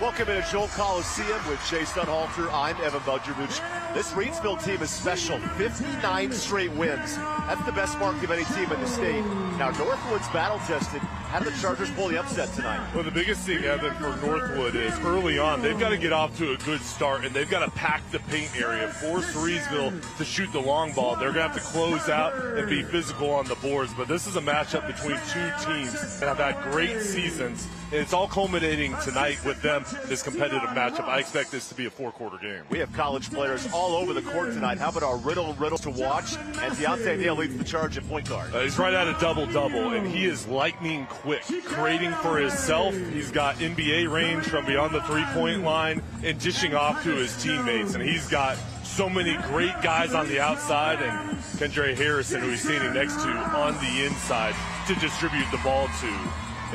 Welcome to Joel Coliseum with Chase Dunhalter. I'm Evan Budgerbuch. This Reidsville team is special. 59 straight wins. That's the best mark of any team in the state. Now Northwood's battle-tested. How did the Chargers pull the upset tonight? Well, the biggest thing, Evan, for Northwood is early on, they've got to get off to a good start, and they've got to pack the paint area, force Reidsville to shoot the long ball. They're going to have to close out and be physical on the boards. But this is a matchup between two teams that have had great seasons, and it's all culminating tonight with them, this competitive matchup. I expect this to be a 4-quarter game. We have college players all over the court tonight. How about our riddle to watch? And Deontay Dale leads the charge at point guard. He's right at a double-double, and he is lightning quick, creating for himself. He's got NBA range from beyond the three-point line and dishing off to his teammates. And he's got so many great guys on the outside, and Kendra Harrison, who he's standing next to on the inside, to distribute the ball to.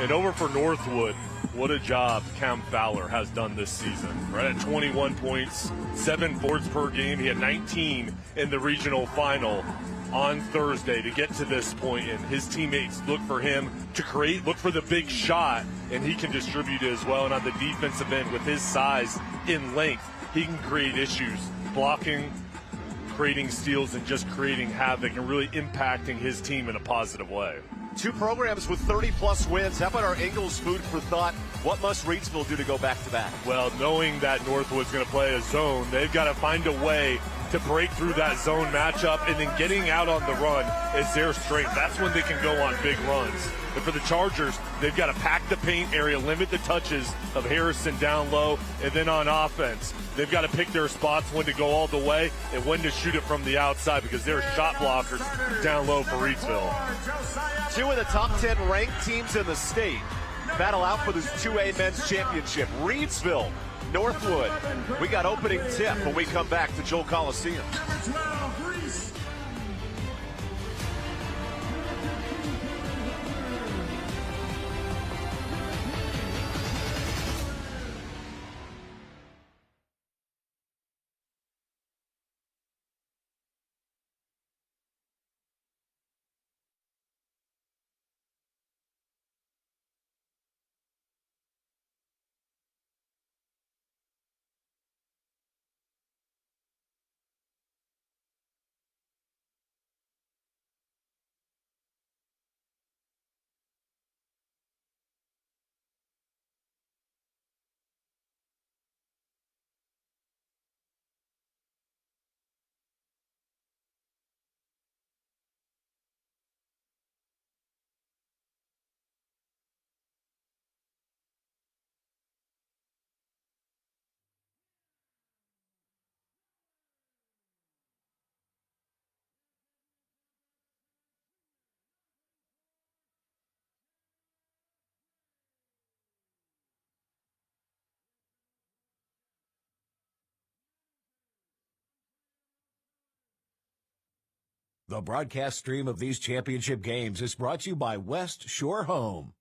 And over for Northwood, what a job Cam Fowler has done this season. Right at 21 points, 7 boards per game. He had 19 in the regional final on Thursday to get to this point, and his teammates look for him to create, look for the big shot, and he can distribute it as well. And on the defensive end, with his size in length, he can create issues, blocking, creating steals, and just creating havoc and really impacting his team in a positive way. 2 programs with 30-plus wins. How about our Ingles food for thought? What must Reidsville do to go back-to-back? Well, knowing that Northwood's going to play a zone, they've got to find a way to break through that zone matchup, and then getting out on the run is their strength. That's when they can go on big runs. And for the Chargers, they've got to pack the paint area, limit the touches of Harrison down low, and then on offense, they've got to pick their spots when to go all the way and when to shoot it from the outside, because they're shot blockers down low for Reidsville. 2 of the top 10 ranked teams in the state battle out for this 2A Men's Championship. Reidsville, Northwood. We got opening tip when we come back to Joel Coliseum. The broadcast stream of these championship games is brought to you by West Shore Home.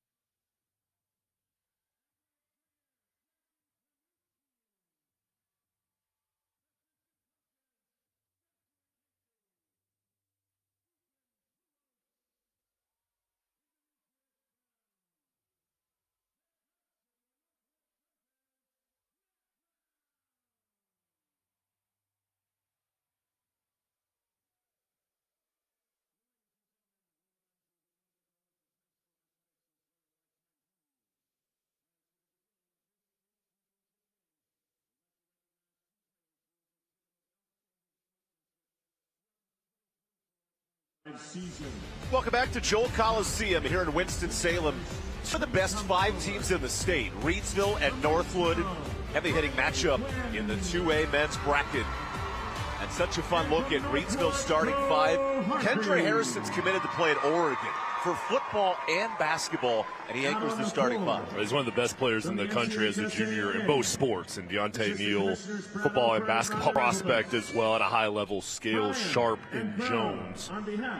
Welcome back to Joel Coliseum here in Winston-Salem. For the best 5 teams in the state, Reidsville and Northwood, heavy-hitting matchup in the 2A men's bracket. And such a fun look at Reidsville's starting 5. Kendra Harrison's committed to play at Oregon for football and basketball, and he anchors the starting 5. He's one of the best players in the country as a junior in both sports, and Deontay Neal, football and basketball prospect as well at a high level. Scales, Sharp, and Jones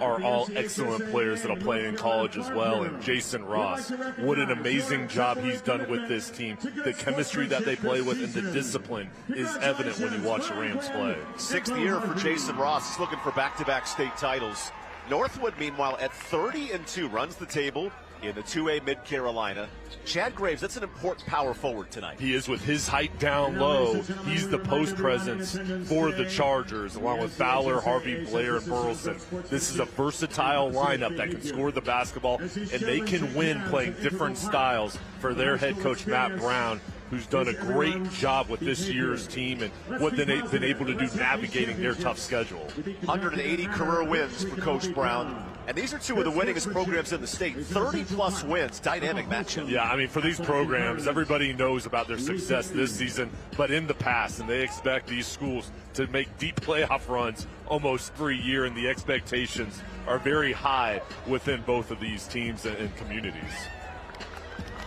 are all excellent players that'll play in college as well. And Jason Ross, what an amazing job he's done with this team. The chemistry that they play with and the discipline is evident when you watch the Rams play. 6th year for Jason Ross. He's looking for back-to-back state titles. Northwood, meanwhile, at 30-2, runs the table in the 2A Mid-Carolina. Chad Graves, that's an important power forward tonight. He is, with his height down low. He's the post presence for the Chargers, along with Fowler, Harvey, Blair, and Burleson. This is a versatile lineup that can score the basketball, and they can win playing different styles for their head coach, Matt Brown, who's done a great job with this year's team and what they've been able to do navigating their tough schedule. 180 career wins for Coach Brown. And these are 2 of the winningest programs in the state. 30-plus wins, dynamic matchup. Yeah, I mean, for these programs, everybody knows about their success this season, but in the past, and they expect these schools to make deep playoff runs almost every year, and the expectations are very high within both of these teams and communities.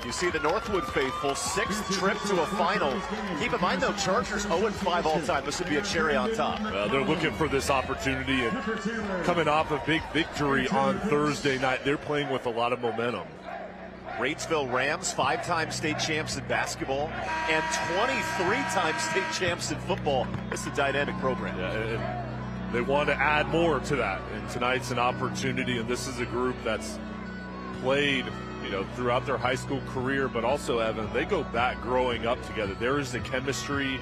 You see the Northwood faithful, 6th trip to a final. Keep in mind, though, Chargers 0-5 all-time. This would be a cherry on top. They're looking for this opportunity, and coming off a big victory on Thursday night, they're playing with a lot of momentum. Reidsville Rams, 5-time state champs in basketball and 23-time state champs in football. It's a dynamic program. Yeah, and they want to add more to that, and tonight's an opportunity, and this is a group that's played throughout their high school career, but also, Evan, they go back growing up together. There is a chemistry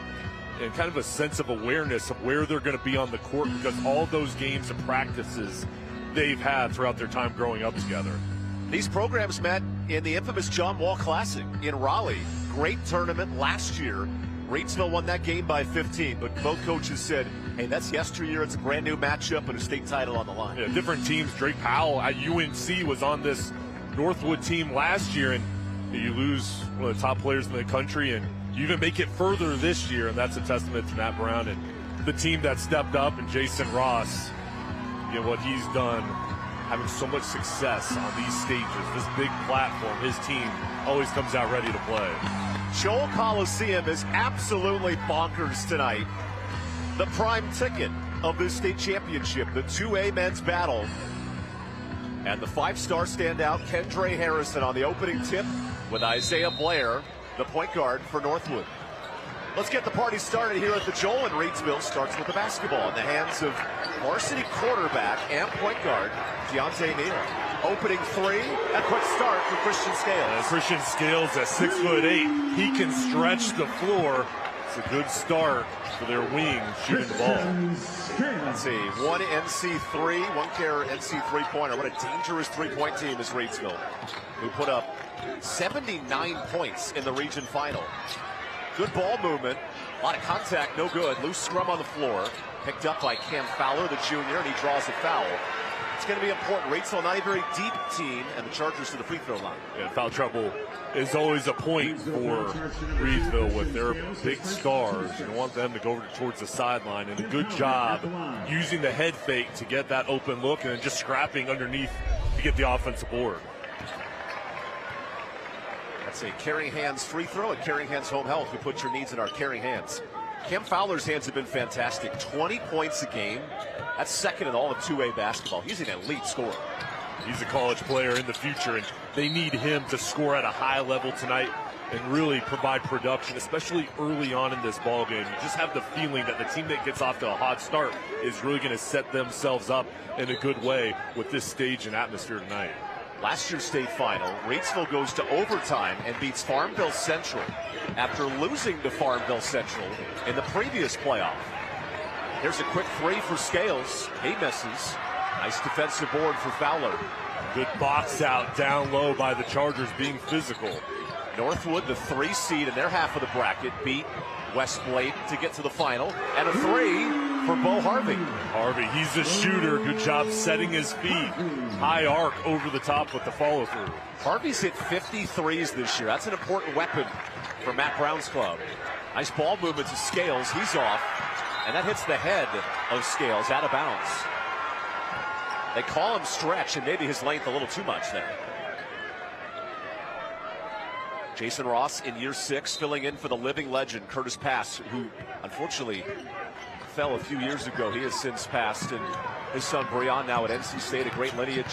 and kind of a sense of awareness of where they're going to be on the court, because all those games and practices they've had throughout their time growing up together. These programs met in the infamous John Wall Classic in Raleigh. Great tournament last year. Reidsville won that game by 15, but both coaches said, hey, that's yesteryear. It's a brand new matchup and a state title on the line. Yeah, different teams. Drake Powell at UNC was on this Northwood team last year, and you lose one of the top players in the country, and you even make it further this year, and that's a testament to Matt Brown and the team that stepped up, and Jason Ross, what he's done, having so much success on these stages, this big platform. His team always comes out ready to play. Joel Coliseum is absolutely bonkers tonight. The prime ticket of this state championship, the 2A men's battle. And the 5-star standout, Kendra Harrison, on the opening tip with Isaiah Blair, the point guard for Northwood. Let's get the party started here at the Joel in Reidsville. Starts with the basketball in the hands of varsity quarterback and point guard Deontay Neal. Opening 3, a quick start for Christian Scales. Christian Scales at 6'8", he can stretch the floor. It's a good start for their wing shooting the ball. Let's see, one NC3, one care NC three-pointer. What a dangerous three-point team is Reidsville, who put up 79 points in the region final. Good ball movement, a lot of contact, no good. Loose scrum on the floor, picked up by Cam Fowler, the junior, and he draws a foul. It's going to be important. Reidsville, not a very deep team, and the Chargers to the free throw line. Yeah, foul trouble is always a point for Reidsville with their big stars. You want them to go towards the sideline, and a good job using the head fake to get that open look and then just scrapping underneath to get the offensive board. That's a Caring Hands free throw at Caring Hands Home Health. We put your needs in our Caring Hands. Cam Fowler's hands have been fantastic. 20 points a game. That's second in all of 2A basketball. He's an elite scorer. He's a college player in the future, and they need him to score at a high level tonight and really provide production, especially early on in this ball game. You just have the feeling that the team that gets off to a hot start is really going to set themselves up in a good way with this stage and atmosphere tonight. Last year's state final, Reidsville goes to overtime and beats Farmville Central after losing to Farmville Central in the previous playoff. Here's a quick three for Scales. He misses. Nice defensive board for Fowler. Good box out down low by the Chargers, being physical. Northwood, the 3 seed in their half of the bracket, beat West Blade to get to the final. And a 3 for Bo Harvey. Harvey, he's a shooter. Good job setting his feet. High arc over the top with the follow through. Harvey's hit 53s this year. That's an important weapon for Matt Brown's club. Nice ball movement to Scales. He's off. And that hits the head of Scales out of bounds. They call him stretch, and maybe his length a little too much there. Jason Ross in year 6, filling in for the living legend, Curtis Pass, who unfortunately fell a few years ago. He has since passed, and his son Breon now at NC State, a great lineage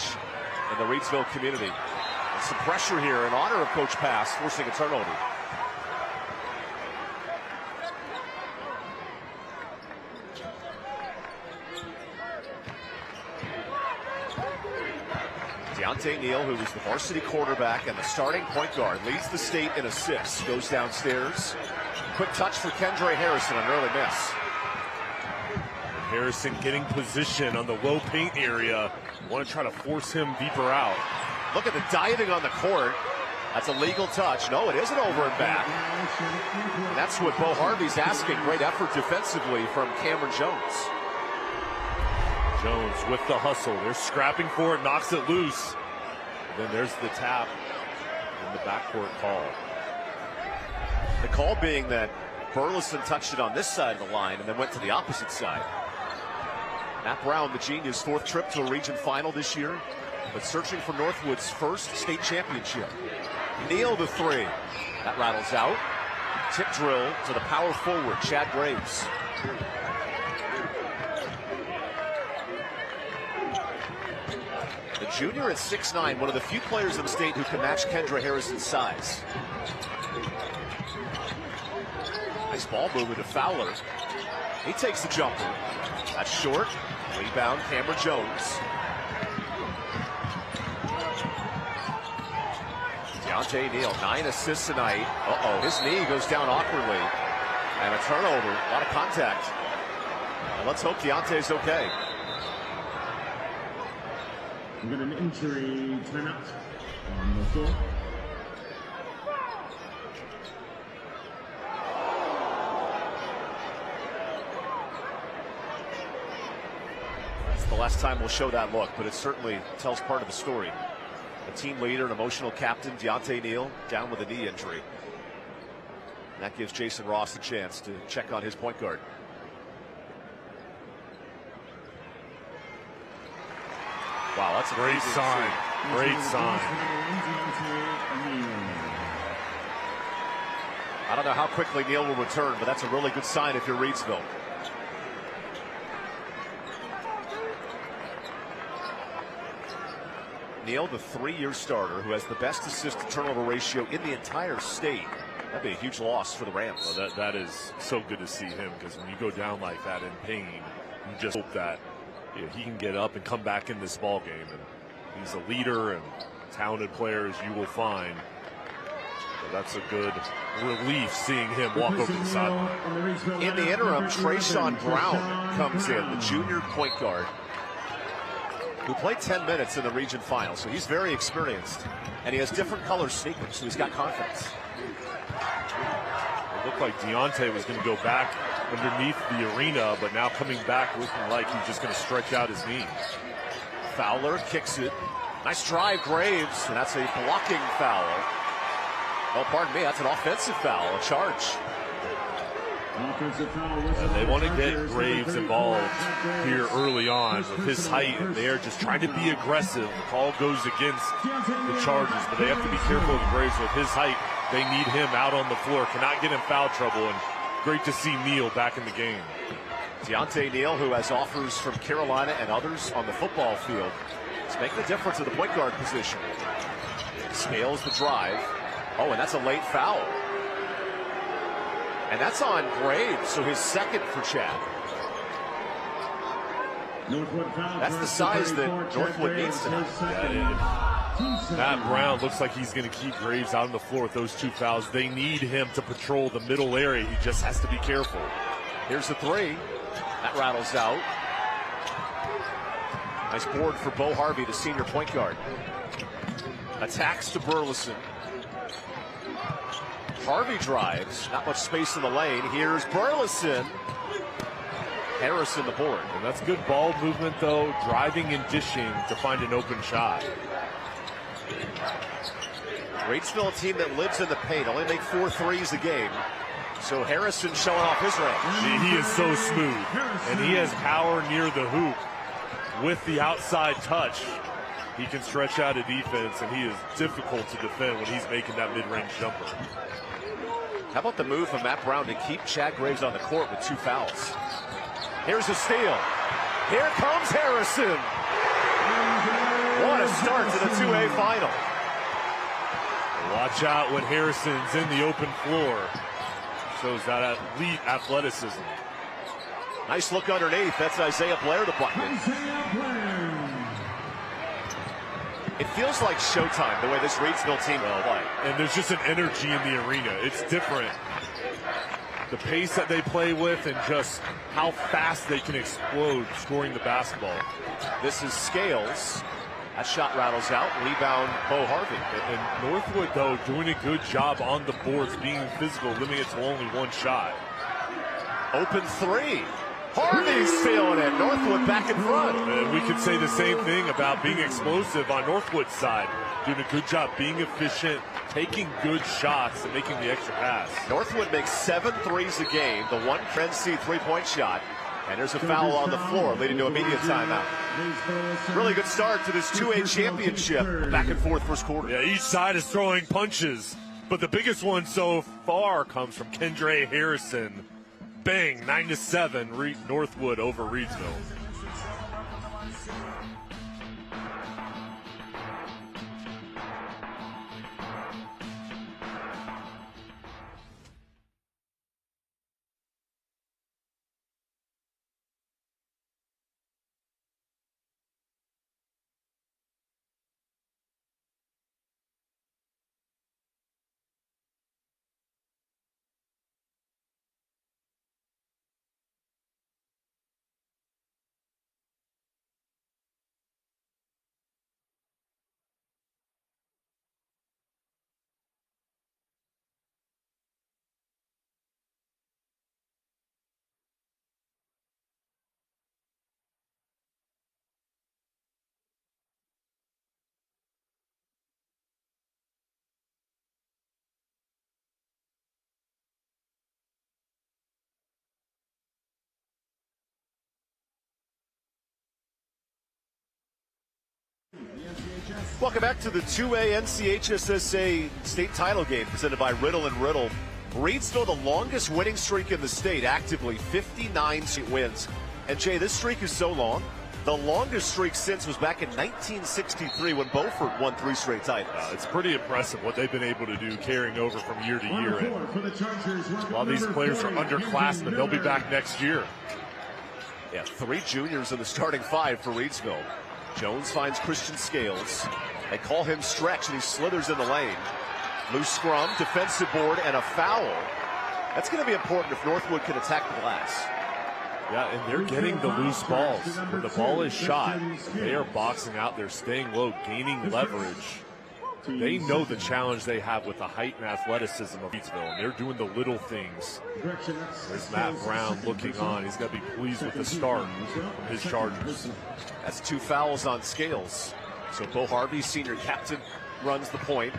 in the Reidsville community. And some pressure here in honor of Coach Pass, forcing a turnover. Deontay Neal, who was the varsity quarterback and the starting point guard, leads the state in assists, goes downstairs. Quick touch for Kendra Harrison, an early miss. Harrison getting position on the low paint area. Want to try to force him deeper out. Look at the diving on the court. That's a legal touch. No, it isn't over and back. And that's what Bo Harvey's asking. Great effort defensively from Cameron Jones. Jones with the hustle. They're scrapping for it, knocks it loose. Then there's the tap and the backcourt call. The call being that Burleson touched it on this side of the line and then went to the opposite side. Matt Brown, the genius, 4th trip to a region final this year, but searching for Northwood's first state championship. Neal the 3. That rattles out. Tip drill to the power forward, Chad Graves. The junior at 6'9", one of the few players in the state who can match Kendra Harrison's size. Nice ball movement to Fowler. He takes the jumper. That's short. Rebound, Cameron Jones. Deontay Neal, 9 assists tonight. Uh-oh, his knee goes down awkwardly. And a turnover, a lot of contact. And let's hope Deontay's okay. We've got an injury timeout on the floor. It's the last time we'll show that look, but it certainly tells part of the story. A team leader, an emotional captain, Deontay Neal, down with a knee injury. And that gives Jason Ross a chance to check on his point guard. Wow, that's a great sign. Great sign. I don't know how quickly Neal will return, but that's a really good sign if you're Reidsville. Neal, the 3-year starter who has the best assist to turnover ratio in the entire state. That'd be a huge loss for the Rams. Well, that is so good to see him, because when you go down like that in pain, you just hope that he can get up and come back in this ball game. And he's a leader and talented players you will find. So that's a good relief seeing him walk over the sideline. In the interim, Trayshawn Brown comes in, the junior point guard, who played 10 minutes in the region final. So he's very experienced, and he has different color sneakers, so he's got confidence. It looked like Deontay was going to go back underneath the arena, but now coming back looking like he's just going to stretch out his knee. Fowler kicks it. Nice drive, Graves, and that's a blocking foul. Oh, pardon me, that's an offensive foul, a charge. And they want to get Graves involved here early on with his height, and they're just trying to be aggressive. The call goes against the Chargers, but they have to be careful of Graves with his height. They need him out on the floor, cannot get in foul trouble, and great to see Neal back in the game. Deontay Neal, who has offers from Carolina and others on the football field, is making a difference at the point guard position. Scales the drive. Oh, and that's a late foul. And that's on Graves, so his second for Chad. That's the size that Northwood needs tonight. Matt Brown looks like he's going to keep Graves out on the floor with those 2 fouls. They need him to patrol the middle area. He just has to be careful. Here's the three. That rattles out. Nice board for Bo Harvey, the senior point guard. Attacks to Burleson. Harvey drives. Not much space in the lane. Here's Burleson. Harrison the board. And that's good ball movement, though. Driving and dishing to find an open shot. Reidsville, a team that lives in the paint, only make 4 threes a game. So Harrison showing off his range. He is so smooth, and he has power near the hoop. With the outside touch, he can stretch out a defense, and he is difficult to defend when he's making that mid-range jumper. How about the move of Matt Brown to keep Chad Graves on the court with 2 fouls? Here's a steal. Here comes Harrison. What a start to the 2A final. Watch out when Harrison's in the open floor. Shows that elite athleticism. Nice look underneath. That's Isaiah Blair, the bucket. It feels like showtime the way this Reidsville team will play. And there's just an energy in the arena. It's different. The pace that they play with and just how fast they can explode scoring the basketball. This is Scales. That shot rattles out. Rebound, Bo Harvey. And Northwood, though, doing a good job on the boards, being physical, limiting it to only 1 shot. Open 3. Harvey's stealing it. Northwood back in front. And we could say the same thing about being explosive on Northwood's side. Doing a good job being efficient, taking good shots, and making the extra pass. Northwood makes 7 threes a game. The one Krency three-point shot. And there's a foul on the floor, leading to a immediate timeout. Really good start to this 2A championship. Back and forth first quarter. Yeah, each side is throwing punches, but the biggest one so far comes from Kendra Harrison. Bang, 9-7, Northwood over Reidsville. Welcome back to the 2A NCHSAA state title game presented by Riddle & Riddle. Reidsville, the longest winning streak in the state, actively 59 wins. And Jay, this streak is so long, the longest streak since was back in 1963 when Beaufort won 3 straight titles. It's pretty impressive what they've been able to do carrying over from year to year. And a lot of these players are underclassmen. They'll be back next year. Yeah, 3 juniors in the starting 5 for Reidsville. Jones finds Christian Scales. They call him stretch, and he slithers in the lane. Loose scrum, defensive board, and a foul. That's going to be important if Northwood can attack the glass. Yeah, and they're getting the loose balls. When the ball is shot, they are boxing out. They're staying low, gaining leverage. They know the challenge they have with the height and athleticism of Reidsville, and they're doing the little things. There's Matt Brown looking on. He's got to be pleased with the start from his Chargers. That's 2 fouls on Scales. So Bo Harvey, senior captain, runs the point.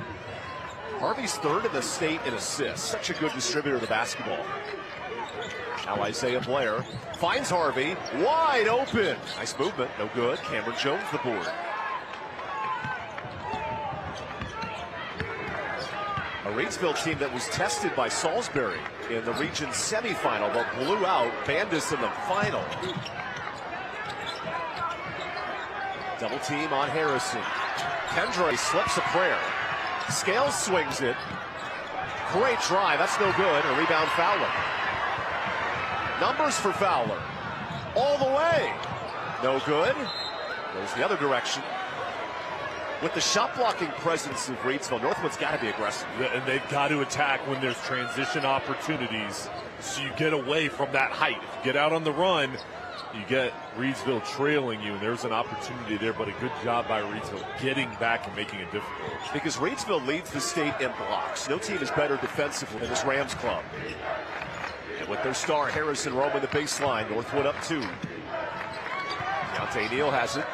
Harvey's 3rd in the state in assists. Such a good distributor of the basketball. Now Isaiah Blair finds Harvey wide open. Nice movement, no good. Cameron Jones the board. Reidsville team that was tested by Salisbury in the region semifinal, but blew out Bandus in the final. Double team on Harrison. Kendra slips a prayer. Scales swings it. Great try. That's no good. A rebound, Fowler. Numbers for Fowler. All the way. No good. Goes the other direction. With the shot blocking presence of Reidsville, Northwood's got to be aggressive. And they've got to attack when there's transition opportunities, so you get away from that height. If you get out on the run, you get Reidsville trailing you, and there's an opportunity there, but a good job by Reidsville getting back and making it difficult. Because Reidsville leads the state in blocks. No team is better defensively than this Rams club. And with their star, Harrison, roaming the baseline, Northwood up 2. Deontay Neal has it.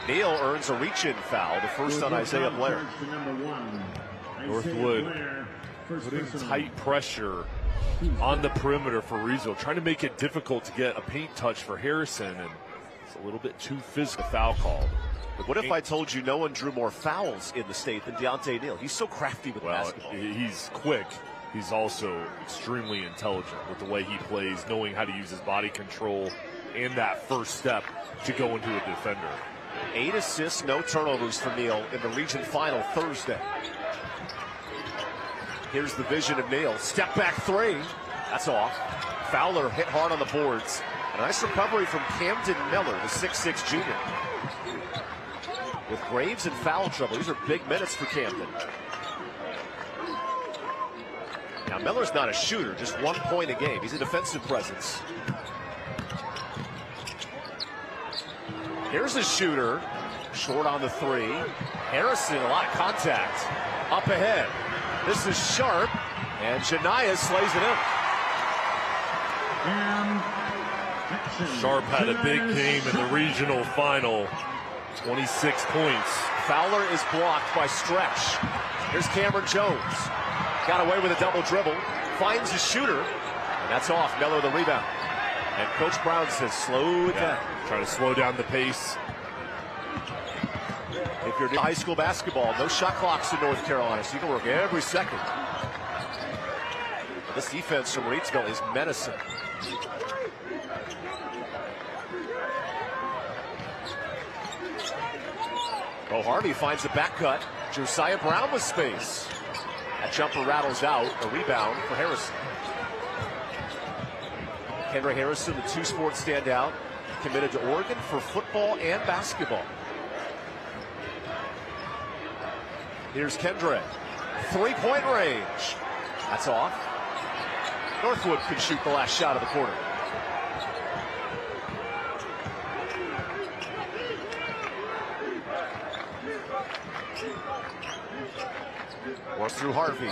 Neal earns a reach-in foul, the first on Isaiah Blair. Northwood putting tight pressure on the perimeter for Reidsville, trying to make it difficult to get a paint touch for Harrison, and it's a little bit too physical foul call. But what if I told you no one drew more fouls in the state than Deontay Neal? He's so crafty with basketball. He's quick. He's also extremely intelligent with the way he plays, knowing how to use his body control and that first step to go into a defender. 8 assists, no turnovers for Neal in the region final Thursday. Here's the vision of Neal. Step back 3. That's off. Fowler hit hard on the boards. And a nice recovery from Camden Miller, the 6'6 junior. With Graves in foul trouble, these are big minutes for Camden. Now, Miller's not a shooter, just 1 point a game. He's a defensive presence. Here's a shooter, short on the 3. Harrison, a lot of contact. Up ahead. This is Sharp, and Janiyah slays it in. Sharp had a big game in the regional final. 26 points. Fowler is blocked by Stretch. Here's Cameron Jones. Got away with a double dribble. Finds a shooter, and that's off. Miller the rebound. And Coach Brown says, slow it down. Try to slow down the pace. If you're doing high school basketball, no shot clocks in North Carolina, so you can work every second. But this defense from Reidsville is menacing. Oh, Harvey finds the back cut. Josiah Brown with space. That jumper rattles out. A rebound for Harrison. Kendra Harrison, the 2-sport standout, committed to Oregon for football and basketball. Here's Kendra. 3-point range. That's off. Northwood can shoot the last shot of the quarter. Works through Harvey.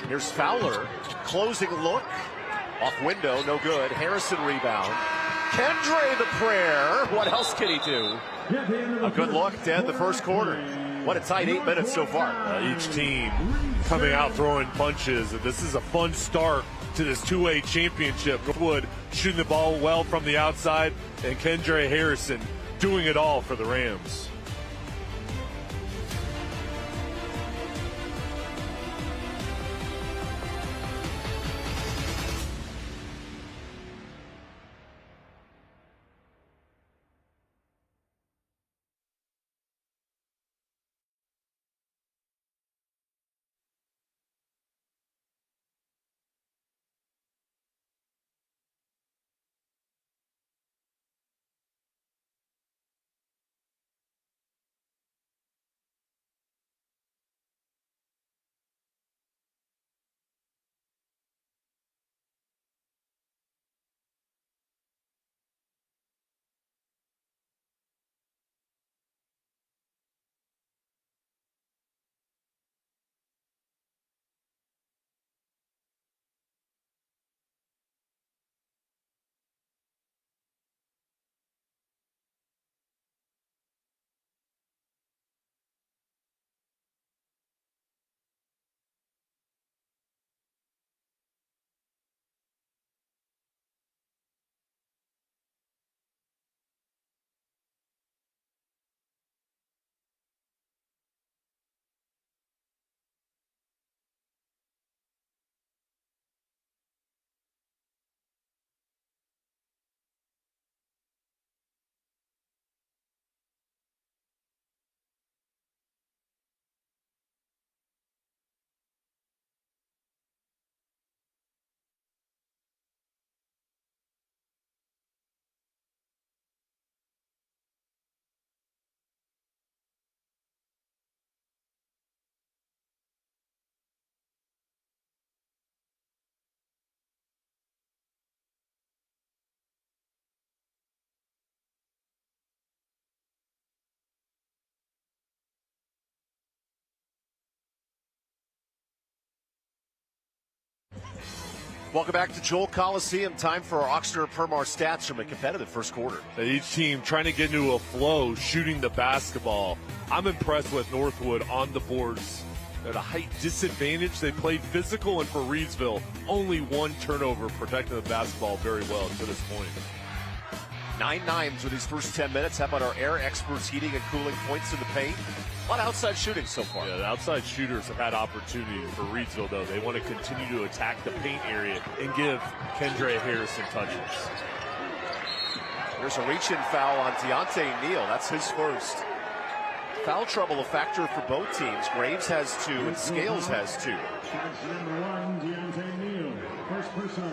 Here's Fowler. Closing look. Off window, no good. Harrison rebound. Kendra the prayer. What else can he do? A good look to end the first quarter. What a tight 8 minutes so far. Each team coming out throwing punches. This is a fun start to this 2A championship. Northwood shooting the ball well from the outside, and Kendra Harrison doing it all for the Rams. Welcome back to Joel Coliseum. Time for our Oxnard Permar stats from a competitive first quarter. Each team trying to get into a flow, shooting the basketball. I'm impressed with Northwood on the boards. At a height disadvantage, they played physical, and for Reidsville, only one turnover, protecting the basketball very well to this point. 9-9s with these first 10 minutes. How about our air experts heating and cooling points in the paint? A lot of outside shooting so far. Yeah, the outside shooters have had opportunity for Reidsville, though. They want to continue to attack the paint area and give Kendra Harrison touches. There's a reach-in foul on Deontay Neal. That's his first. Foul trouble a factor for both teams. Graves has 2 and Scales has 2. Number 1, Deontay Neal. First personal.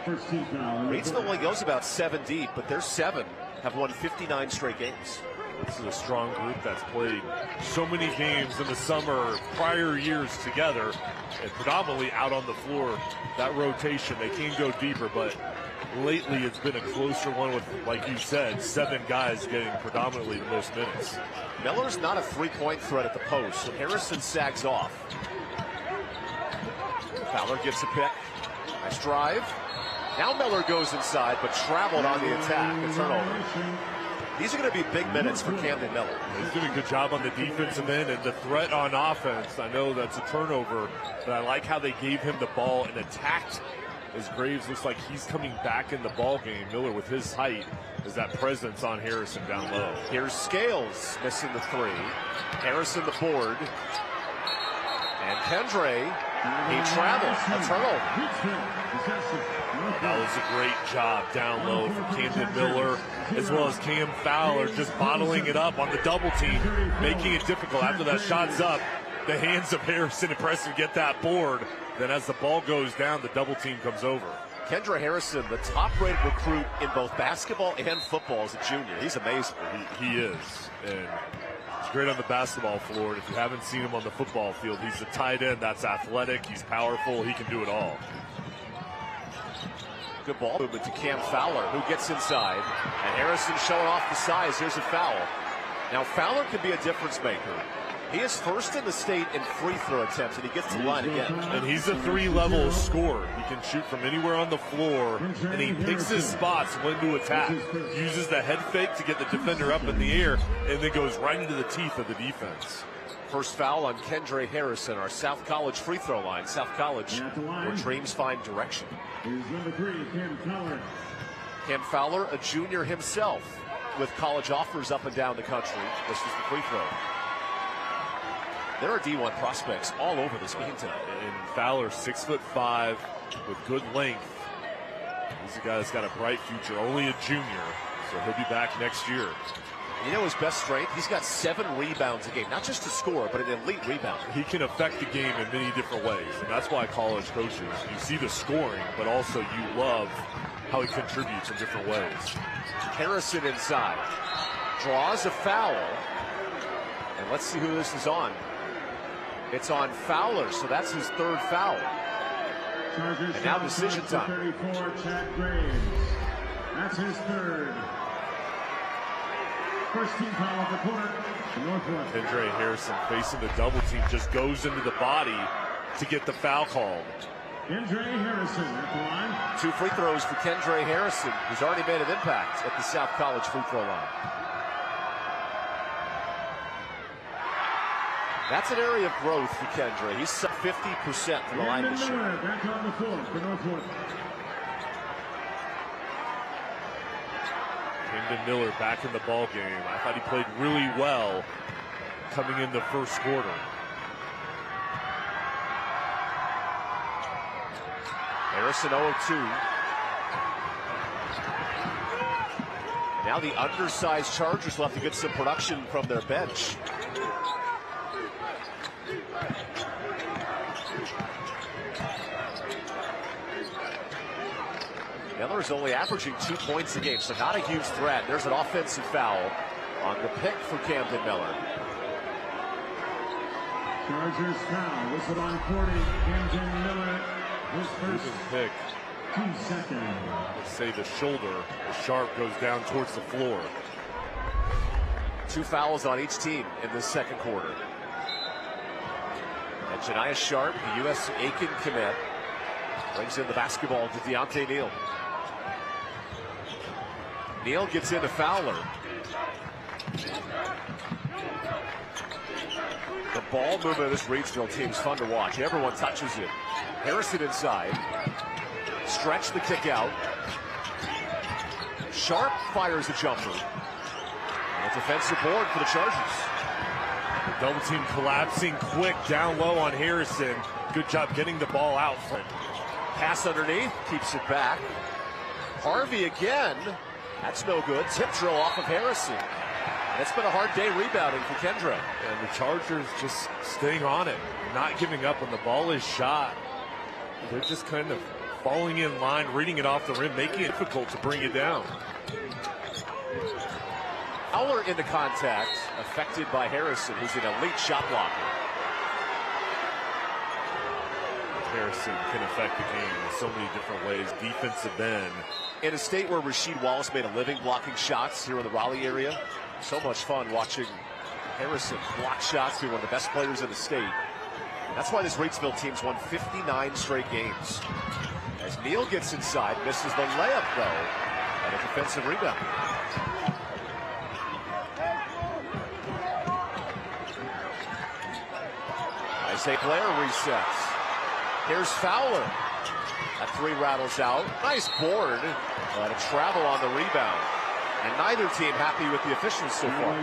First team foul. Reidsville only goes about 7 deep, but their 7 have won 59 straight games. This is a strong group that's played so many games in the summer, prior years together, and predominantly out on the floor. That rotation, they can go deeper, but lately it's been a closer one with, like you said, 7 guys getting predominantly the most minutes. Miller's not a three-point threat at the post, so Harrison sags off. Fowler gets a pick. Nice drive. Now Miller goes inside, but traveled on the attack. A turnover. These are going to be big minutes for Camden Miller. He's doing a good job on the defensive end and the threat on offense. I know that's a turnover, but I like how they gave him the ball and attacked as Graves looks like he's coming back in the ball game. Miller with his height is that presence on Harrison down low. Here's Scales missing the 3. Harrison the board. And Kendre, he travels. A turnover. That was a great job down low from Camden Miller, as well as Cam Fowler just bottling it up on the double team, making it difficult. After that shot's up, the hands of Harrison and Preston get that board. Then as the ball goes down, the double team comes over. Kendra Harrison, the top-rated recruit in both basketball and football as a junior. He's amazing. He is. And he's great on the basketball floor. And if you haven't seen him on the football field, he's a tight end that's athletic. He's powerful. He can do it all. Good ball movement to Cam Fowler, who gets inside. And Harrison showing off the size. Here's a foul. Now, Fowler could be a difference maker. He is first in the state in free throw attempts, and he gets to the line again. And he's a 3-level scorer. He can shoot from anywhere on the floor, and he picks his spots when to attack. Uses the head fake to get the defender up in the air, and then goes right into the teeth of the defense. First foul on Kendre Harrison, our South College free throw line. South College, where dreams find direction. Here's number 3, Cam Fowler. Cam Fowler, a junior himself, with college offers up and down the country. This is the free throw. There are D1 prospects all over this game tonight. And Fowler, 6'5", with good length. He's a guy that's got a bright future, only a junior, so he'll be back next year. You know his best strength? He's got 7 rebounds a game, not just a scorer, but an elite rebounder. He can affect the game in many different ways, and that's why college coaches, you see the scoring, but also you love how he contributes in different ways. Harrison inside, draws a foul, and let's see who this is on. It's on Fowler, so that's his 3rd foul. Chargers and now decision time. 34, Chad Graves. That's his 3rd. First team foul of the quarter. Northwood. Kendra Harrison facing the double team just goes into the body to get the foul called. Kendra Harrison at the line. 2 free throws for Kendra Harrison, who's already made an impact at the South College free throw line. That's an area of growth for Kendra. He's 50% from the line this year. Back on the floor for Northwood. Camden Miller back in the ball game. I thought he played really well coming in the first quarter. Harrison 0-2. Now the undersized Chargers will have to get some production from their bench. Miller is only averaging 2 points a game, so not a huge threat. There's an offensive foul on the pick for Camden Miller. Chargers foul. Whistle on 40. Camden Miller. His first pick. 2 seconds. Let's say the shoulder. The sharp goes down towards the floor. 2 fouls on each team in this second quarter. And Janiah Sharp, the U.S. Aiken commit, Brings in the basketball to Deontay Neal. Neal gets into Fowler. The ball movement of this Reidsville team is fun to watch. Everyone touches it. Harrison inside. Stretch the kick out. Sharp fires a jumper. And a defensive board for the Chargers. The double team collapsing quick down low on Harrison. Good job getting the ball out front. Pass underneath, keeps it back. Harvey again. That's no good. Tip drill off of Harrison. And it's been a hard day rebounding for Kendra. And the Chargers just staying on it, not giving up when the ball is shot. They're just kind of falling in line, reading it off the rim, making it difficult to bring it down. Fowler into contact, affected by Harrison, who's an elite shot blocker. Harrison can affect the game in so many different ways. Defensive end. In a state where Rasheed Wallace made a living blocking shots here in the Raleigh area, so much fun watching Harrison block shots. Be one of the best players in the state. That's why this Reidsville team's won 59 straight games. As Neal gets inside, misses the layup though, and a defensive rebound. Isaiah Blair resets. Here's Fowler. That three rattles out. Nice board. And a travel on the rebound. And neither team happy with the officials so far.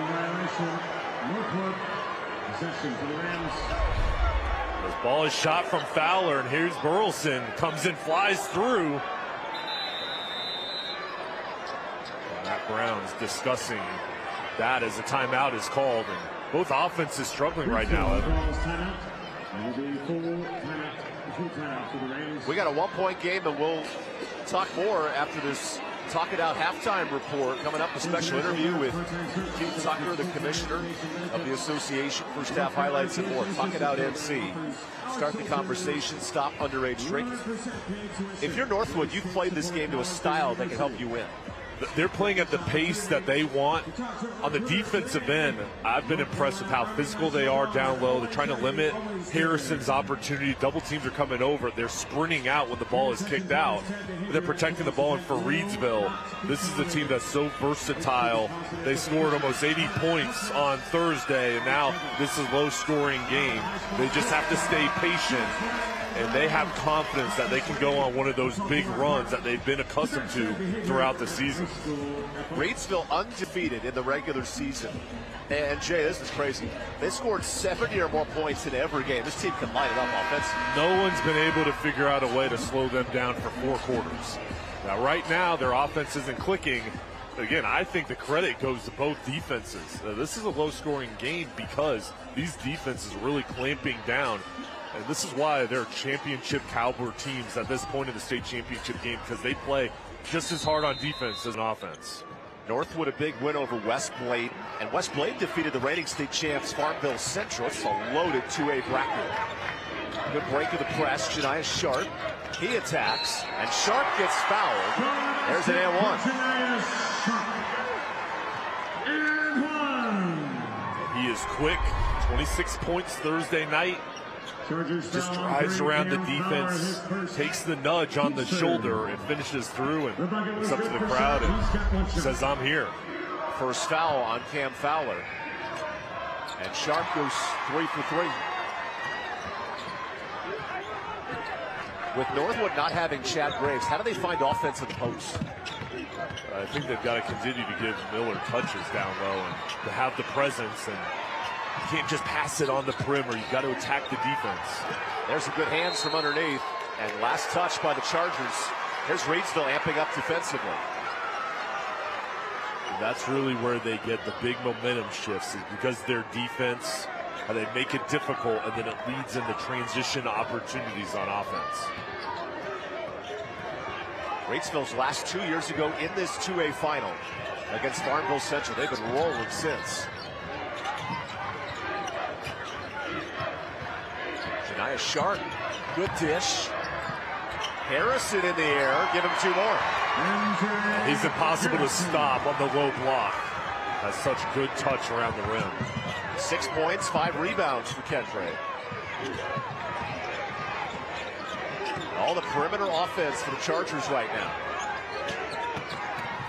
Northwood, possession for the Rams. This ball is shot from Fowler, and here's Burleson. Comes in, flies through. And Matt Brown's discussing that as a timeout is called. And both offenses struggling right now, Evan. We got a one-point game, and we'll talk more after this Talk It Out halftime report. Coming up, a special interview with Keith Tucker, the commissioner of the association. First half highlights and more. Talk It Out NC. Start the conversation. Stop underage drinking. If you're Northwood, you've played this game to a style that can help you win. They're playing at the pace that they want. On the defensive end, I've been impressed with how physical they are down low. They're trying to limit Harrison's opportunity. Double teams are coming over. They're sprinting out when the ball is kicked out. They're protecting the ball. And for Reidsville, this is a team that's so versatile. They scored almost 80 points on Thursday, and now this is a low-scoring game. They just have to stay patient. And they have confidence that they can go on one of those big runs that they've been accustomed to throughout the season. Reidsville undefeated in the regular season. And Jay, this is crazy. They scored 70 or more points in every game. This team can light it up offensively. No one's been able to figure out a way to slow them down for 4 quarters. Now, right now, their offense isn't clicking. Again, I think the credit goes to both defenses. This is a low-scoring game because these defenses are really clamping down. And this is why they're championship caliber teams at this point in the state championship game, because they play just as hard on defense as an offense. Northwood a big win over West Blade, and West Blade defeated the reigning state champs Farmville Central. It's a loaded 2A bracket. Good break of the press. Janiah Sharp, he attacks, and Sharp gets fouled. There's an and one. He is quick. 26 points Thursday night. Just drives around the defense, takes the nudge on the shoulder, and finishes through and looks up to the crowd and says, I'm here. First foul on Cam Fowler. And Sharp goes 3 for 3. With Northwood not having Chad Graves, how do they find offense in the post? I think they've got to continue to give Miller touches down low and to have the presence, and you can't just pass it on the perimeter. You've got to attack the defense. There's some good hands from underneath. And last touch by the Chargers. Here's Reidsville amping up defensively. And that's really where they get the big momentum shifts, is because their defense, how they make it difficult, and then it leads into transition opportunities on offense. Reidsville's last 2 years ago in this 2A final against Farmville Central. They've been rolling since. Janiah Sharp, good dish. Harrison in the air, give him 2 more. He's impossible to stop on the low block. Has such good touch around the rim. 6 points, 5 rebounds for Kendra. All the perimeter offense for the Chargers right now.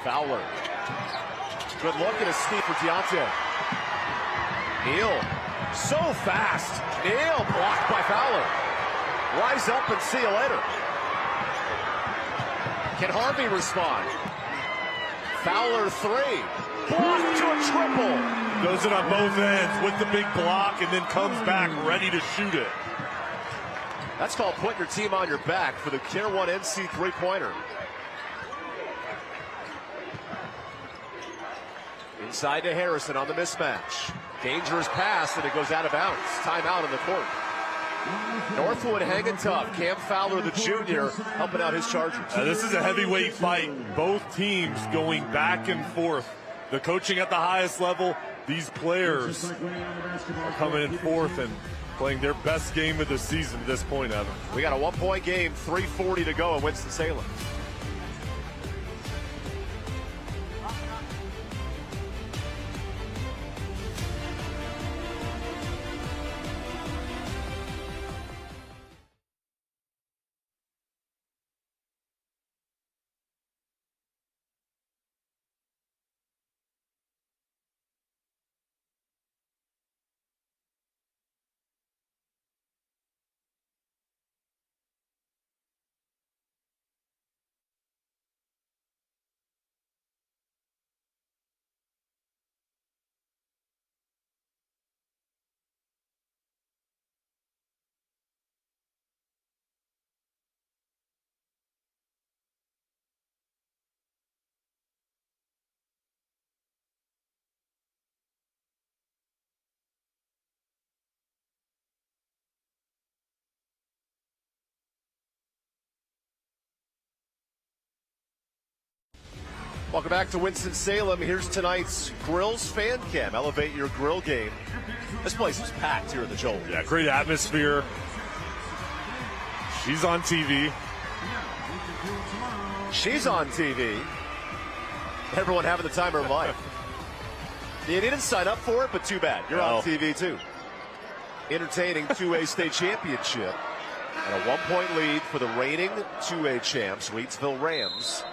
Fowler. Good look at a sneak for Deontay. Neal. So fast. Neal blocked by Fowler. Rise up and see you later. Can Harvey respond? Fowler three. Blocked to a triple. Goes it on both ends with the big block and then comes back ready to shoot it. That's called putting your team on your back for the Tier 1 NC three-pointer. Inside to Harrison on the mismatch. Dangerous pass, and it goes out of bounds. Timeout in the court. Northwood hanging tough. Cam Fowler, the junior, helping out his Chargers. This is a heavyweight fight. Both teams going back and forth. The coaching at the highest level. These players are coming in fourth and playing their best game of the season at this point, Evan. We got a one-point game, 3:40 to go in Winston-Salem. Welcome back to Winston-Salem. Here's tonight's Grills Fan Cam. Elevate your grill game. This place is packed here at the Joel. Yeah, great atmosphere. She's on TV. She's on TV. Everyone having the time of their life. You didn't sign up for it, but too bad. You're on TV too. Entertaining 2A state championship. And a one-point lead for the reigning 2A champs, Reidsville Rams.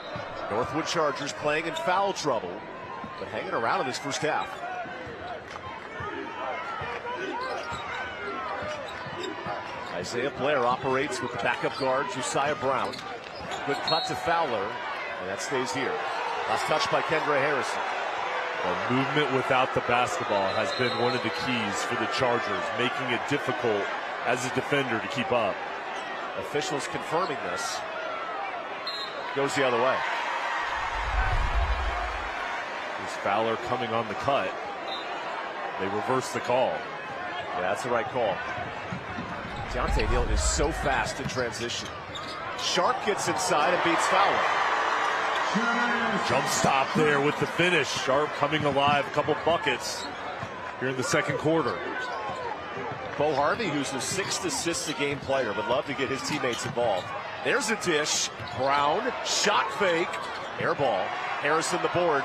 Northwood Chargers playing in foul trouble, but hanging around in this first half. Isaiah Blair operates with the backup guard, Josiah Brown. Good cut to Fowler, and that stays here. Last touch by Kendra Harrison. Well, movement without the basketball has been one of the keys for the Chargers, making it difficult as a defender to keep up. Officials confirming this. Goes the other way. Fowler coming on the cut. They reverse the call. Yeah, that's the right call. Deontay Neal is so fast in transition. Sharp gets inside and beats Fowler. Jump stop there with the finish. Sharp coming alive, a couple buckets here in the second quarter. Bo Harvey, who's the 6th assist-a-game player, would love to get his teammates involved. There's a dish. Brown, shot fake, air ball. Harrison the board.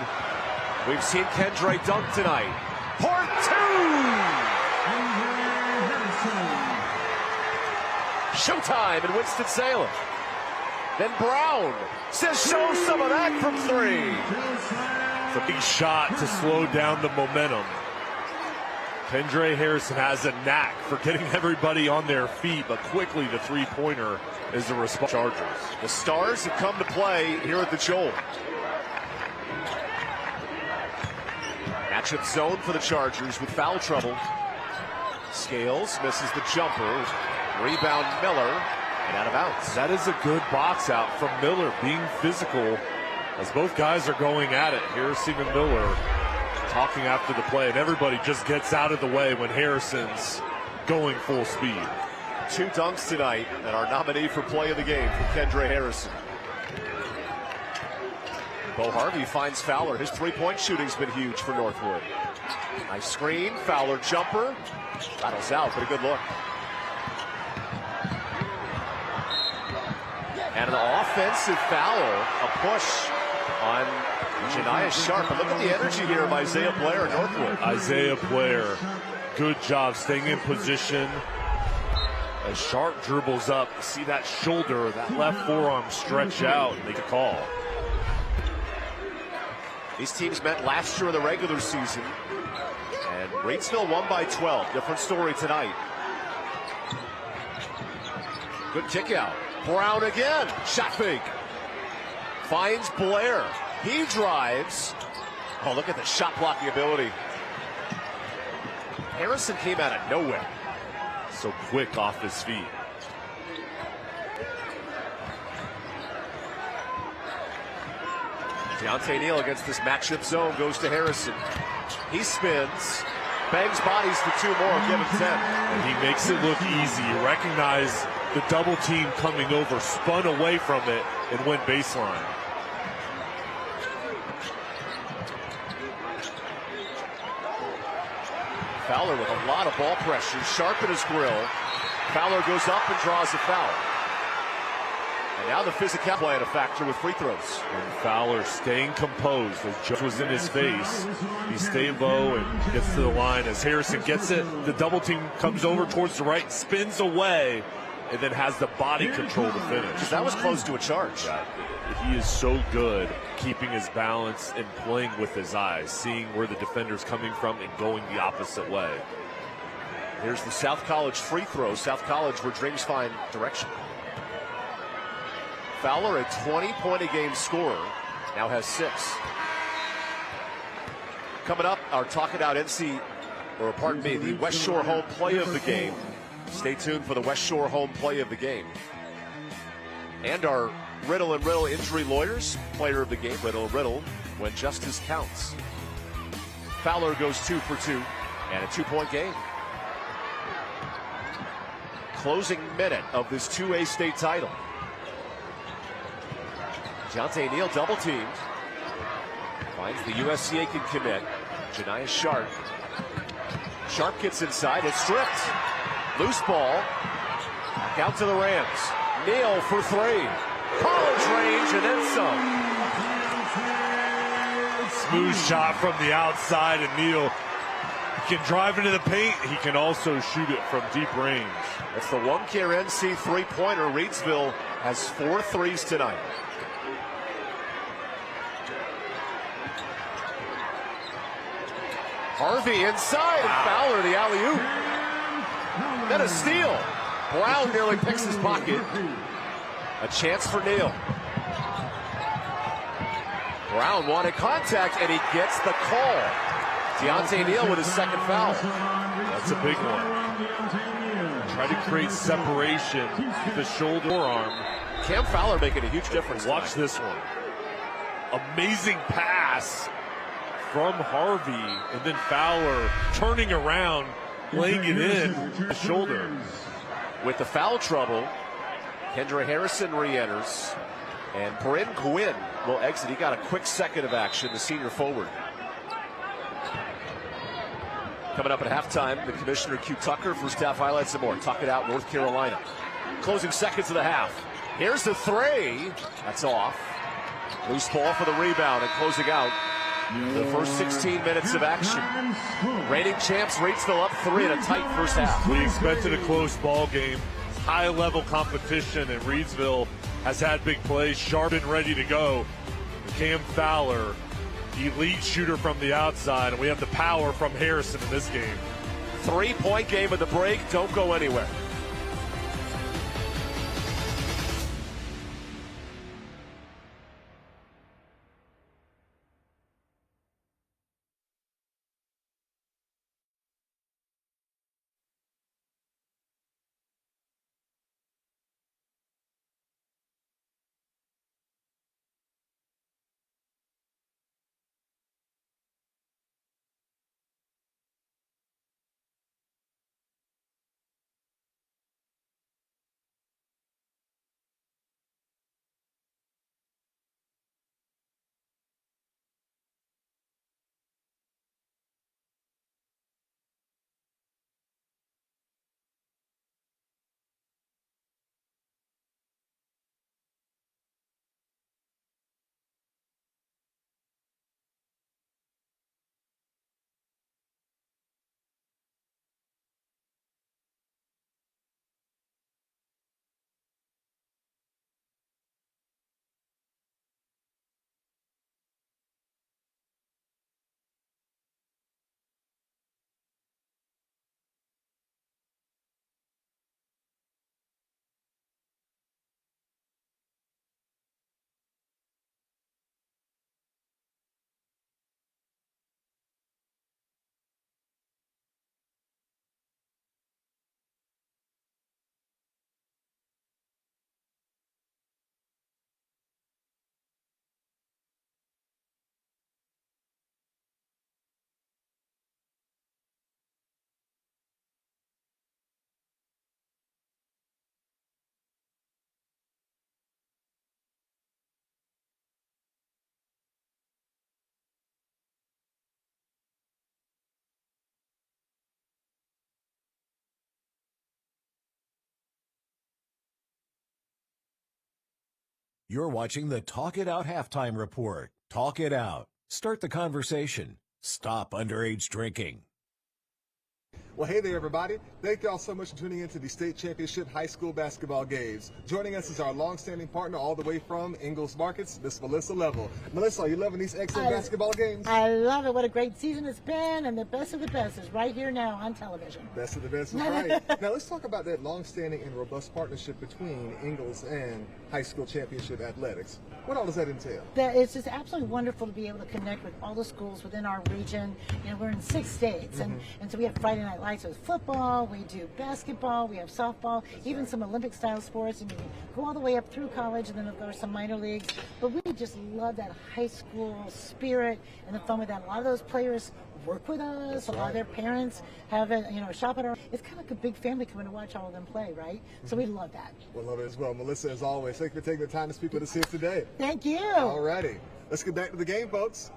We've seen Kendra dunk tonight. Part 2! Showtime in Winston-Salem. Then Brown says show some of that from three. It's a big shot to slow down the momentum. Kendra Harrison has a knack for getting everybody on their feet, but quickly the three-pointer is the response. Chargers. The Stars have come to play here at the Joel. Matchup zone for the Chargers with foul trouble. Scales misses the jumper. Rebound Miller and out of bounds. That is a good box out from Miller, being physical as both guys are going at it. Harrison and Miller talking after the play, and everybody just gets out of the way when Harrison's going full speed. 2 dunks tonight, and our nominee for play of the game from Kendra Harrison. Bo Harvey finds Fowler. His three-point shooting's been huge for Northwood. Nice screen, Fowler jumper. Rattles out, but a good look. And an offensive foul, a push on Janiah Sharp. But look at the energy here of Isaiah Blair and Northwood. Isaiah Blair, good job staying in position. As Sharp dribbles up, you see that shoulder, that left forearm stretch out, and make a call. These teams met last year in the regular season, and Reidsville won by 12. Different story tonight. Good kick out. Brown again. Shot fake. Finds Blair. He drives. Oh, look at the shot blocking ability. Harrison came out of nowhere. So quick off his feet. Deontay Neal against this matchup zone goes to Harrison. He spins, bangs bodies for two more, give him 10. And he makes it look easy. You recognize the double team coming over, spun away from it, and went baseline. Fowler with a lot of ball pressure, sharp in his grill. Fowler goes up and draws a foul. And now the physical playing a factor with free throws. And Fowler staying composed as Jones was in his face. He stayed low and gets to the line. As Harrison gets it, the double team comes over towards the right, spins away, and then has the body control to finish. That was close to a charge. Yeah, he is so good keeping his balance and playing with his eyes, seeing where the defender's coming from and going the opposite way. Here's the South College free throw. South College where dreams find direction. Fowler, a 20-point-a-game scorer, now has 6. Coming up, our Talk It Out the West Shore home play of the game. Stay tuned for the West Shore home play of the game. And our Riddle and Riddle injury lawyers, player of the game, Riddle and Riddle, when justice counts. Fowler goes 2 for 2 and a 2-point game. Closing minute of this 2A state title. Deontay Neal double teamed. Finds the USCA can commit. Janiah Sharp. Sharp gets inside. It's stripped. Loose ball. Back out to the Rams. Neal for 3. College range and then some. Smooth shot from the outside, and Neal can drive into the paint. He can also shoot it from deep range. That's the OneCare NC three-pointer. Reidsville has 4 threes tonight. Harvey inside, and Fowler the alley-oop. Then a steal. Brown nearly picks his pocket. A chance for Neal. Brown wanted contact, and he gets the call. Deontay Neal with his second foul. That's a big one. Try to create separation with the shoulder arm. Cam Fowler making a huge difference. Watch this one. Amazing pass from Harvey, and then Fowler turning around, laying it in the shoulder. With the foul trouble, Kendra Harrison re-enters, and Bryn Quinn will exit. He got a quick second of action, the senior forward. Coming up at halftime, the Commissioner Q Tucker, first half highlights and more. Talk It Out, North Carolina. Closing seconds of the half. Here's the 3. That's off. Loose ball for the rebound, and closing out the first 16 minutes of action. Reigning champs, Reidsville up 3 in a tight first half. We expected a close ball game. High-level competition, and Reidsville has had big plays, sharp and ready to go. Cam Fowler, elite shooter from the outside, and we have the power from Harrison in this game. 3-point game at the break. Don't go anywhere. You're watching the Talk It Out Halftime Report. Talk it out. Start the conversation. Stop underage drinking. Well, hey there, everybody. Thank y'all so much for tuning into the state championship high school basketball games. Joining us is our long-standing partner all the way from Ingalls Markets, Miss Melissa Level. Melissa, are you loving these excellent basketball games? I love it. What a great season it's been, and the best of the best is right here now on television. Best of the best is right. Now, let's talk about that long-standing and robust partnership between Ingalls and high school championship athletics. What all does that entail? It's just absolutely wonderful to be able to connect with all the schools within our region. You know, we're in 6 states, and so we have Friday night lights with football, we do basketball, we have softball, even some Olympic-style sports, and you can go all the way up through college, and then there are some minor leagues. But we just love that high school spirit and the fun with that. A lot of those players work with us. A lot of their parents have a shop at our. It's kind of like a big family coming to watch all of them play, right? So we love that. We love it as well. Melissa, as always, thank you for taking the time to speak with us here today. Thank you. All righty. Let's get back to the game, folks.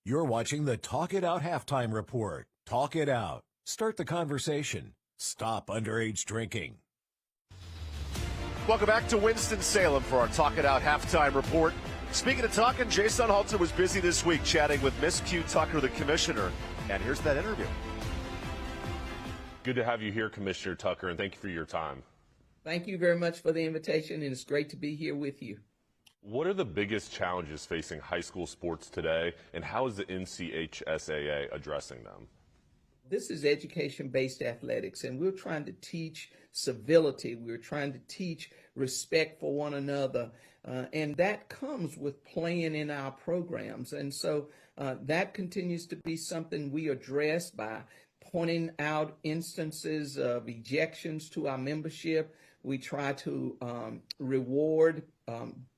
You're watching the Talk It Out Halftime Report. Talk it out. Start the conversation. Stop underage drinking. Welcome back to Winston-Salem for our Talk It Out Halftime Report. Speaking of talking, Jason Halter was busy this week chatting with Miss Q Tucker, the commissioner. And here's that interview. Good to have you here, Commissioner Tucker, and thank you for your time. Thank you very much for the invitation, and it's great to be here with you. What are the biggest challenges facing high school sports today, and how is the NCHSAA addressing them? This is education-based athletics, and we're trying to teach civility. We're trying to teach respect for one another, and that comes with playing in our programs. And so that continues to be something we address by pointing out instances of ejections to our membership. We try to reward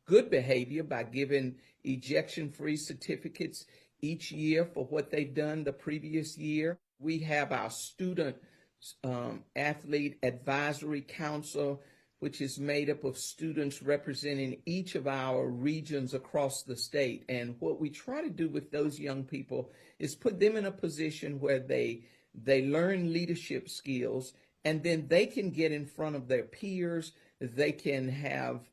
good behavior by giving ejection-free certificates each year for what they've done the previous year. We have our student athlete advisory council, which is made up of students representing each of our regions across the state. And what we try to do with those young people is put them in a position where they learn leadership skills, and then they can get in front of their peers. They can have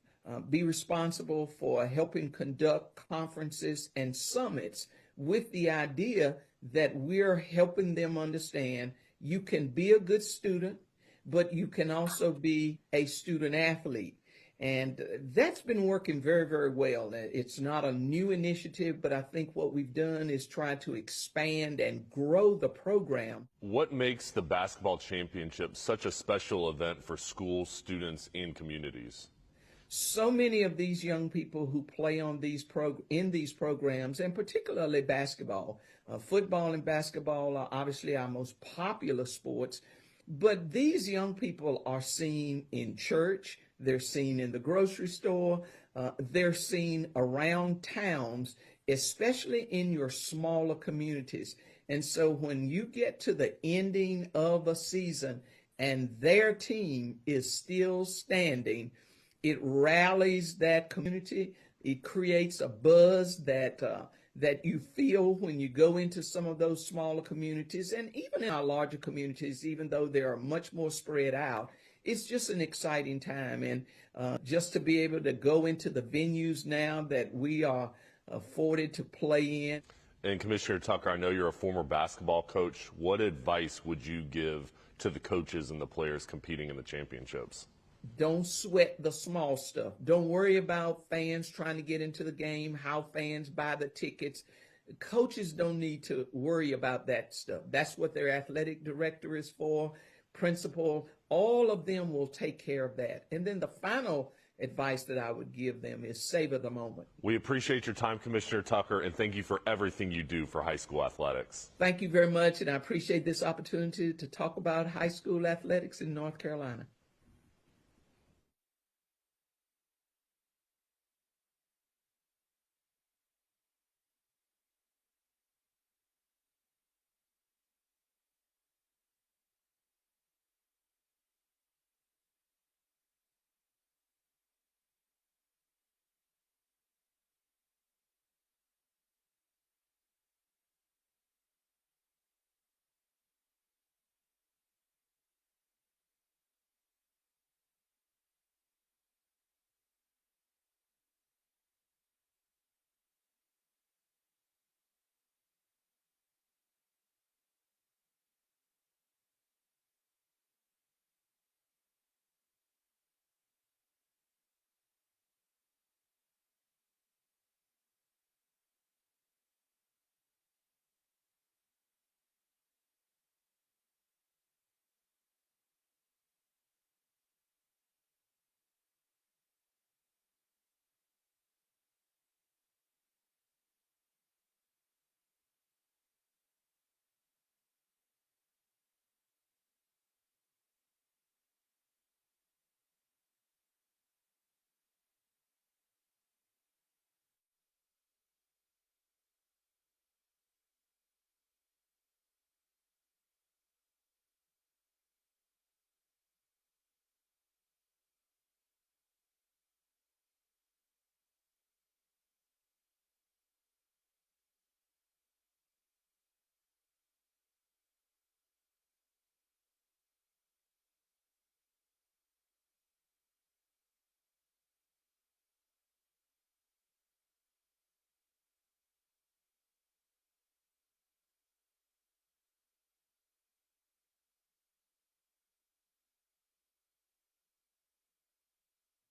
be responsible for helping conduct conferences and summits with the idea that we're helping them understand you can be a good student, but you can also be a student athlete. And that's been working very, very well. It's not a new initiative, but I think what we've done is try to expand and grow the program. What makes the basketball championship such a special event for schools, students, and communities? So many of these young people who play on in these programs, and particularly basketball, football and basketball are obviously our most popular sports, but these young people are seen in church, they're seen in the grocery store, they're seen around towns, especially in your smaller communities. And so when you get to the ending of a season and their team is still standing, it rallies that community. It creates a buzz that you feel when you go into some of those smaller communities, and even in our larger communities, even though they are much more spread out. It's just an exciting time, and just to be able to go into the venues now that we are afforded to play in. And Commissioner Tucker, I know you're a former basketball coach. What advice would you give to the coaches and the players competing in the championships? Don't sweat the small stuff. Don't worry about fans trying to get into the game, how fans buy the tickets. Coaches don't need to worry about that stuff. That's what their athletic director is for, principal. All of them will take care of that. And then the final advice that I would give them is savor the moment. We appreciate your time, Commissioner Tucker, and thank you for everything you do for high school athletics. Thank you very much, and I appreciate this opportunity to talk about high school athletics in North Carolina.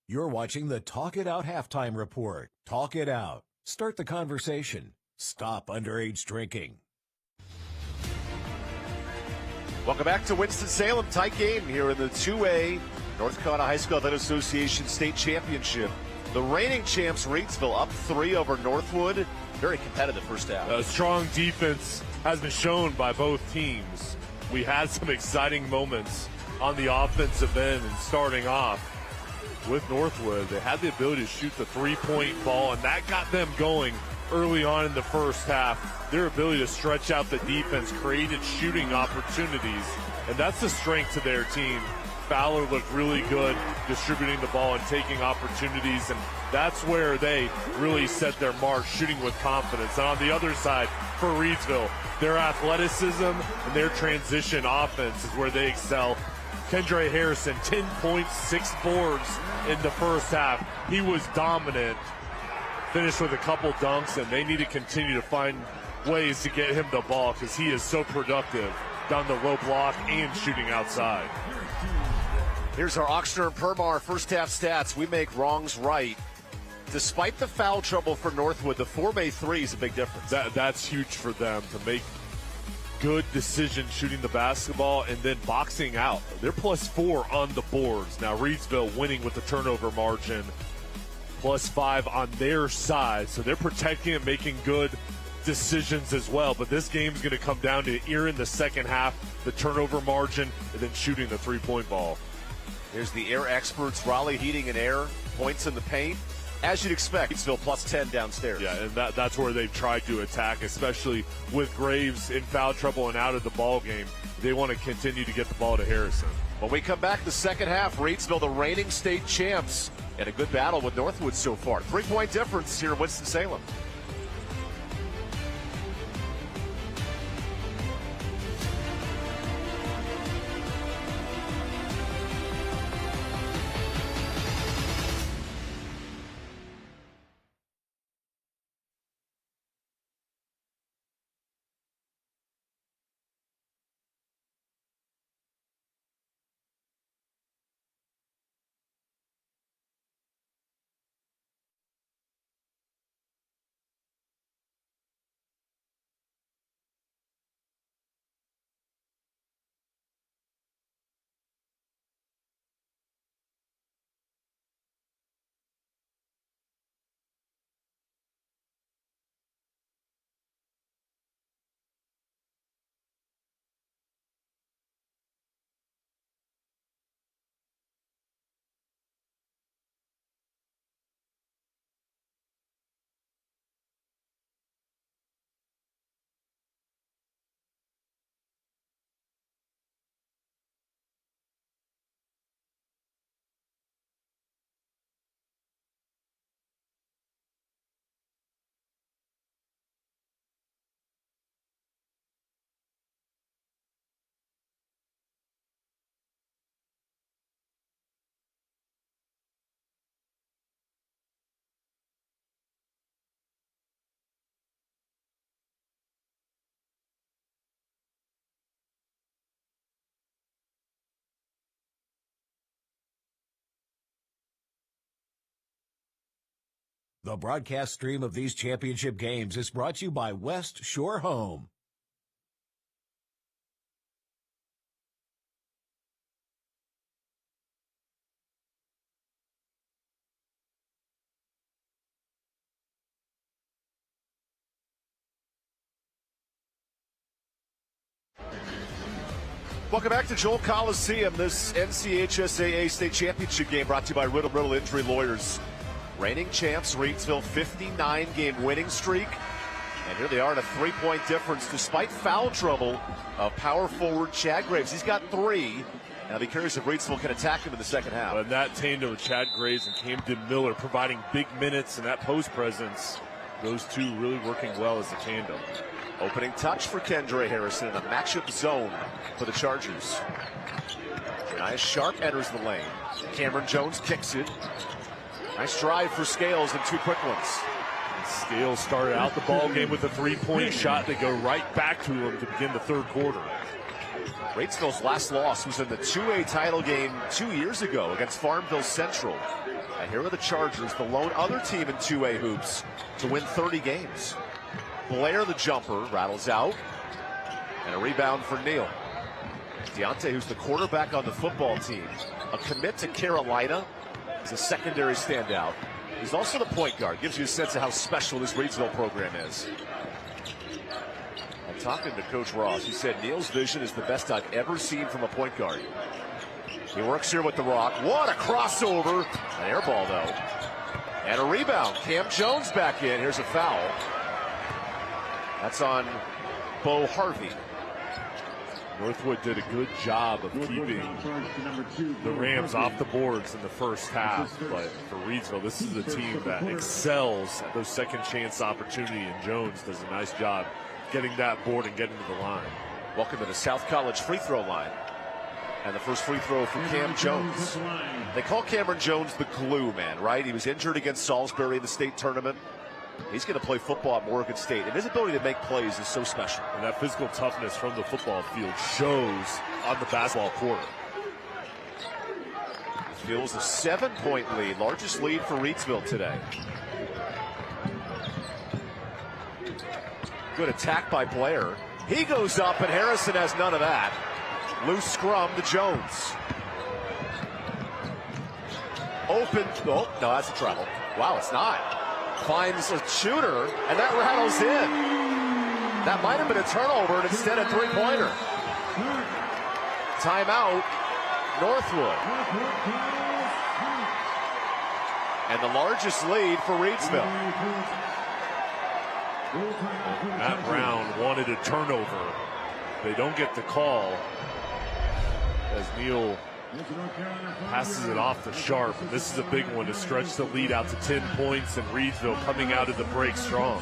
You're watching the Talk It Out Halftime Report. Talk it out. Start the conversation. Stop underage drinking. Welcome back to Winston-Salem. Tight game here in the 2A North Carolina High School Athletic Association State Championship. The reigning champs, Reidsville, up 3 over Northwood. Very competitive first half. A strong defense has been shown by both teams. We had some exciting moments on the offensive end, and starting off with Northwood, they had the ability to shoot the three-point ball, and that got them going early on in the first half. Their ability to stretch out the defense created shooting opportunities, and that's the strength to their team. Fowler looked really good distributing the ball and taking opportunities, and that's where they really set their mark, shooting with confidence. And on the other side, for Reidsville, their athleticism and their transition offense is where they excel. Kendra Harrison, 10 points, 6 boards in the first half. He was dominant. Finished with a couple dunks, and they need to continue to find ways to get him the ball because he is so productive down the low block and shooting outside. Here's our Oxner and Permar first half stats. We make wrongs right. Despite the foul trouble for Northwood, the 4-May 3 is a big difference. That's huge for them to make good decisions shooting the basketball and then boxing out. They're +4 on the boards. Now Reidsville winning with the turnover margin, +5 on their side. So they're protecting and making good decisions as well. But this game's going to come down to here in the second half, the turnover margin, and then shooting the three-point ball. Here's the air experts, Raleigh Heating and Air, points in the paint. As you'd expect, Reidsville +10 downstairs. Yeah, and that's where they've tried to attack, especially with Graves in foul trouble and out of the ball game. They want to continue to get the ball to Harrison. When we come back the second half, Reidsville, the reigning state champs, and a good battle with Northwood so far. 3-point difference here in Winston-Salem. The broadcast stream of these championship games is brought to you by West Shore Home. Welcome back to Joel Coliseum. This NCHSAA state championship game brought to you by Riddle Injury Lawyers. Reigning champs, Reidsville, 59-game winning streak. And here they are at a 3-point difference despite foul trouble of power forward Chad Graves. He's got 3. And I'll be curious if Reidsville can attack him in the second half. And that tandem with Chad Graves and Camden Miller providing big minutes and that post presence, those two really working well as a tandem. Opening touch for Kendra Harrison in a matchup zone for the Chargers. Nice Sharp enters the lane. Cameron Jones kicks it. Nice drive for Scales and 2 quick ones. And Scales started out the ball game with a 3-point shot. They go right back to him to begin the third quarter. Reidsville's last loss was in the 2A title game 2 years ago against Farmville Central. And here are the Chargers, the lone other team in 2A hoops to win 30 games. Blair, the jumper, rattles out. And a rebound for Neal. Deontay, who's the quarterback on the football team, a commit to Carolina. He's a secondary standout. He's also the point guard. Gives you a sense of how special this Reidsville program is. I'm talking to Coach Ross. He said Neal's vision is the best I've ever seen from a point guard. He works here with the rock. What a crossover. An air ball, though. And a rebound. Cam Jones back in. Here's a foul. That's on Bo Harvey. Northwood did a good job of keeping the Rams off the boards in the first half. But for Reidsville, this is a team that excels at those second chance opportunity, and Jones does a nice job getting that board and getting to the line. Welcome to the South College free throw line. And the first free throw for Cam Jones. They call Cameron Jones the glue man, right? He was injured against Salisbury in the state tournament. He's going to play football at Morgan State, and his ability to make plays is so special. And that physical toughness from the football field shows on the basketball court. Reidsville's a 7-point lead, largest lead for Reidsville today. Good attack by Blair. He goes up, and Harrison has none of that. Loose scrum to Jones. Open. Oh, no, that's a travel. Wow, it's not. Finds a shooter, and that rattles in. That might have been a turnover, and instead a three-pointer. Timeout, Northwood. And the largest lead for Reidsville. Matt Brown wanted a turnover. They don't get the call as Neal passes it off to Sharp. This is a big one to stretch the lead out to 10 points, and Reidsville coming out of the break strong.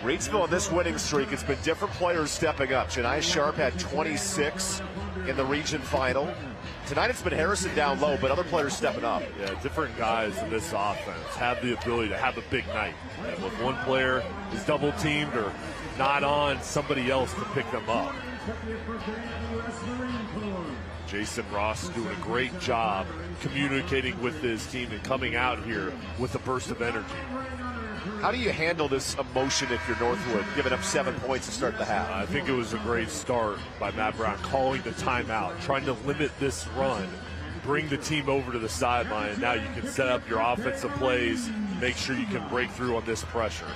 Reidsville on this winning streak, it's been different players stepping up. Janai Sharp had 26 in the region final. Tonight it's been Harrison down low, but other players stepping up. Yeah, different guys in this offense have the ability to have a big night. And if one player is double teamed or not on, somebody else can pick them up. Jason Ross doing a great job communicating with his team and coming out here with a burst of energy. How do you handle this emotion if you're Northwood, giving up 7 points to start the half? I think it was a great start by Matt Brown, calling the timeout, trying to limit this run, bring the team over to the sideline. Now you can set up your offensive plays, make sure you can break through on this pressure.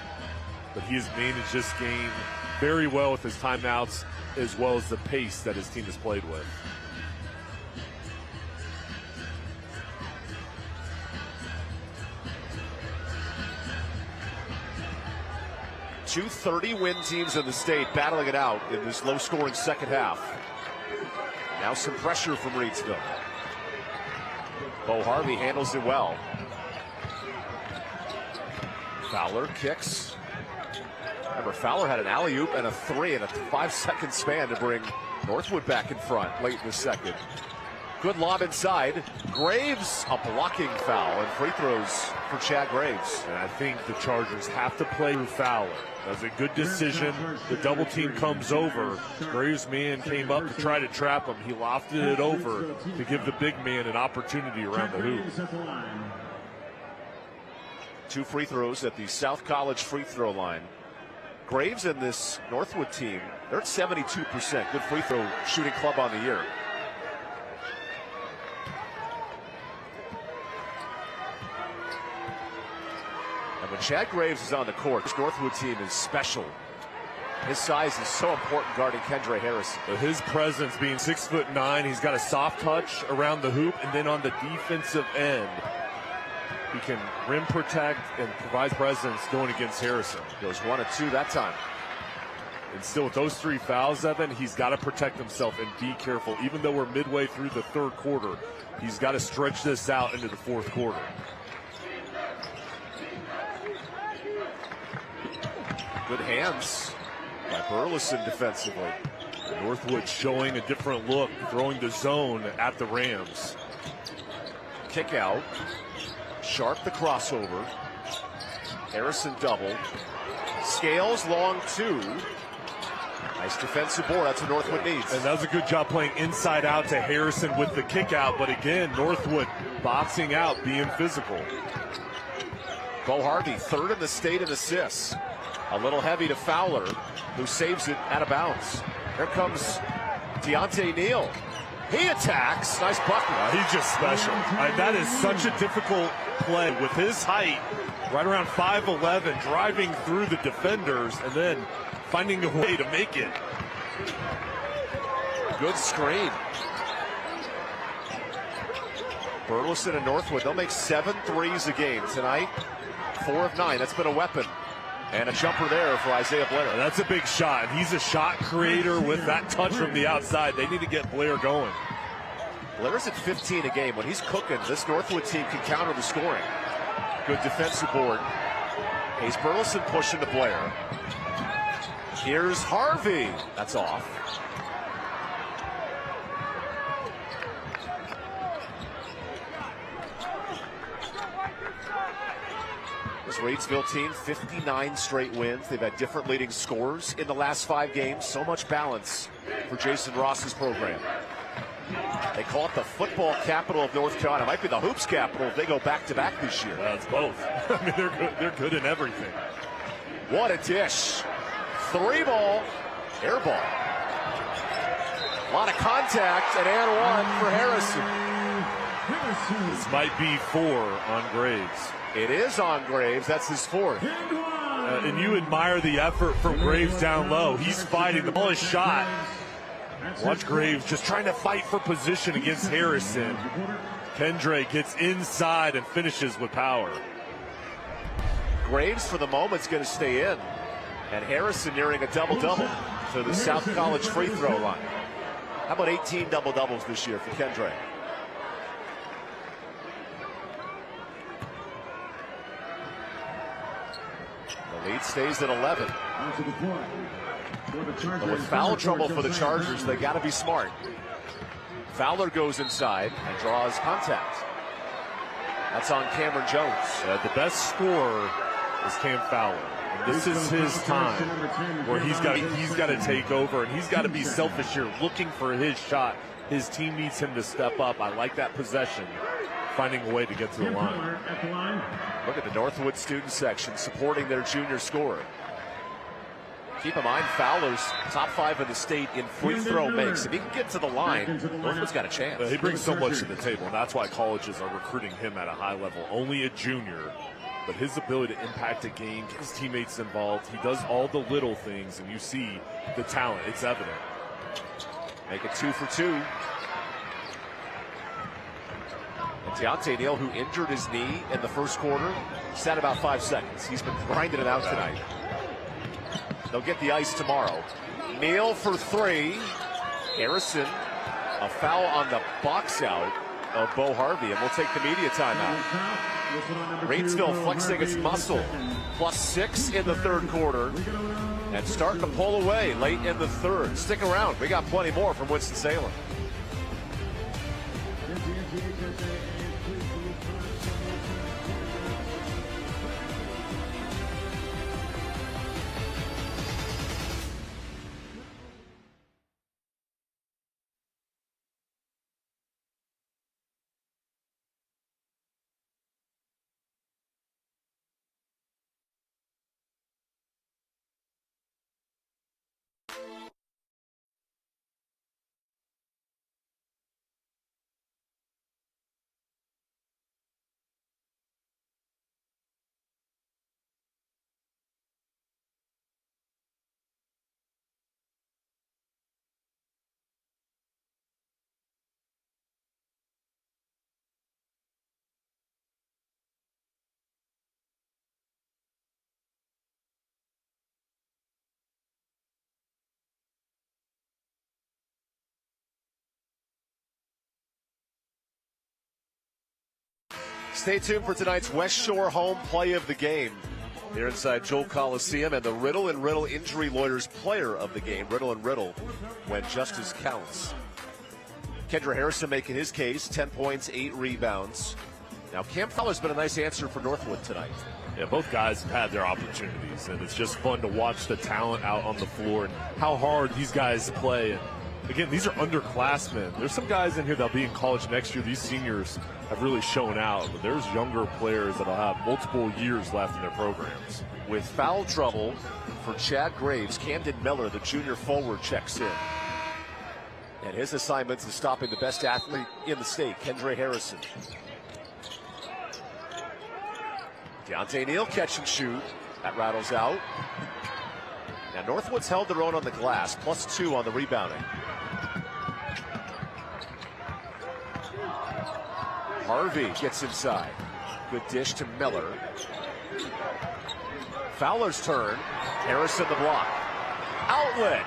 But he has managed this game very well with his timeouts, as well as the pace that his team has played with. Two 30-win teams in the state battling it out in this low-scoring second half. Now some pressure from Reidsville. Bo Harvey handles it well. Fowler kicks. Remember, Fowler had an alley-oop and a three in a 5-second span to bring Northwood back in front late in the second. Good lob inside. Graves, a blocking foul, and free throws for Chad Graves. And I think the Chargers have to play through Fowler. That was a good decision. The double team comes over. Graves' man came up to try to trap him. He lofted it over to give the big man an opportunity around the hoop. 2 free throws at the South College free throw line. Graves and this Northwood team, they're at 72%. Good free throw shooting club on the year. And when Chad Graves is on the court, this Northwood team is special. His size is so important guarding Kendra Harrison. But his presence being 6'9", he's got a soft touch around the hoop, and then on the defensive end, he can rim protect and provide presence going against Harrison. Goes 1 of 2 that time. And still with those 3 fouls, Evan, he's got to protect himself and be careful. Even though we're midway through the third quarter, he's got to stretch this out into the fourth quarter. Good hands by Burleson defensively. Northwood showing a different look, throwing the zone at the Rams. Kick out. Sharp the crossover. Harrison double. Scales long 2. Nice defensive board. That's what Northwood needs. And that was a good job playing inside out to Harrison with the kick out. But again, Northwood boxing out, being physical. Bo Harvey, 3rd in the state in assists. A little heavy to Fowler, who saves it out of bounds. Here comes Deontay Neal. He attacks. Nice bucket. He's just special. That is such a difficult play with his height, right around 5'11", driving through the defenders and then finding a way to make it. Good screen. Burleson and Northwood, they'll make 7 threes a game tonight. 4 of 9. That's been a weapon. And a jumper there for Isaiah Blair. That's a big shot. He's a shot creator with that touch from the outside. They need to get Blair going. Blair's at 15 a game. When he's cooking, this Northwood team can counter the scoring. Good defensive board. Hayes Burleson pushing to Blair. Here's Harvey. That's off. This Reidsville team, 59 straight wins. They've had different leading scorers in the last 5 games. So much balance for Jason Ross's program. They call it the football capital of North Carolina. It might be the hoops capital if they go back-to-back this year. It's both. I mean, they're good in everything. What a dish. 3-ball, air ball. A lot of contact, and one for Harrison. This might be 4 on Graves. It is on Graves. That's his 4th. And you admire the effort from Graves down low. He's fighting. The ball is shot. Watch Graves just trying to fight for position against Harrison. Kendre gets inside and finishes with power. Graves, for the moment, is going to stay in. And Harrison nearing a double-double to the South College free throw line. How about 18 double-doubles this year for Kendre? The lead stays at 11. But with foul trouble for the Chargers, they got to be smart. Fowler goes inside and draws contact. That's on Cameron Jones. The best scorer is Cam Fowler. And this is his time where he's got to take over, and he's got to be selfish here, looking for his shot. His team needs him to step up. I like that possession, finding a way to get to the line. Look at the Northwood student section supporting their junior scorer. Keep in mind, Fowler's top 5 in the state in free throw makes. If he can get to the line, Northwood's got a chance. He brings so much to the table, and that's why colleges are recruiting him at a high level. Only a junior, but his ability to impact a game, get his teammates involved, he does all the little things, and you see the talent. It's evident. Make it 2 for 2. And Deontay Neal, who injured his knee in the first quarter, sat about 5 seconds. He's been grinding it out tonight. They'll get the ice tomorrow. Neal for 3. Harrison, a foul on the box out of Bo Harvey, and we'll take the media timeout. Reidsville flexing its muscle. +6 in the third quarter. And starting to pull away late in the third. Stick around. We got plenty more from Winston-Salem. Stay tuned for tonight's West Shore home play of the game here inside Joel Coliseum, and the Riddle and Riddle Injury Lawyers player of the game, Riddle and Riddle, when justice counts. Kendra Harrison making his case, 10 points, 8 rebounds. Now, Cam Fowler's been a nice answer for Northwood tonight. Yeah, both guys have had their opportunities, and it's just fun to watch the talent out on the floor and how hard these guys play. And again, these are underclassmen. There's some guys in here that'll be in college next year. These seniors have really shown out, but there's younger players that'll have multiple years left in their programs. With foul trouble for Chad Graves, Camden Miller, the junior forward, checks in. And his assignment is stopping the best athlete in the state, Kendra Harrison. Deontay Neal catch and shoot. That rattles out. Now Northwood's held their own on the glass, +2 on the rebounding. Harvey gets inside. Good dish to Miller. Fowler's turn. Harrison the block. Outlet.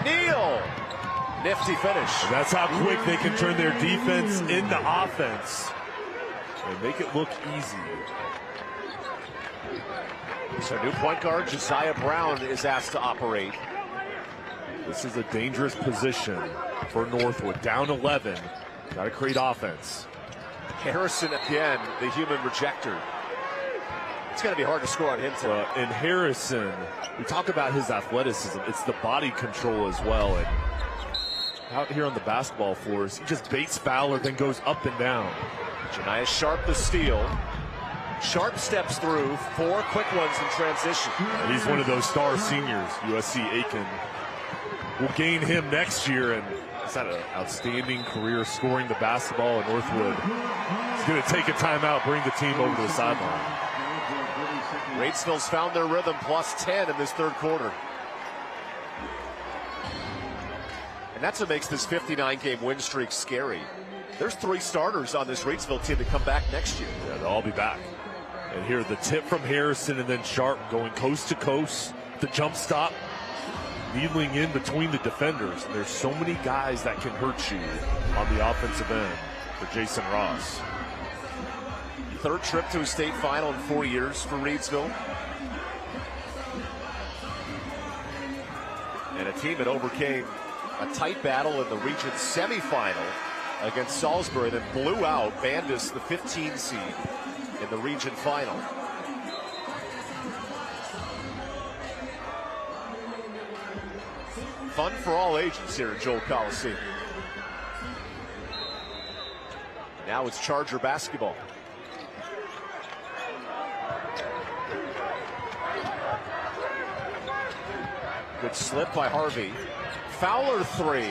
Neal. Nifty finish. And that's how quick they can turn their defense into offense and make it look easy. So new point guard Josiah Brown is asked to operate. This is a dangerous position for Northwood. Down 11. Got to create offense. Harrison again, the human rejector. It's going to be hard to score on him tonight. And Harrison, we talk about his athleticism. It's the body control as well. And out here on the basketball floors. He just baits Fowler, then goes up and down. Janiah Sharp the steal. Sharp steps through, 4 quick ones in transition. And he's one of those star seniors. USC Aiken will gain him next year, and he's had an outstanding career scoring the basketball at Northwood. He's going to take a timeout, bring the team over to the sideline. Reidsville's found their rhythm, plus 10 in this third quarter. And that's what makes this 59-game win streak scary. There's 3 starters on this Reidsville team to come back next year. Yeah, they'll all be back. And here, the tip from Harrison, and then Sharp going coast to coast. The jump stop, needling in between the defenders. And there's so many guys that can hurt you on the offensive end for Jason Ross. 3rd trip to a state final in 4 years for Reidsville. And a team that overcame a tight battle in the region semifinal against Salisbury, then blew out Bandus, the 15 seed, in the region final. Fun for all ages here at Joel Coliseum. Now it's Charger basketball. Good slip by Harvey. Fowler 3.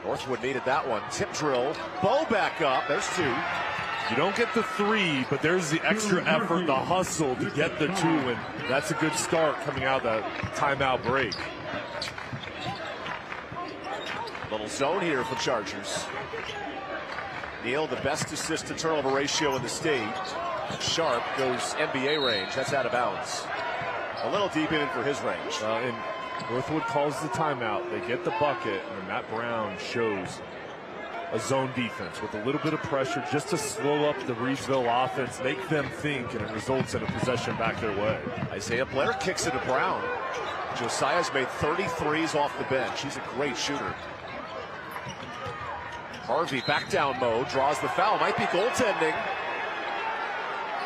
Northwood needed that one. Tip drill. Bow back up. There's 2. You don't get the 3, but there's the extra effort, the hustle to get the 2, and that's a good start coming out of that timeout break. Little zone here for Chargers. Neal, the best assist to turnover ratio in the state. Sharp goes NBA range. That's out of bounds. A little deep in for his range. And Northwood calls the timeout. They get the bucket, and Matt Brown shows a zone defense with a little bit of pressure just to slow up the Reidsville offense, make them think, and it results in a possession back their way. Isaiah Blair kicks it to Brown. Josiah's made 33s off the bench. He's a great shooter. Harvey back down mode, draws the foul. Might be goaltending.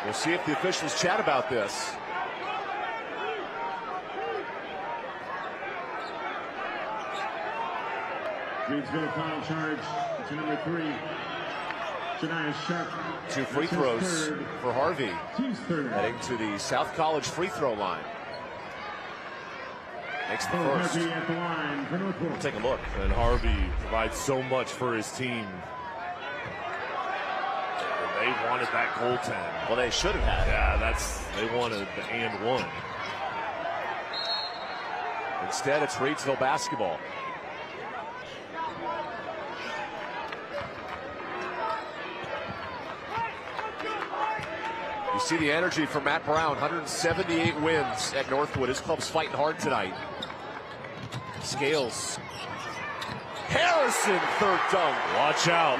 We'll see if the officials chat about this. Reidsville foul charge to number 3, Janiah Sharp. 2 free throws for Harvey. Team's third. Heading to the South College free throw line. Makes the first. Harvey at the line for Northwood. We'll take a look. And Harvey provides so much for his team. And they wanted that goaltend. Well, they should have had it. Yeah, they wanted the and one. Instead, it's Reidsville basketball. You see the energy from Matt Brown. 178 wins at Northwood. His club's fighting hard tonight. Scales. Harrison, 3rd dunk. Watch out.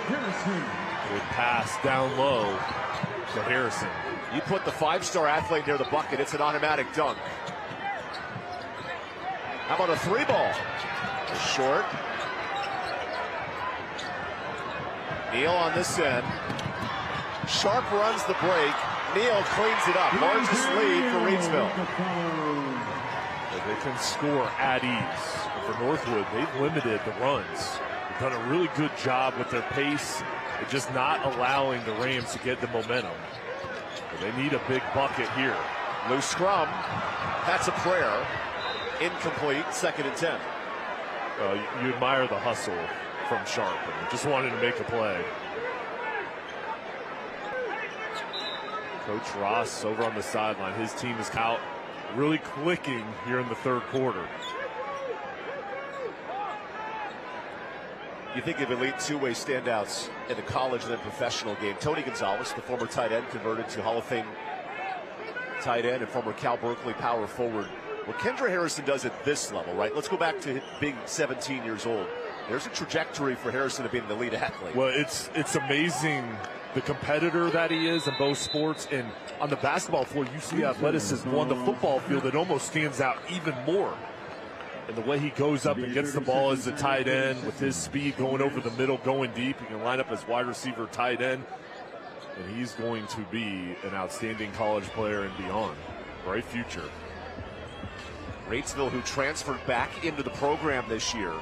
Harrison. Good pass down low to Harrison. You put the 5-star athlete near the bucket, it's an automatic dunk. How about a 3-ball? Short. Neal on this end. Sharp runs the break. Neal cleans it up. Largest lead for Reidsville. They can score at ease. For Northwood, they've limited the runs. They've done a really good job with their pace and just not allowing the Rams to get the momentum. But they need a big bucket here. Loose scrum. That's a prayer. Incomplete. 2nd and 10. You admire the hustle from Sharp. Just wanted to make a play. Coach Ross over on the sideline. His team is out really clicking here in the 3rd quarter. You think of elite 2-way standouts in the college and then professional game. Tony Gonzalez, the former tight end, converted to Hall of Fame tight end, and former Cal Berkeley power forward. What Kendra Harrison does at this level, right? Let's go back to being 17 years old. There's a trajectory for Harrison to being an elite athlete. Well, it's amazing the competitor that he is in both sports, and on the basketball floor you see athleticism. On the football field it almost stands out even more. And the way he goes up and gets the ball as a tight end with his speed going over the middle, going deep. He can line up as wide receiver, tight end, and he's going to be an outstanding college player and beyond. Bright future. Reidsville, who transferred back into the program this year,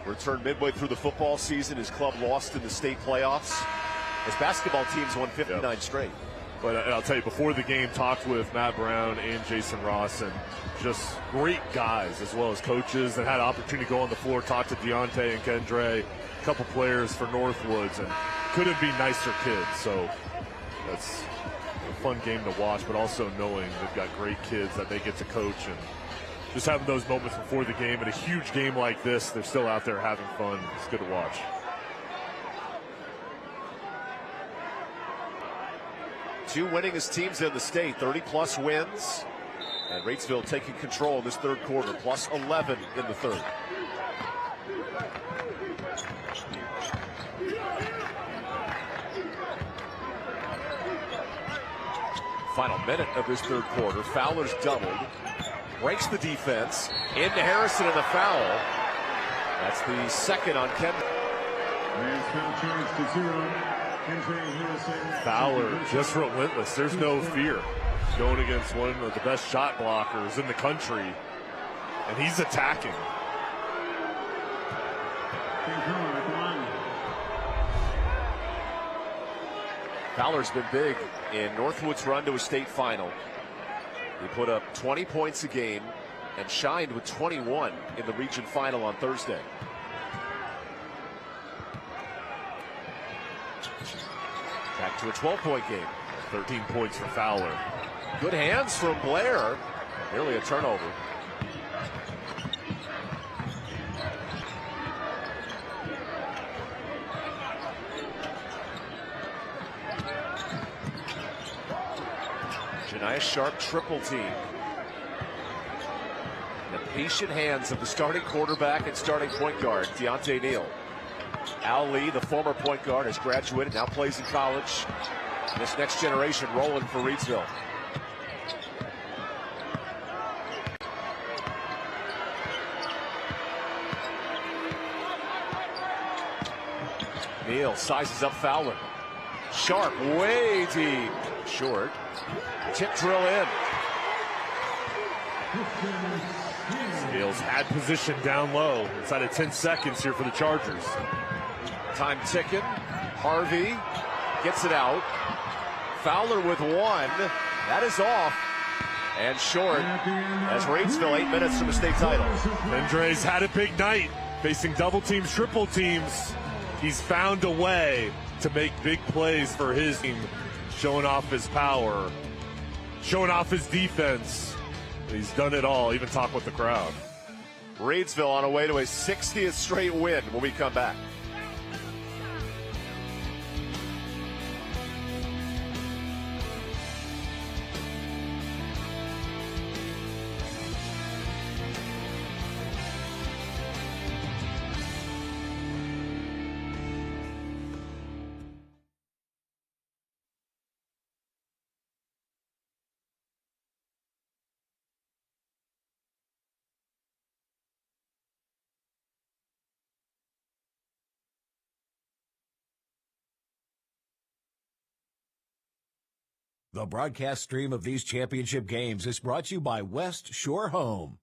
Returned midway through the football season. His club lost in the state playoffs. His basketball team's won 59 straight. But I'll tell you, before the game, talked with Matt Brown and Jason Ross, and just great guys as well as coaches, and had an opportunity to go on the floor, talk to Deontay and Kendre, a couple players for Northwoods, and couldn't be nicer kids. So that's a fun game to watch, but also knowing they've got great kids that they get to coach, and just having those moments before the game. And a huge game like this, they're still out there having fun. It's good to watch. Two winningest teams in the state, 30-plus wins. And Reidsville taking control in this third quarter, plus 11 in the third. Final minute of this third quarter. Fowler's doubled. Breaks the defense. Into Harrison and the foul. That's the second on Kendrick. Rams foul charge to 0. Fowler just relentless. There's no fear. Going against one of the best shot blockers in the country. And he's attacking. Fowler's been big in Northwood's run to a state final. He put up 20 points a game and shined with 21 in the region final on Thursday. Back to a 12-point game. 13 points for Fowler. Good hands from Blair. Nearly a turnover. Janiah Sharp triple team. The patient hands of the starting quarterback and starting point guard, Deontay Neal. Al Lee, the former point guard, has graduated, now plays in college. This next generation rolling for Reidsville. Neal sizes up Fowler. Sharp, way deep. Short. Tip drill in. Neal's had position down low. Inside of 10 seconds here for the Chargers. Time ticking. Harvey gets it out. Fowler with one. That is off. And short as Reidsville 8 minutes from a state title. Andre's had a big night. Facing double teams, triple teams. He's found a way to make big plays for his team. Showing off his power. Showing off his defense. He's done it all. Even talk with the crowd. Reidsville on a way to a 60th straight win when we come back. The broadcast stream of these championship games is brought to you by West Shore Home.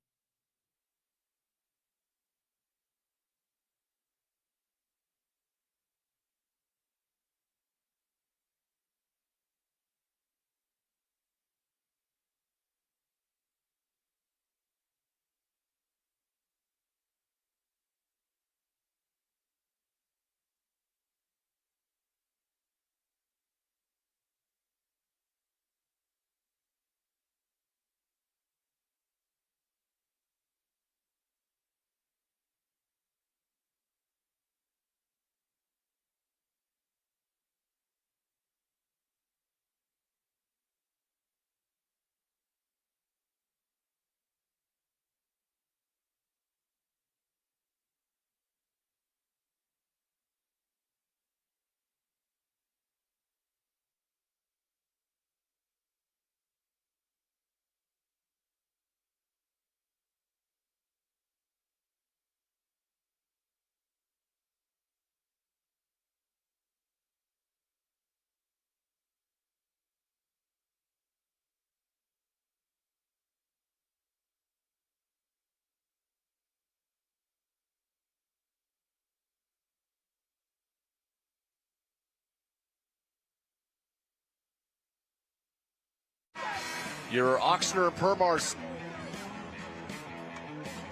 Your Oxner and Permar.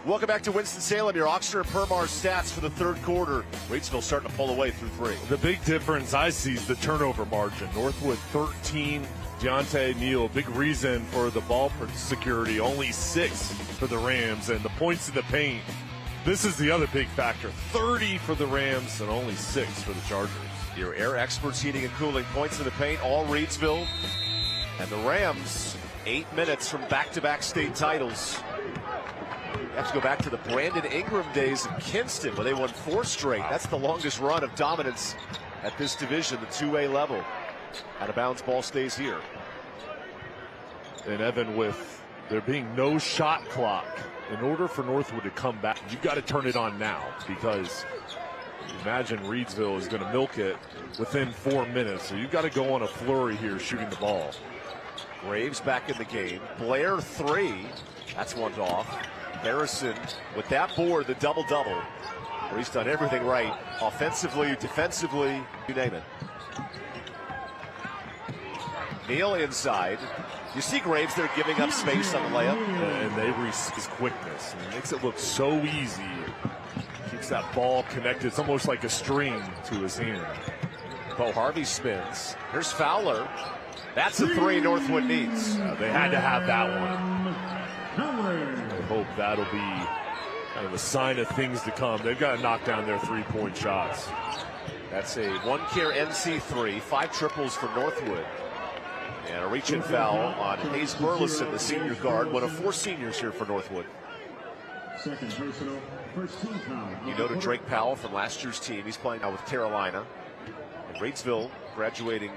Welcome back to Winston-Salem. Your Oxner and Permar stats for the third quarter. Reidsville starting to pull away through 3. The big difference I see is the turnover margin. Northwood 13, Deontay Neal, big reason for the ball security, only 6 for the Rams, and the points in the paint. This is the other big factor, 30 for the Rams and only 6 for the Chargers. Your air experts, heating and cooling, points in the paint, all Reidsville. And the Rams, 8 minutes from back-to-back state titles. You have to go back to the Brandon Ingram days in Kinston, where they won 4 straight. That's the longest run of dominance at this division, the 2A level. Out of bounds, ball stays here. And Evan, with there being no shot clock, in order for Northwood to come back, you've got to turn it on now, because imagine Reidsville is going to milk it within 4 minutes. So you've got to go on a flurry here shooting the ball. Graves back in the game. Blair 3. That's one off. Harrison with that board, the double-double, where he's done everything right. Offensively, defensively, you name it. Neal inside. You see Graves there giving up space on the layup. And they his quickness. It makes it look so easy. Keeps that ball connected. It's almost like a string to his hand. Bo Harvey spins. Here's Fowler. That's the 3 Northwood needs. They had to have that one. I hope that'll be kind of a sign of things to come. They've got to knock down their 3-point shots. That's a 1-care NC3, 5 triples for Northwood. And a reach-in foul on Hayes Burleson, the senior guard, one of 4 seniors here for Northwood. Second personal, first team foul. You know to Drake Powell from last year's team. He's playing now with Carolina. And Reidsville graduating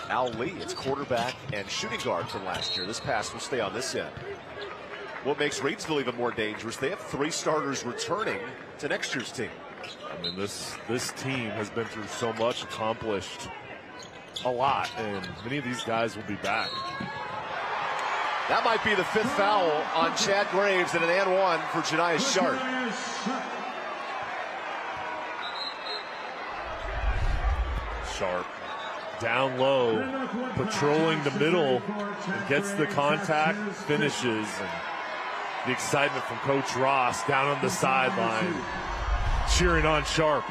Al Lee. It's quarterback and shooting guard from last year. This pass will stay on this end. What makes Reidsville even more dangerous, they have 3 starters returning to next year's team. I mean, this team has been through so much, accomplished a lot, and many of these guys will be back. That might be the 5th foul on Chad Graves and an and 1 for Janiah Sharp. Sharp down low, patrolling the middle, and gets the contact, finishes, and the excitement from Coach Ross down on the sideline, cheering on Sharp.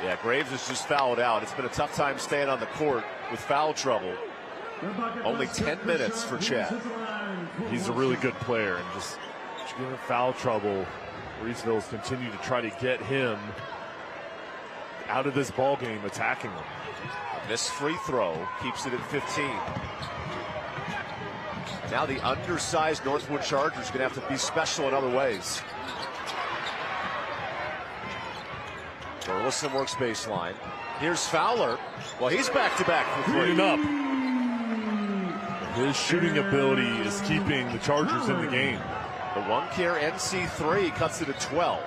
Yeah, Graves is just fouled out. It's been a tough time staying on the court with foul trouble. Only 10 minutes for Chad. He's a really good player, and just getting foul trouble. Reidsville's continue to try to get him out of this ball game, attacking him. A missed free throw keeps it at 15. Now the undersized Northwood Chargers are going to have to be special in other ways. Burleson works baseline. Here's Fowler. Well, he's back-to-back for 3. Cleaning up. His shooting ability is keeping the Chargers in the game. The 1-care NC3 cuts it to 12.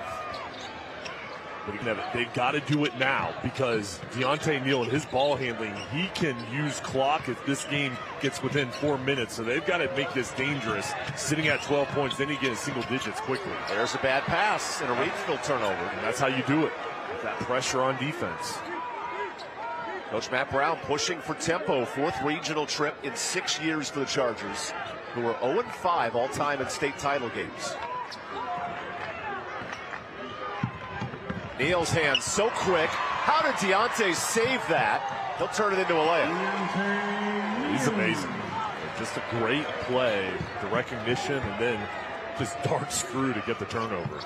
But they've got to do it now, because Deontay Neal and his ball handling, he can use clock if this game gets within 4 minutes. So they've got to make this dangerous. Sitting at 12 points, then you get in single digits quickly. There's a bad pass and a Reidsville turnover. And that's how you do it, with that pressure on defense. Coach Matt Brown pushing for tempo. 4th regional trip in 6 years for the Chargers, who are 0-5 all-time in state title games. Neal's hands so quick. How did Deontay save that? He'll turn it into a layup. He's amazing. Just a great play, the recognition, and then just darts through to get the turnover.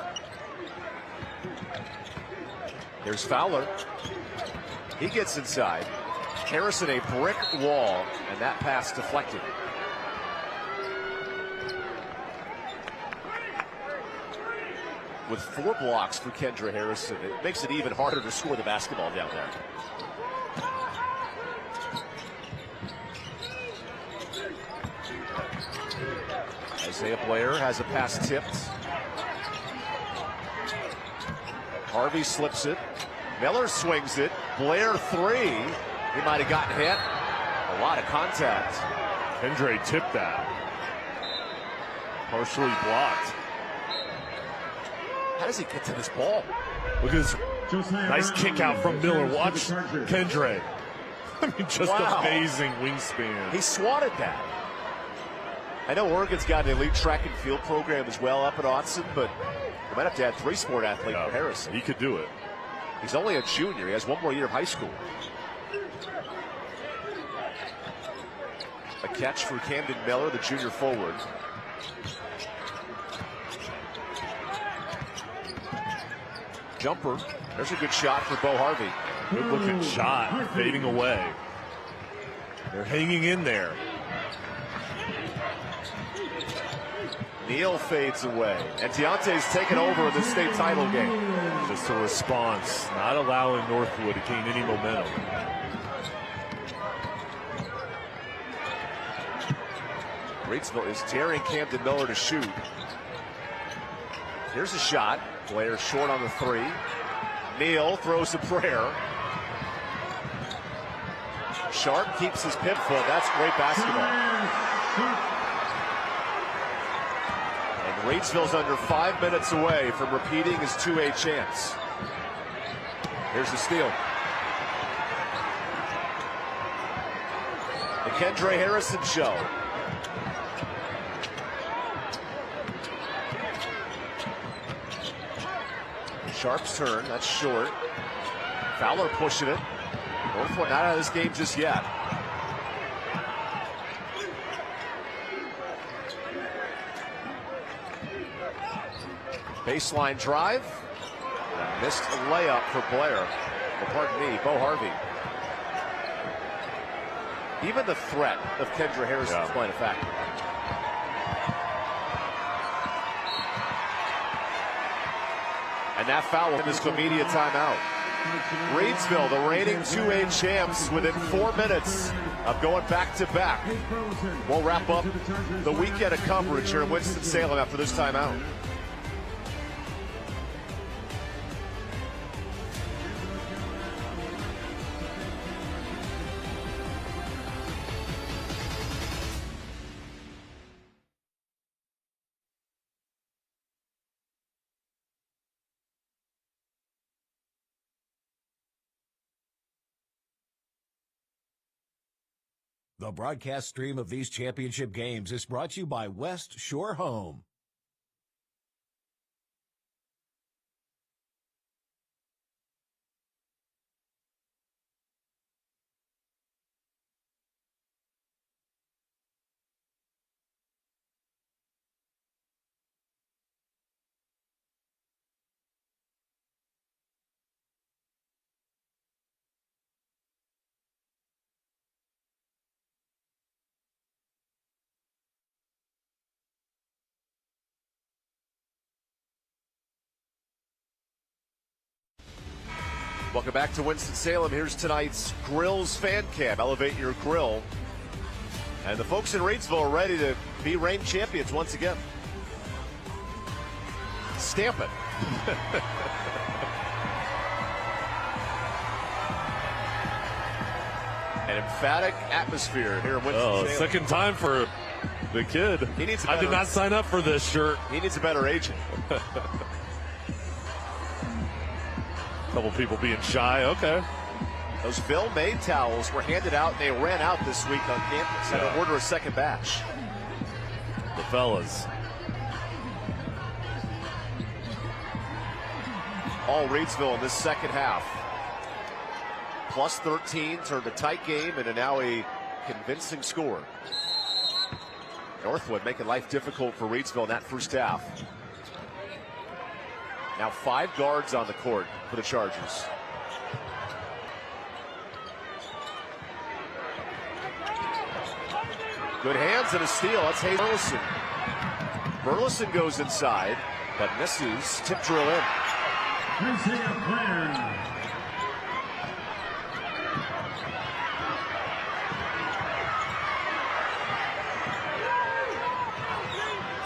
Here's Fowler. He gets inside. Harrison a brick wall, and that pass deflected. With 4 blocks for Kendra Harrison, it makes it even harder to score the basketball down there. Isaiah Blair has a pass tipped. Harvey slips it. Miller swings it. Blair 3. He might have gotten hit. A lot of contact. Kendra tipped that. Partially blocked. How does he get to this ball? Look at this nice kick out from Miller. Watch Kendra. I mean, just amazing wingspan. He swatted that. I know Oregon's got an elite track and field program as well up at Autzen, but we might have to add 3 sport athlete for Harrison. He could do it. He's only a junior. He has 1 more year of high school. A catch for Camden Miller, the junior forward. Jumper. There's a good shot for Bo Harvey. Good looking shot, fading away. They're hanging in there. Neal fades away. And Deontay's taken over in the state title game. Just a response, not allowing Northwood to gain any momentum. Reidsville is tearing Camden Miller to shoot. Here's a shot. Blair short on the 3. Neal throws a prayer. Sharp keeps his pin foot. That's great basketball. And Reidsville's under 5 minutes away from repeating his 2A chance. Here's the steal. The Kendra Harrison Show. Sharp's turn, that's short. Fowler pushing it. Northwood not out of this game just yet. Baseline drive. Missed a layup for Blair. Well, pardon me, Bo Harvey. Even the threat of Kendra Harrison is playing a factor. And that foul in this immediate timeout. Reidsville, the reigning 2A champs, within 4 minutes of going back-to-back. We'll wrap up the weekend of coverage here in Winston-Salem after this timeout. The broadcast stream of these championship games is brought to you by West Shore Home. Welcome back to Winston-Salem. Here's tonight's Grills Fan Cam. Elevate your grill. And the folks in Reidsville are ready to be reigning champions once again. Stamp it. An emphatic atmosphere here in Winston-Salem. Second time for the kid. He needs I did not sign up for this shirt. He needs a better agent. Couple people being shy. Okay. Those Bill May towels were handed out and they ran out this week on campus. Had to order a second batch. The fellas. All Reidsville in this second half. Plus 13 turned a tight game into now a convincing score. Northwood making life difficult for Reidsville in that first half. Now 5 guards on the court for the Chargers. Good hands and a steal. That's Hayes Burleson. Burleson goes inside, but misses. Tip drill in.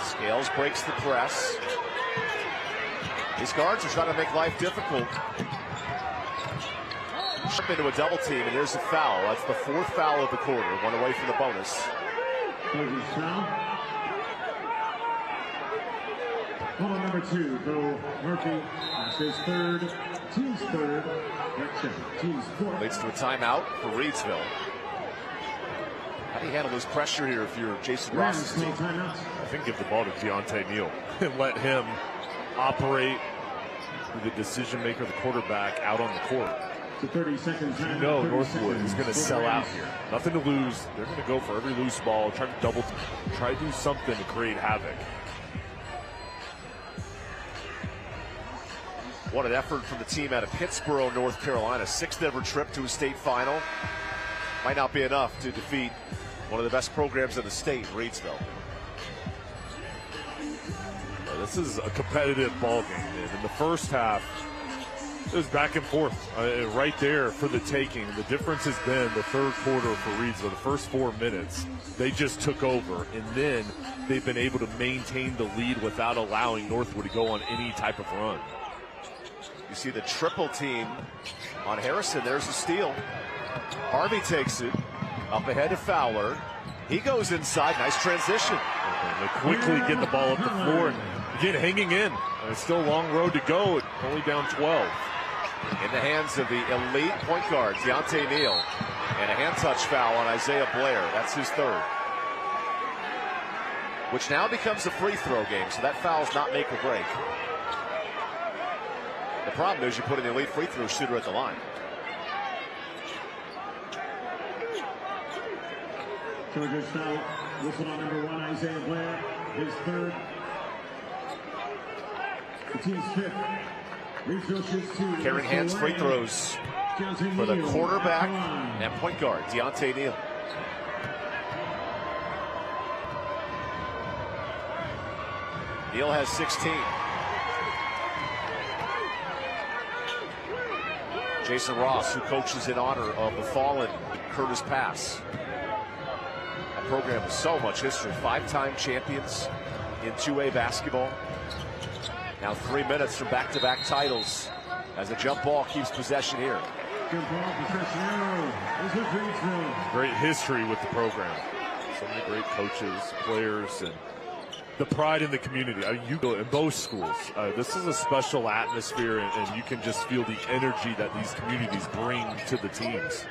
Scales breaks the press. These guards are trying to make life difficult. Jump into a double team, and here's a foul. That's the 4th foul of the quarter. One away from the bonus. Call number 2, Bo Murphy. That's his third. Team's third. Team's fourth. Leads to a timeout for Reidsville. How do you handle this pressure here if you're Jason Ross's team? I think give the ball to Deontay Neal and let him operate with the decision maker, the quarterback, out on the court. 30 seconds. You know Northwood is going to sell out here. Nothing to lose. They're going to go for every loose ball, try to do something to create havoc. What an effort from the team out of Pittsboro, North Carolina. 6th ever trip to a state final. Might not be enough to defeat one of the best programs in the state, Reidsville. This is a competitive ball game. And in the first half, it was back and forth right there for the taking. The difference has been the third quarter for Reidsville. The first 4 minutes, they just took over. And then they've been able to maintain the lead without allowing Northwood to go on any type of run. You see the triple team on Harrison. There's the steal. Harvey takes it up ahead to Fowler. He goes inside. Nice transition. And they quickly get the ball up the floor and again hanging in. It's still a long road to go. Only down 12. In the hands of the elite point guard, Deontay Neal. And a hand touch foul on Isaiah Blair. That's his third. Which now becomes a free throw game, so that foul's not make or break. The problem is you put an elite free throw shooter at the line. Chargers foul. Whistle on number 1, Isaiah Blair. His third. The team's fifth. Reidsville shoots 2. Carrying hands free throws for the quarterback and point guard, Deontay Neal. Neal has 16. Jason Ross, who coaches in honor of the fallen Curtis Pass. That program has so much history. 5-time champions in 2A basketball. Now 3 minutes from back-to-back titles as the jump ball keeps possession here. Great history with the program. So many great coaches, players, and the pride in the community. You go in both schools. This is a special atmosphere, and you can just feel the energy that these communities bring to the teams.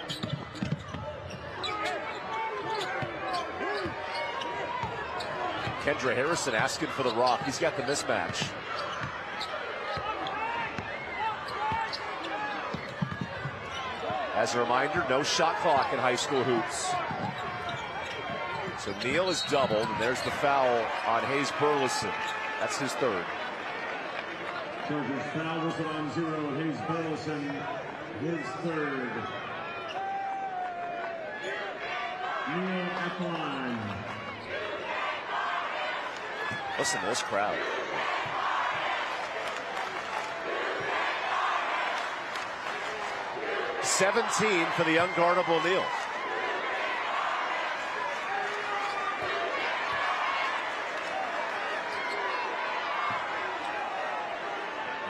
Kendra Harrison asking for the rock. He's got the mismatch. As a reminder, no shot clock in high school hoops. So Neal is doubled, and there's the foul on Hayes Burleson. That's his third. Chargers foul whistle on 0. Hayes Burleson, his third. Neal at the line. Listen to this crowd. $17 for the unguardable Neal.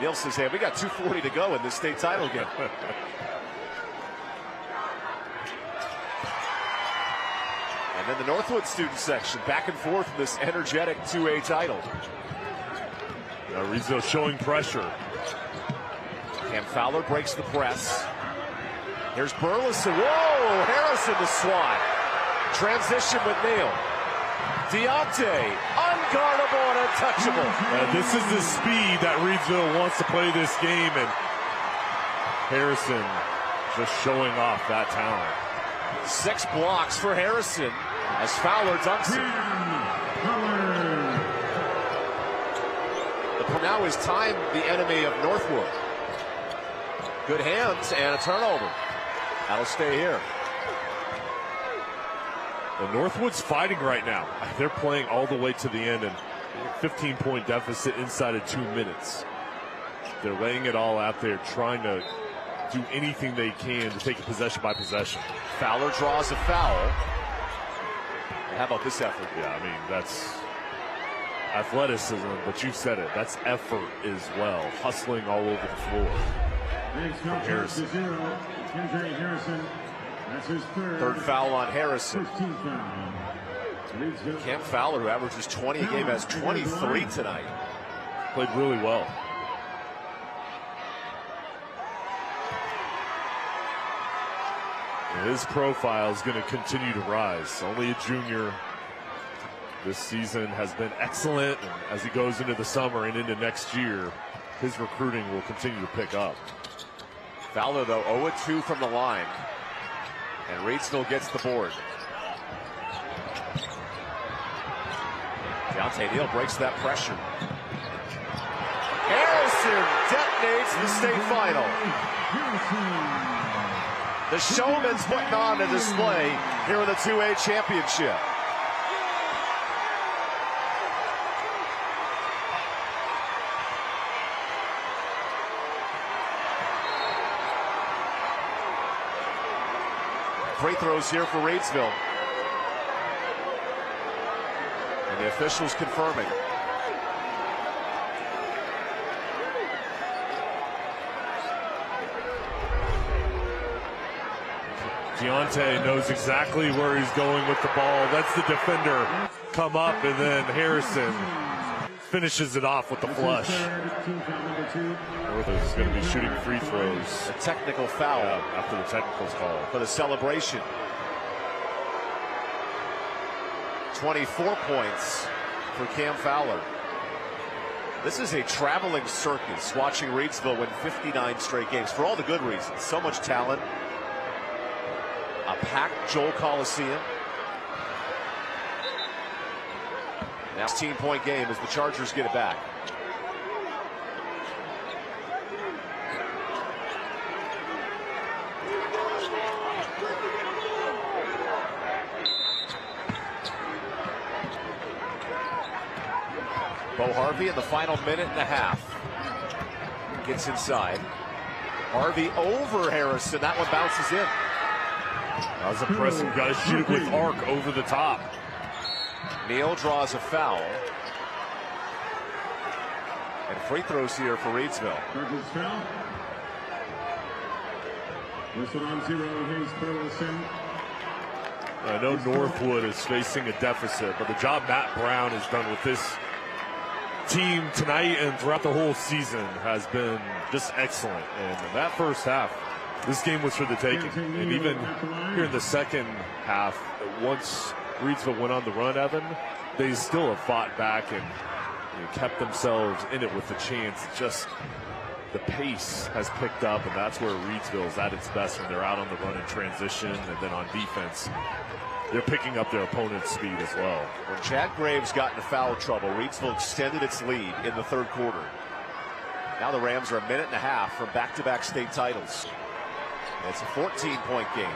Neal says, hey, we got 2:40 to go in this state title game. And then the Northwood student section back and forth in this energetic 2A title. Reidsville showing pressure. Cam Fowler breaks the press. Here's Burleson. Whoa! Harrison the swat. Transition with Neal. Deontay, unguardable and untouchable. This is the speed that Reidsville wants to play this game, and Harrison just showing off that talent. 6 blocks for Harrison as Fowler dunks it. Now is time the enemy of Northwood. Good hands and a turnover. That'll stay here. The Northwood's fighting right now. They're playing all the way to the end, and 15-point deficit inside of 2 minutes. They're laying it all out there, trying to do anything they can to take it possession by possession. Fowler draws a foul. And how about this effort? Yeah, I mean, that's athleticism, but you said it. That's effort as well. Hustling all over the floor. Harrison. That's his third foul on Harrison. Cam Fowler, who averages 20 a game, has 23 tonight. Played really well. And his profile is going to continue to rise. Only a junior. This season has been excellent, and as he goes into the summer and into next year, his recruiting will continue to pick up. Fowler, though, 0-2 from the line, and Reidsville gets the board. Deontay Neal breaks that pressure. Harrison detonates the state final. The showman's putting on a display here in the 2A championship. Free throws here for Reidsville. And the officials confirming. Deontay knows exactly where he's going with the ball. Lets the defender come up, and then Harrison finishes it off with the flush. Northwood is going to be shooting free throws. A technical foul after the technical's call. For the celebration. 24 points for Cam Fowler. This is a traveling circus watching Reidsville win 59 straight games for all the good reasons. So much talent. A packed Joel Coliseum. Now 16-point game as the Chargers get it back. Bo Harvey in the final minute and a half. Gets inside. Harvey over Harrison. That one bounces in. That was impressive. You got to shoot it with arc over the top. Neal draws a foul. And free throws here for Reidsville. Chargers foul. Listed on 0, Hayes Burleson. I know Northwood is facing a deficit, but the job Matt Brown has done with this team tonight and throughout the whole season has been just excellent. And in that first half, this game was for the taking. And even here in the second half, once Reidsville went on the run, Evan, they still have fought back and kept themselves in it with the chance. Just the pace has picked up, and that's where Reidsville is at its best when they're out on the run in transition, and then on defense, they're picking up their opponent's speed as well. When Chad Graves got into foul trouble, Reidsville extended its lead in the third quarter. Now the Rams are a minute and a half from back-to-back state titles. It's a 14-point game.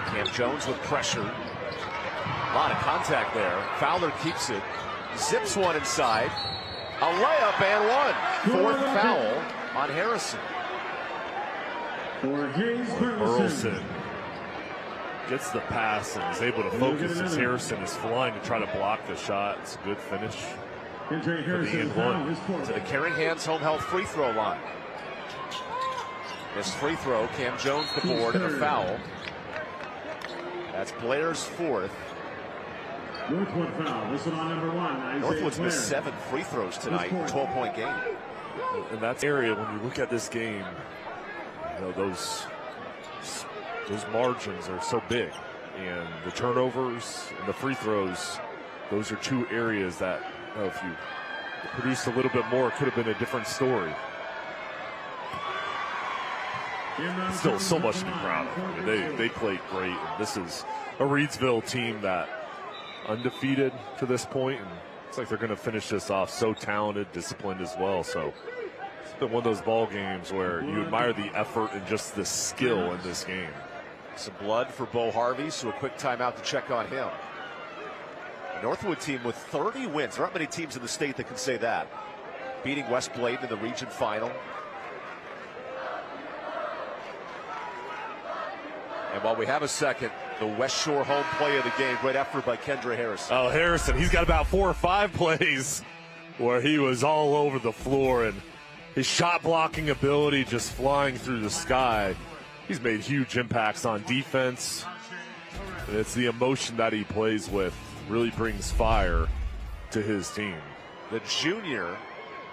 Cam Jones with pressure. A lot of contact there. Fowler keeps it. Zips one inside. A layup and one. Fourth foul on Harrison. Burleson gets the pass and is able to focus as Harrison is flying to try to block the shot. It's a good finish for the end one. To the Caring Hands home health free throw line. This free throw, Cam Jones the board and a foul. That's Blair's fourth. Northwood foul. Listed on number 1. Northwood's missed 7 free throws tonight. 12-point game. And that's area when you look at this game, you know, those margins are so big, and the turnovers and the free throws, those are two areas that, you know, if you produced a little bit more, it could have been a different story. Still so much to be proud of. I mean, they played great, and this is a Reidsville team that undefeated to this point, and it's like they're going to finish this off so talented, disciplined as well. So it's been one of those ball games where you admire the effort and just the skill in this game. Some blood for Bo Harvey, so a quick timeout to check on him. A Northwood team with 30 wins. There aren't many teams in the state that can say that. Beating West Bladen in the region final. And while we have a second, the West Shore home play of the game. Great effort by Kendra Harrison. Oh, Harrison, he's got about 4 or 5 plays where he was all over the floor, and his shot blocking ability just flying through the sky. He's made huge impacts on defense. And it's the emotion that he plays with really brings fire to his team. The junior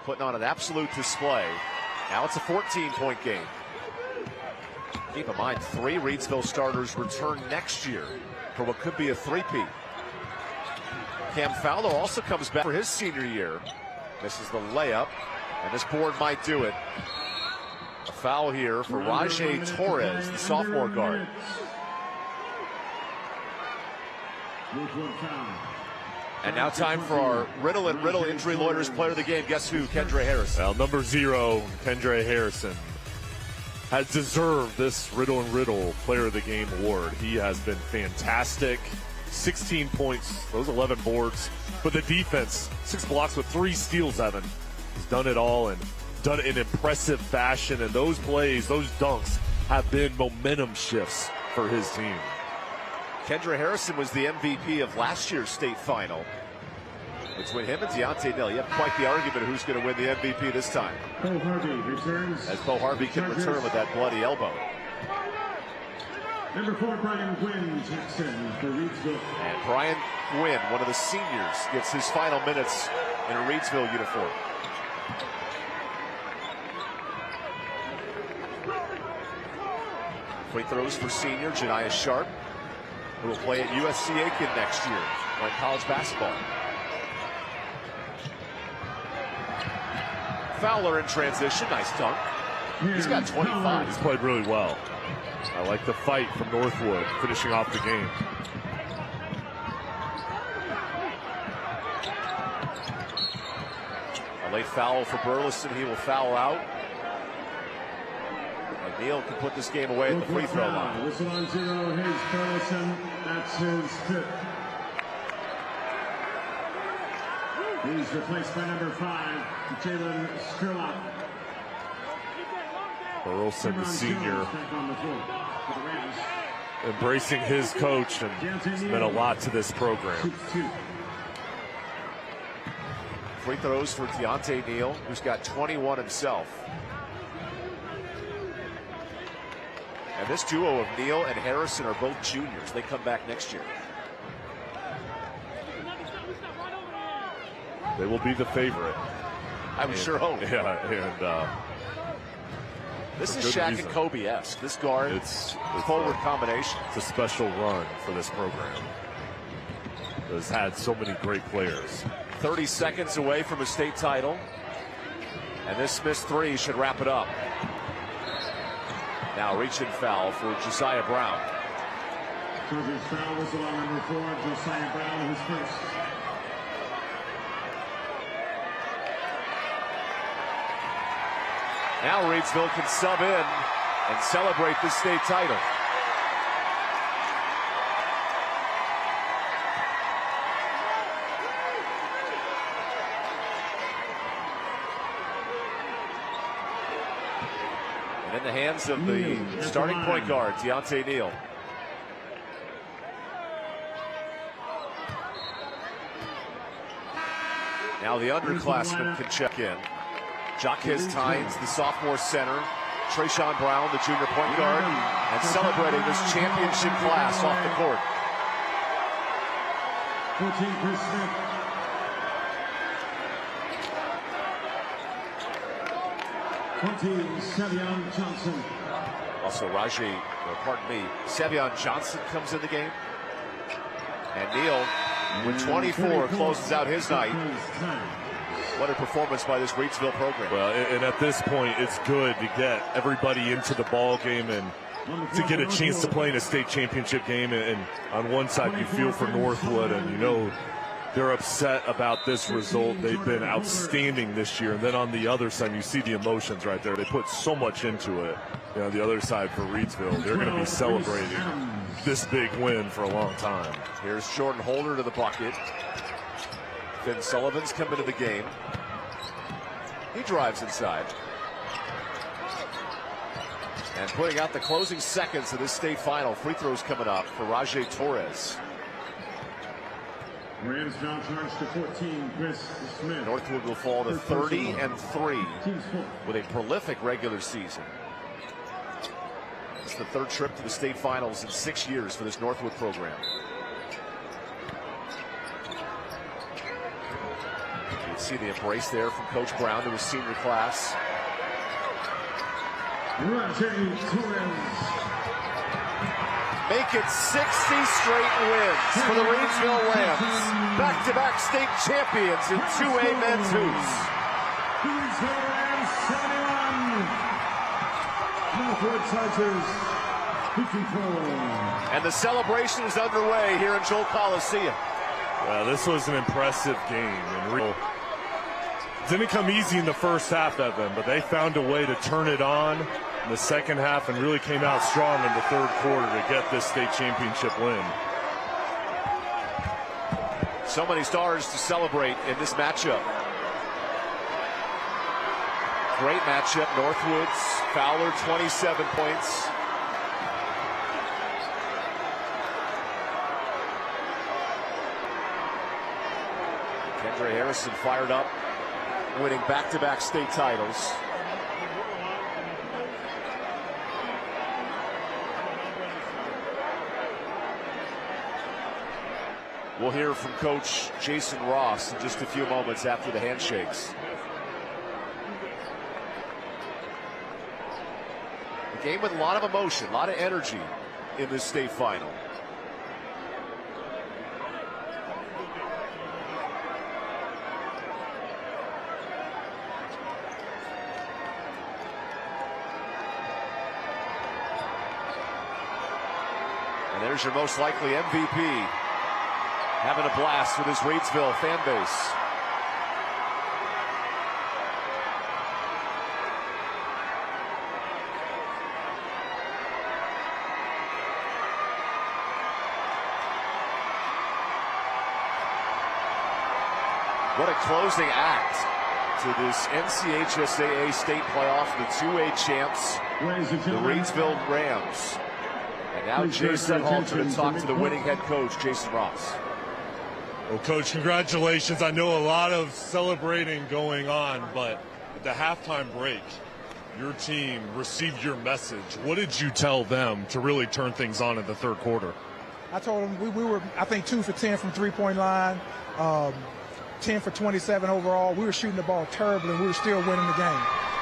putting on an absolute display. Now it's a 14-point game. Keep in mind, 3 Reidsville starters return next year for what could be a three-peat. Cam Fowler also comes back for his senior year. Misses the layup, and this board might do it. A foul here for Rajay Torres, the sophomore guard. And now time for our Riddle and Riddle Injury Lawyers player of the game. Guess who? Kendra Harrison. Well, number 0, Kendra Harrison, has deserved this Riddle and Riddle player of the game award. He has been fantastic. 16 points, those 11 boards. But the defense, 6 blocks with 3 steals, Evan. He's done it all and done it in impressive fashion. And those plays, those dunks, have been momentum shifts for his team. Kendra Harrison was the MVP of last year's state final. Between him and Deontay Neal, you have quite the argument of who's going to win the MVP this time. Bo Harvey returns. As Bo Harvey can return with that bloody elbow. Number 4, Brian Gwynn Jackson for Reidsville. And Brian Gwynn, one of the seniors, gets his final minutes in a Reidsville uniform. Free throws for senior Janiah Sharp, who will play at USC Aiken next year, playing college basketball. Fowler in transition, nice dunk. He's got 25. He's played really well. I like the fight from Northwood, finishing off the game. A late foul for Burleson. He will foul out. And Neal can put this game away at the free throw line. Whistle on 0, Hayes Burleson. That's his 5th. He's replaced by number 5, Jalen Skurlock. Burleson, the senior, embracing his coach, and it's meant a lot to this program. Free throws for Deontay Neal, who's got 21 himself. And this duo of Neal and Harrison are both juniors. They come back next year. They will be the favorite. I would sure hope. Yeah, and this is Shaq and Kobe-esque. This guard, it's forward combination. It's a special run for this program. It has had so many great players. 30 seconds away from a state title. And this missed 3 should wrap it up. Now reaching foul for Josiah Brown. Chargers foul whistle on number 4, Josiah Brown, his first. Now Reidsville can sub in and celebrate this state title. And in the hands of the starting point guard, Deontay Neal. Now the underclassmen can check in. Jaquez Tynes, the sophomore center, Trayshawn Brown, the junior point guard, and celebrating this championship class off the court. 14 Chris Smith. Savion Johnson. Also Savion Johnson comes in the game. And Neal, with 24, closes out his night. What a performance by this Reidsville program. Well, and at this point, it's good to get everybody into the ball game and to get a chance to play in a state championship game. And on one side, you feel for Northwood, and you know they're upset about this result. They've been outstanding this year. And then on the other side, you see the emotions right there. They put so much into it. You know, the other side for Reidsville, they're going to be celebrating this big win for a long time. Here's Jordan Holder to the bucket. Finn Sullivan's come into the game. He drives inside. And putting out the closing seconds of this state final. Free throws coming up for Rajay Torres. Rams now charged to 14, Chris Smith. Northwood will fall to 30-3 with a prolific regular season. It's the 3rd trip to the state finals in 6 years for this Northwood program. See the embrace there from Coach Brown to his senior class. Make it 60 straight wins for the Reidsville Rams. Back-to-back state champions in 2A men's hoops. Reidsville Rams 71. Northwood Chargers 54. And the celebration is underway here in Joel Coliseum. This was an impressive game. And didn't come easy in the first half, Evan, but they found a way to turn it on in the second half and really came out strong in the third quarter to get this state championship win. So many stars to celebrate in this matchup. Great matchup. Northwood's Fowler, 27 points. Kendra Harrison fired up, winning back-to-back state titles. We'll hear from Coach Jason Ross in just a few moments after the handshakes. A game with a lot of emotion, a lot of energy in this state final. And there's your most likely MVP, having a blast with his Reidsville fan base. What a closing act to this NCHSAA state playoff, the 2A champs, the Reidsville Rams. And now Jay Sethalter to talk to the winning head coach, Jason Ross. Well, Coach, congratulations. I know a lot of celebrating going on, but at the halftime break, your team received your message. What did you tell them to really turn things on in the third quarter? I told them we were, I think, 2 for 10 from three-point line, 10 for 27 overall. We were shooting the ball terribly, and we were still winning the game.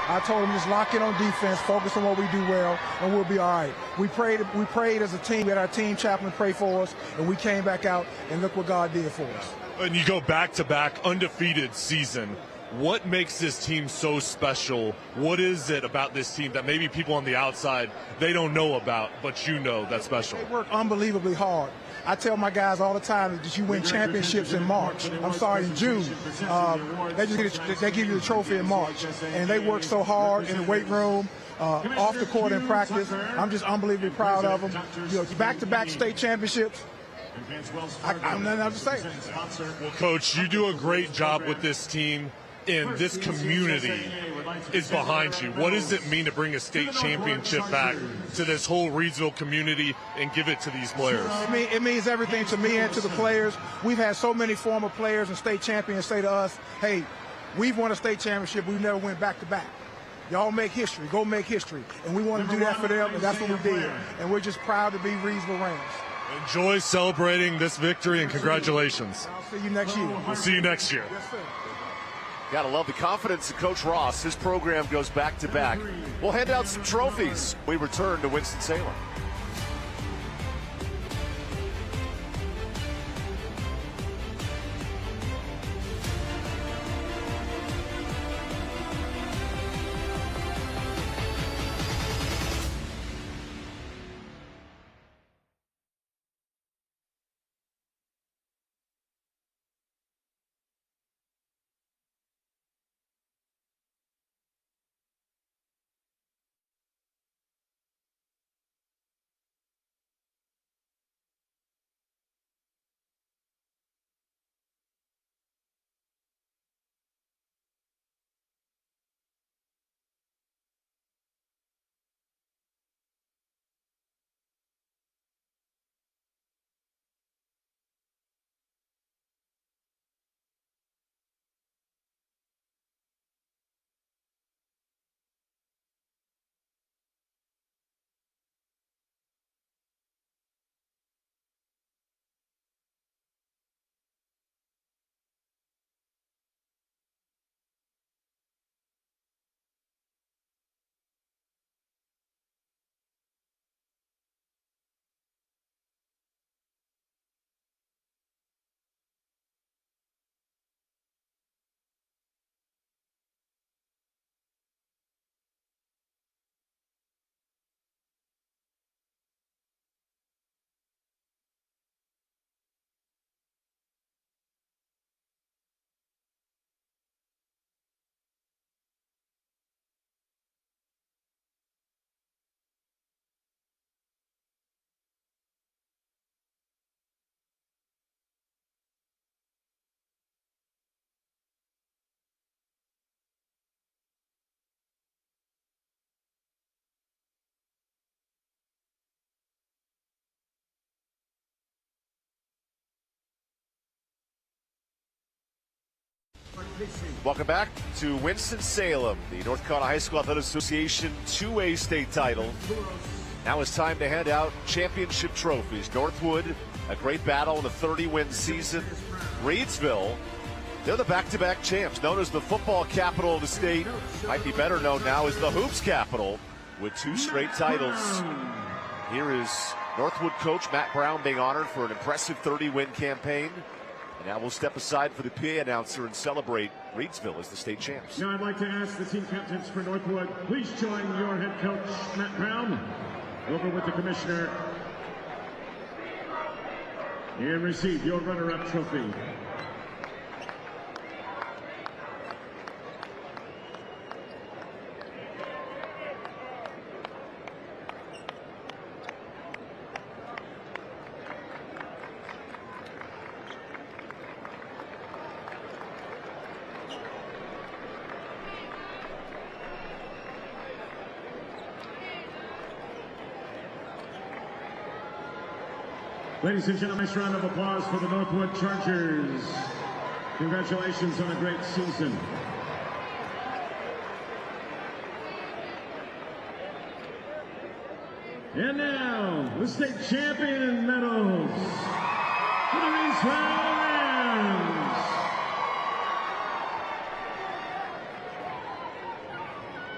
I told them just lock in on defense, focus on what we do well, and we'll be all right. We prayed as a team. We had our team chaplain pray for us, and we came back out, and look what God did for us. And you go back-to-back undefeated season. What makes this team so special? What is it about this team that maybe people on the outside, they don't know about, but you know that's special? They work unbelievably hard. I tell my guys all the time that you win championships in March. I'm sorry, in June. They give you the trophy in March. And they work so hard in the weight room, off the court in practice. I'm just unbelievably proud of them. You know, back-to-back state championships. I'm nothing else to say. Well, Coach, you do a great job with this team, and this community is behind you. What does it mean to bring a state championship back to this whole Reidsville community and give it to these players? It means everything to me and to the players. We've had so many former players and state champions say to us, hey, we've won a state championship, we've never went back-to-back. Y'all make history, go make history. And we want to do that for them, and that's what we did. And we're just proud to be Reidsville Rams. Enjoy celebrating this victory, and congratulations. I'll see you next year. We'll see you next year. Yes, sir. Gotta love the confidence of Coach Ross. His program goes back-to-back. We'll hand out some trophies. We return to Winston-Salem. Welcome back to Winston-Salem, the North Carolina High School Athletic Association 2A state title. Now it's time to hand out championship trophies. Northwood, a great battle in a 30-win season. Reidsville, they're the back-to-back champs, known as the football capital of the state. Might be better known now as the hoops capital, with 2 straight titles. Here is Northwood coach Matt Brown being honored for an impressive 30-win campaign. And now we'll step aside for the PA announcer and celebrate Reidsville as the state champs. Now I'd like to ask the team captains for Northwood, please join your head coach, Matt Brown, over with the commissioner, and receive your runner-up trophy. Ladies and gentlemen, nice round of applause for the Northwood Chargers. Congratulations on a great season. And now, the state champion medals for the Reidsville Rams.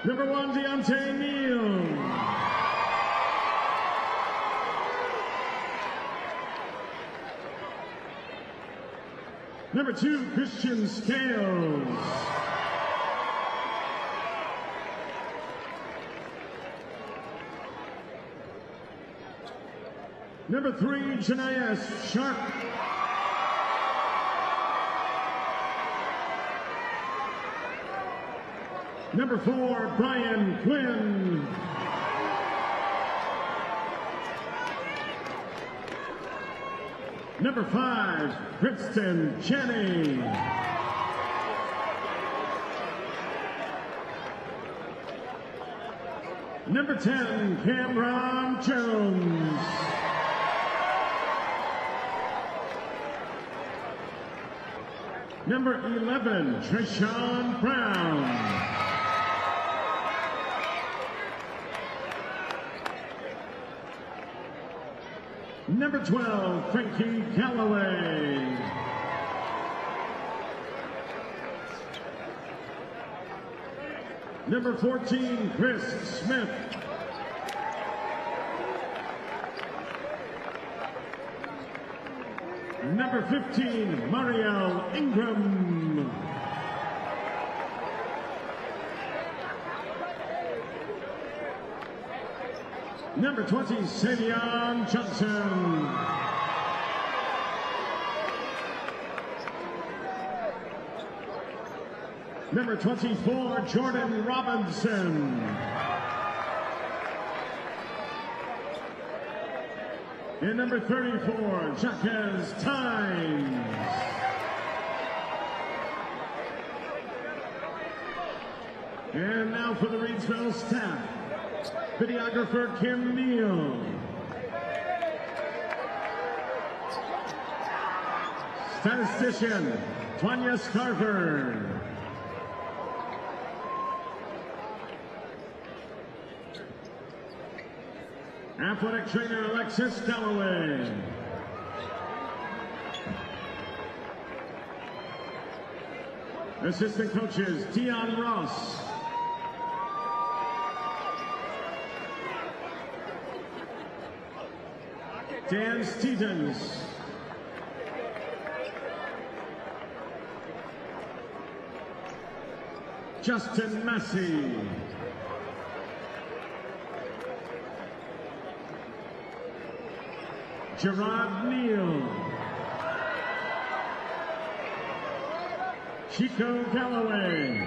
Number 1, Deontay Neal. Number 2, Christian Scales. Number 3, Janias Sharp. Number 4, Brian Quinn. Number 5, Princeton Channing. Number 10, Cameron Jones. Number 11, Treshawn Brown. Number 12, Frankie Calloway. Number 14, Chris Smith. Number 15, Mario Ingram. Number 20, Savion Johnson. Number 24, Jordan Robinson. And number 34, Jacques Tynes. And now for the Reidsville staff. Videographer Kim Neal. Statistician Tanya Scarver. Athletic trainer Alexis Galloway. Assistant coaches Dion Ross. Dan Stevens. Justin Massey. Gerard Neal. Chico Galloway.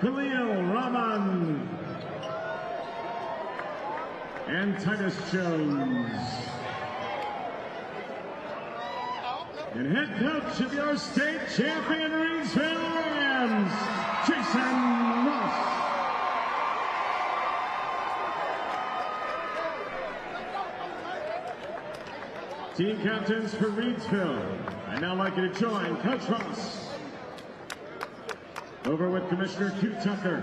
Khalil Rahman. And Titus Jones. And head coach of your state champion Reidsville Rams, Jason Ross. Team captains for Reidsville, I'd now like you to join Coach Ross over with Commissioner Q. Tucker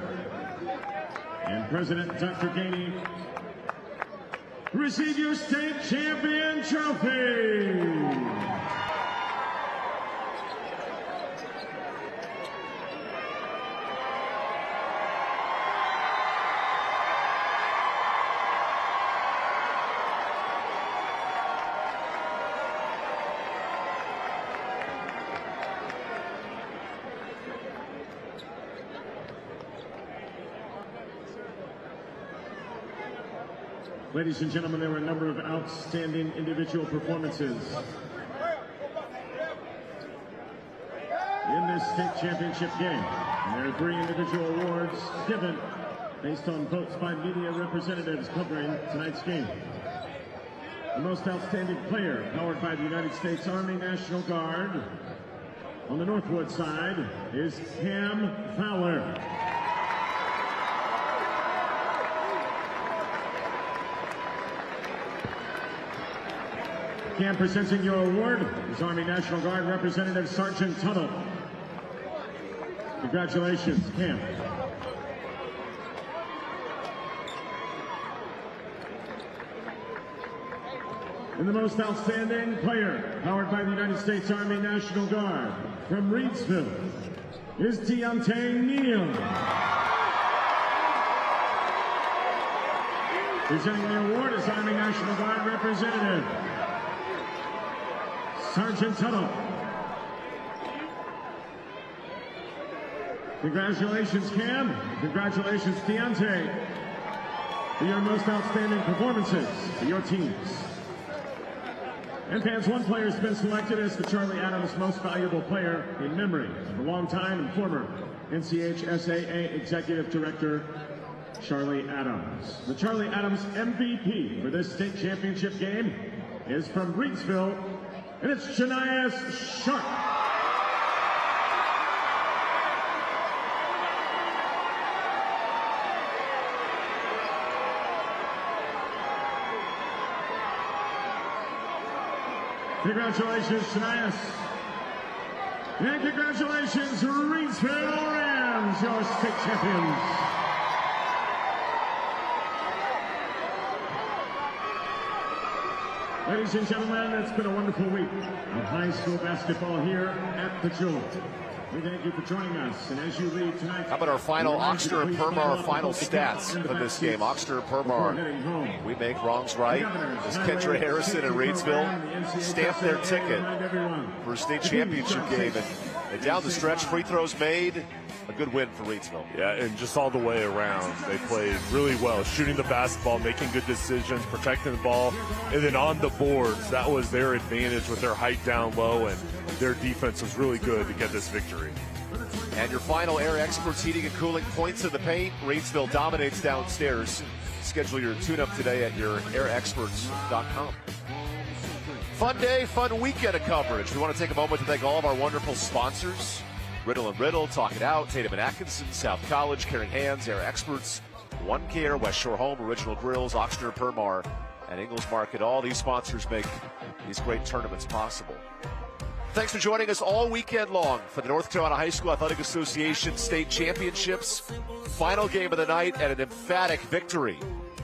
and President Dr. Gainey. Receive your state champion trophy. Ladies and gentlemen, there were a number of outstanding individual performances in this state championship game. And there are 3 individual awards given based on votes by media representatives covering tonight's game. The most outstanding player, powered by the United States Army National Guard. On the Northwood side is Cam Fowler. Cam, presenting your award is Army National Guard Representative Sergeant Tuttle. Congratulations, Cam. And the most outstanding player, powered by the United States Army National Guard, from Reidsville, is Deontay Neal. Presenting the award is Army National Guard Representative Sergeant Tuttle. Congratulations, Cam. Congratulations, Deontay, for your most outstanding performances for your teams. And fans, one player has been selected as the Charlie Adams Most Valuable Player in memory of the longtime and former NCHSAA Executive Director, Charlie Adams. The Charlie Adams MVP for this state championship game is from Reidsville, and it's Shania Sharp. Congratulations, Shania. And congratulations, Reidsville Rams, your state champions. Ladies and gentlemen, it's been a wonderful week of high school basketball here at the Jewel. We thank you for joining us, and as you leave tonight... How about our final Oxter and Permar final stats for this game? Oxter and Permar, we make wrongs right. As Kendra Harrison and Reidsville stamp their ticket for a state championship game. And down the stretch, free throws made. A good win for Reidsville. Yeah, and just all the way around, they played really well, shooting the basketball, making good decisions, protecting the ball, and then on the boards, that was their advantage with their height down low, and their defense was really good to get this victory. And your final Air Experts heating and cooling points in the paint. Reidsville dominates downstairs. Schedule your tune-up today at your airexperts.com. Fun day, fun weekend of coverage. We want to take a moment to thank all of our wonderful sponsors. Riddle and Riddle, Talk It Out, Tatum and Atkinson, South College, Caring Hands, Air Experts, One Care, West Shore Home, Original Grills, Oxner, Permar, and Ingles Market. All these sponsors make these great tournaments possible. Thanks for joining us all weekend long for the North Carolina High School Athletic Association State Championships. Final game of the night and an emphatic victory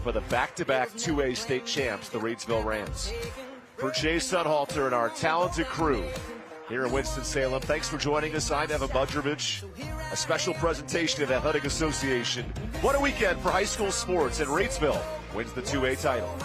for the back-to-back 2A state champs, the Reidsville Rams. For Jay Sunhalter and our talented crew here in Winston-Salem, thanks for joining us. I'm Evan Budrovich. A special presentation of the Athletic Association. What a weekend for high school sports, and Reidsville wins the 2A title.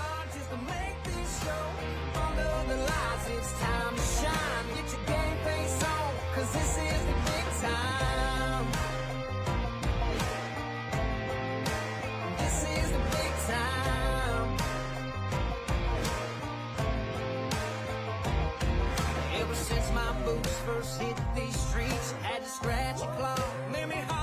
Since my boots first hit these streets, had to scratch and claw, made me hard.